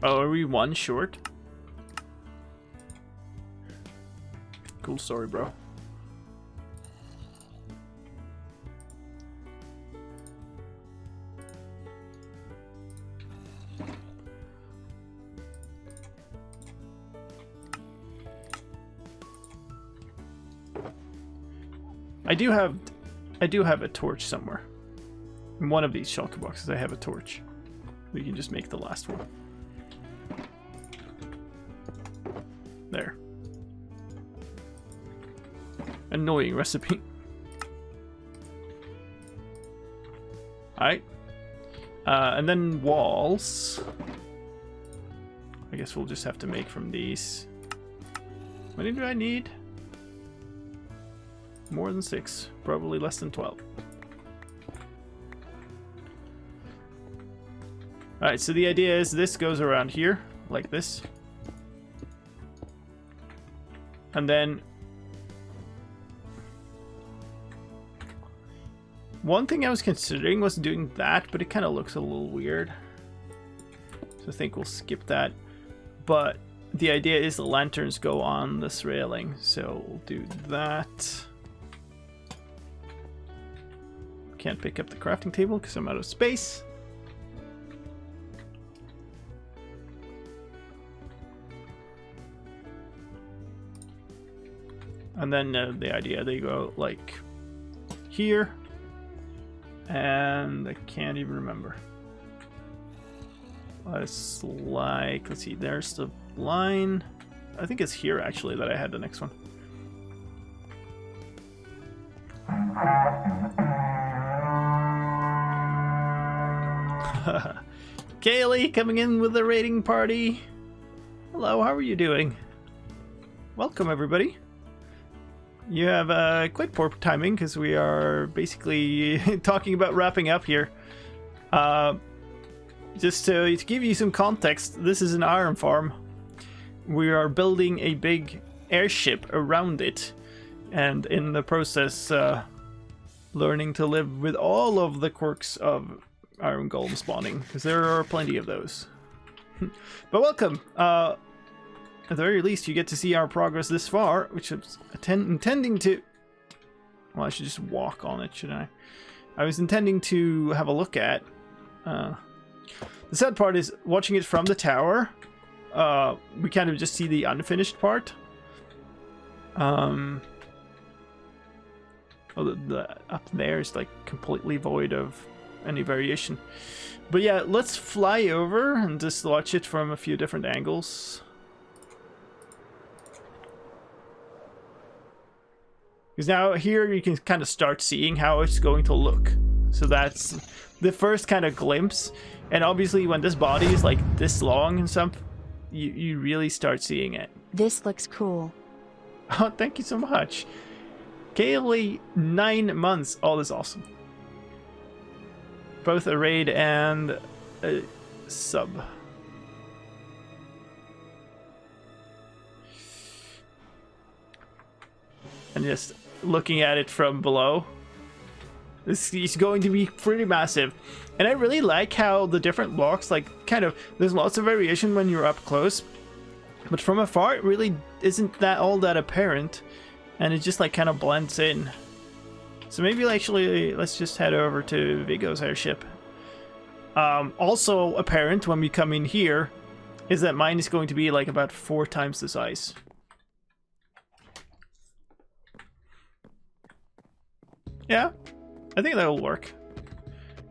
Oh, are we 1 short? Cool story, bro. I do have a torch somewhere. In one of these shulker boxes I have a torch. We can just make the last one. There. Annoying recipe. Alright. And then walls. I guess we'll just have to make from these. How many do I need? More than 6. Probably less than 12. Alright, so the idea is this goes around here, like this. And then one thing I was considering was doing that, but it kind of looks a little weird. So I think we'll skip that. But the idea is the lanterns go on this railing, so we'll do that. Can't pick up the crafting table because I'm out of space. And then the idea, they go like here, and I can't even remember. It's like, let's see, there's the line. I think it's here actually that I had the next one. Kaylee coming in with the raiding party. Hello, how are you doing? Welcome, everybody. You have quite poor timing because we are basically talking about wrapping up here. Just to give you some context, this is an iron farm. We are building a big airship around it, and in the process, learning to live with all of the quirks of iron golem spawning, because there are plenty of those. But welcome. At the very least, you get to see our progress this far, which is intending to... Well, I should just walk on it, shouldn't I? I was intending to have a look at. The sad part is, watching it from the tower, we kind of just see the unfinished part. Well, the up there is like completely void of any variation. But yeah, let's fly over and just watch it from a few different angles. Because now here you can kind of start seeing how it's going to look. So that's the first kind of glimpse. And obviously when this body is like this long and stuff, you really start seeing it. This looks cool. Oh, thank you so much. Kaylee, 9 months. Oh, that's awesome. Both a raid and a sub. And just looking at it from below, this is going to be pretty massive. And I really like how the different blocks, like, kind of, there's lots of variation when you're up close, but from afar it really isn't that all that apparent, and it just like kind of blends in. So maybe actually let's just head over to Viggo's airship. Also apparent when we come in here is that mine is going to be like about 4 times the size. Yeah, I think that'll work.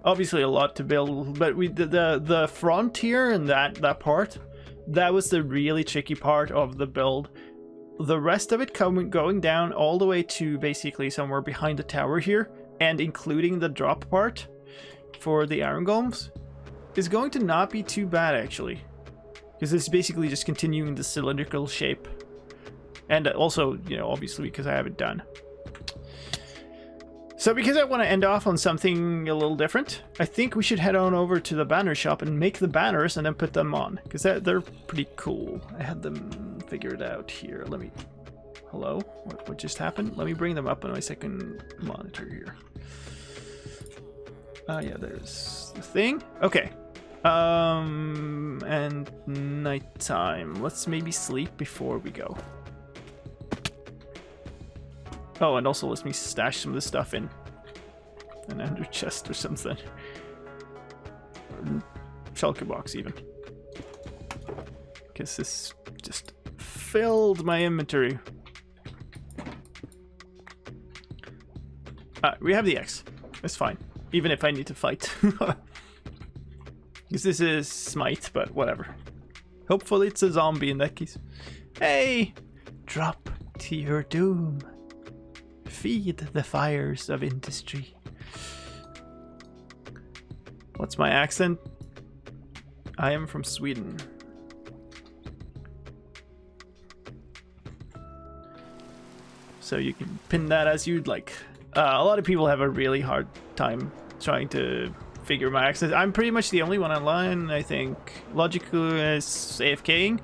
Obviously a lot to build, but the front here and that part, that was the really tricky part of the build. The rest of it going down all the way to basically somewhere behind the tower here, and including the drop part for the iron golems, is going to not be too bad actually, because it's basically just continuing the cylindrical shape, and also, you know, obviously because I have it done. So because I want to end off on something a little different, I think we should head on over to the banner shop and make the banners and then put them on, because they're pretty cool. I had them figured out here. Let me... Hello? What just happened? Let me bring them up on my second monitor here. Yeah, there's the thing. Okay. And nighttime. Let's maybe sleep before we go. Oh, and also let me stash some of this stuff in an under chest or something. Or shulker box even. Because this just filled my inventory. We have the X. That's fine. Even if I need to fight. Because this is smite, but whatever. Hopefully it's a zombie in that case. Hey! Drop to your doom. Feed the fires of industry. What's my accent? I am from Sweden. So you can pin that as you'd like. A lot of people have a really hard time trying to figure my accent. I'm pretty much the only one online, I think. Logical is AFKing.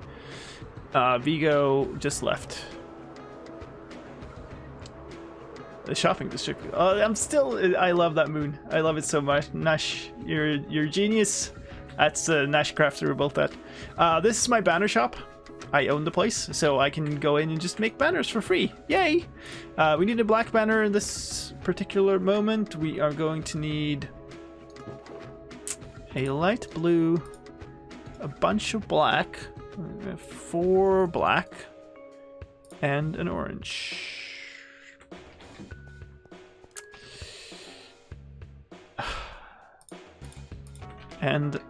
Viggo just left. The shopping district. I'm still... I love that moon. I love it so much. Nash, you're a genius. That's Nash Crafter who built that. This is my banner shop. I own the place, so I can go in and just make banners for free. Yay! We need a black banner in this particular moment. We are going to need a light blue, a bunch of black, 4 black, and an orange. And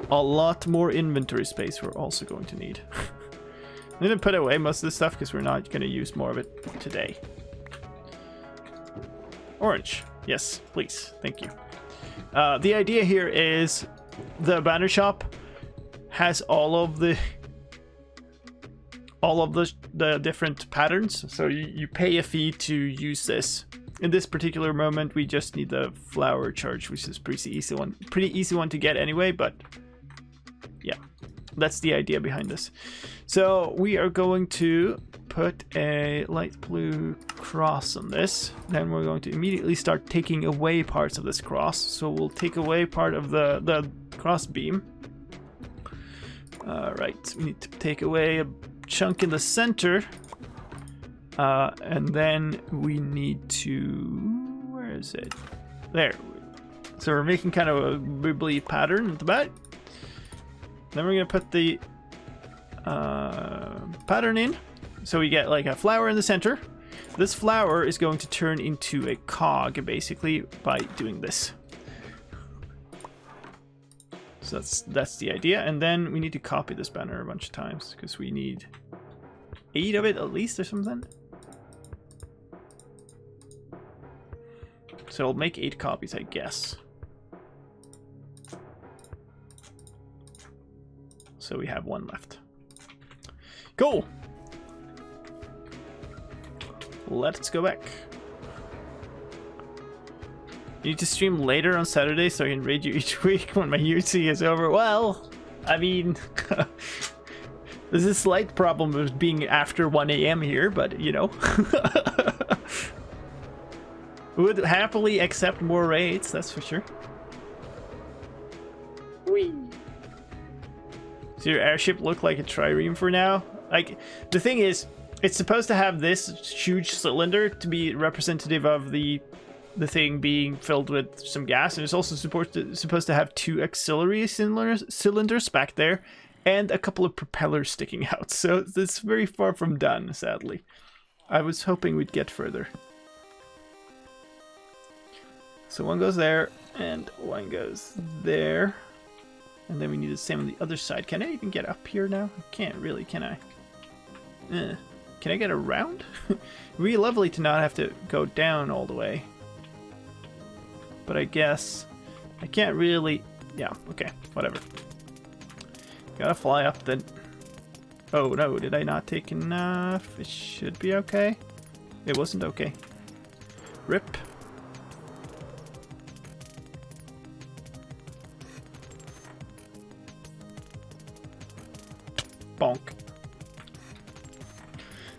a lot more inventory space we're also going to need. I'm going to put away most of this stuff because we're not going to use more of it today. Orange. Yes, please. Thank you. The idea here is the banner shop has all of the different patterns, so you pay a fee to use this. In this particular moment, we just need the flower charge, which is pretty easy one to get anyway. But yeah, that's the idea behind this. So we are going to put a light blue cross on this. Then we're going to immediately start taking away parts of this cross. So we'll take away part of the cross beam. Right, we need to take away a chunk in the center. And then we need to... where is it? There. So we're making kind of a wibbly pattern at the back. Then we're going to put the pattern in. So we get like a flower in the center. This flower is going to turn into a cog, basically, by doing this. So that's the idea. And then we need to copy this banner a bunch of times, because we need 8 of it at least or something. So I'll make 8 copies, I guess. So we have 1 left. Cool. Let's go back. You need to stream later on Saturday so I can raid you each week when my UC is over. Well, I mean, there's a slight problem with being after 1 AM here, but you know. Would happily accept more raids, that's for sure. Whee! Does your airship look like a trireme for now? Like, the thing is, it's supposed to have this huge cylinder to be representative of the thing being filled with some gas, and it's also supposed to have 2 auxiliary cylinders back there, and a couple of propellers sticking out. So it's very far from done, sadly. I was hoping we'd get further. So 1 goes there, and 1 goes there. And then we need the same on the other side. Can I even get up here now? I can't really, can I? Can I get around? It'd be lovely to not have to go down all the way. But I guess I can't really... yeah, okay, whatever. Gotta fly up then. Oh no, did I not take enough? It should be okay. It wasn't okay. Rip. Bonk.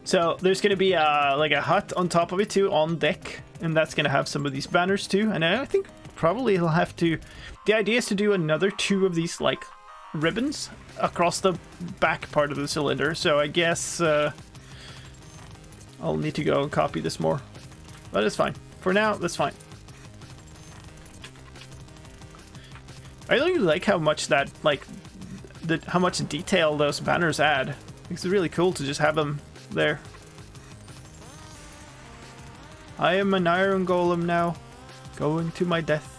So there's going to be like a hut on top of it too, on deck, and that's going to have some of these banners too. And I think probably he'll have to... the idea is to do another 2 of these like ribbons across the back part of the cylinder. So I guess I'll need to go and copy this more, but it's fine for now. That's fine. I really like how much that like how much detail those banners add. It's really cool to just have them there. I am an iron golem now, going to my death.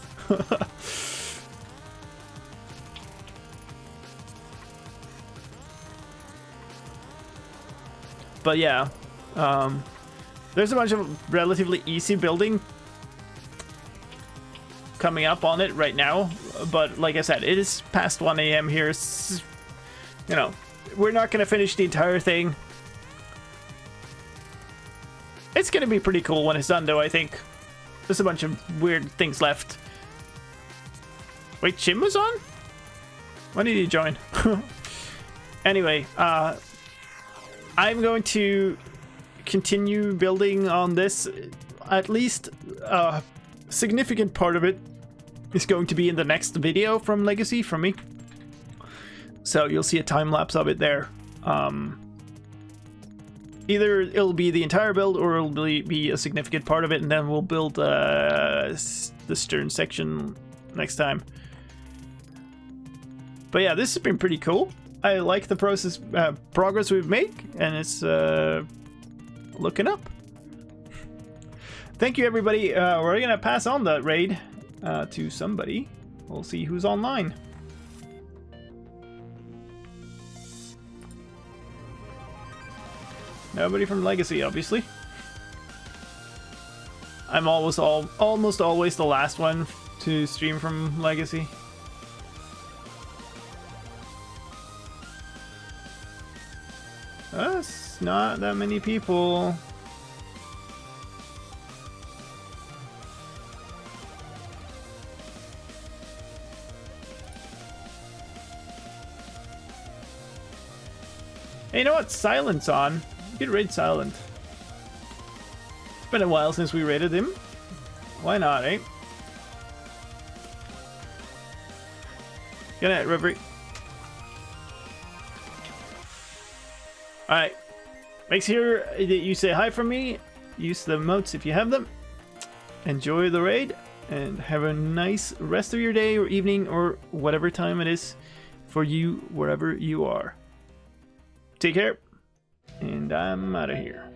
But yeah, there's a bunch of relatively easy building coming up on it right now, but like I said, it is past 1 AM here. You know, we're not going to finish the entire thing. It's going to be pretty cool when it's done, though, I think. There's a bunch of weird things left. Wait, Jim was on? When did he join? Anyway, I'm going to continue building on this. At least a significant part of it is going to be in the next video from Legacy from me. So you'll see a time lapse of it there. Either it'll be the entire build or it'll be a significant part of it, and then we'll build the stern section next time. But yeah, this has been pretty cool. I like the progress we've made, and it's looking up. Thank you, everybody. We're gonna pass on the raid to somebody. We'll see who's online. Nobody from Legacy, obviously. I'm almost always the last one to stream from Legacy. That's not that many people. Hey, you know what? Silent's on. You could raid Silent. It's been a while since we raided him. Why not, eh? Good night, Rivery. Alright. Make sure that you say hi from me. Use the emotes if you have them. Enjoy the raid. And have a nice rest of your day or evening or whatever time it is for you wherever you are. Take care. And I'm out of here.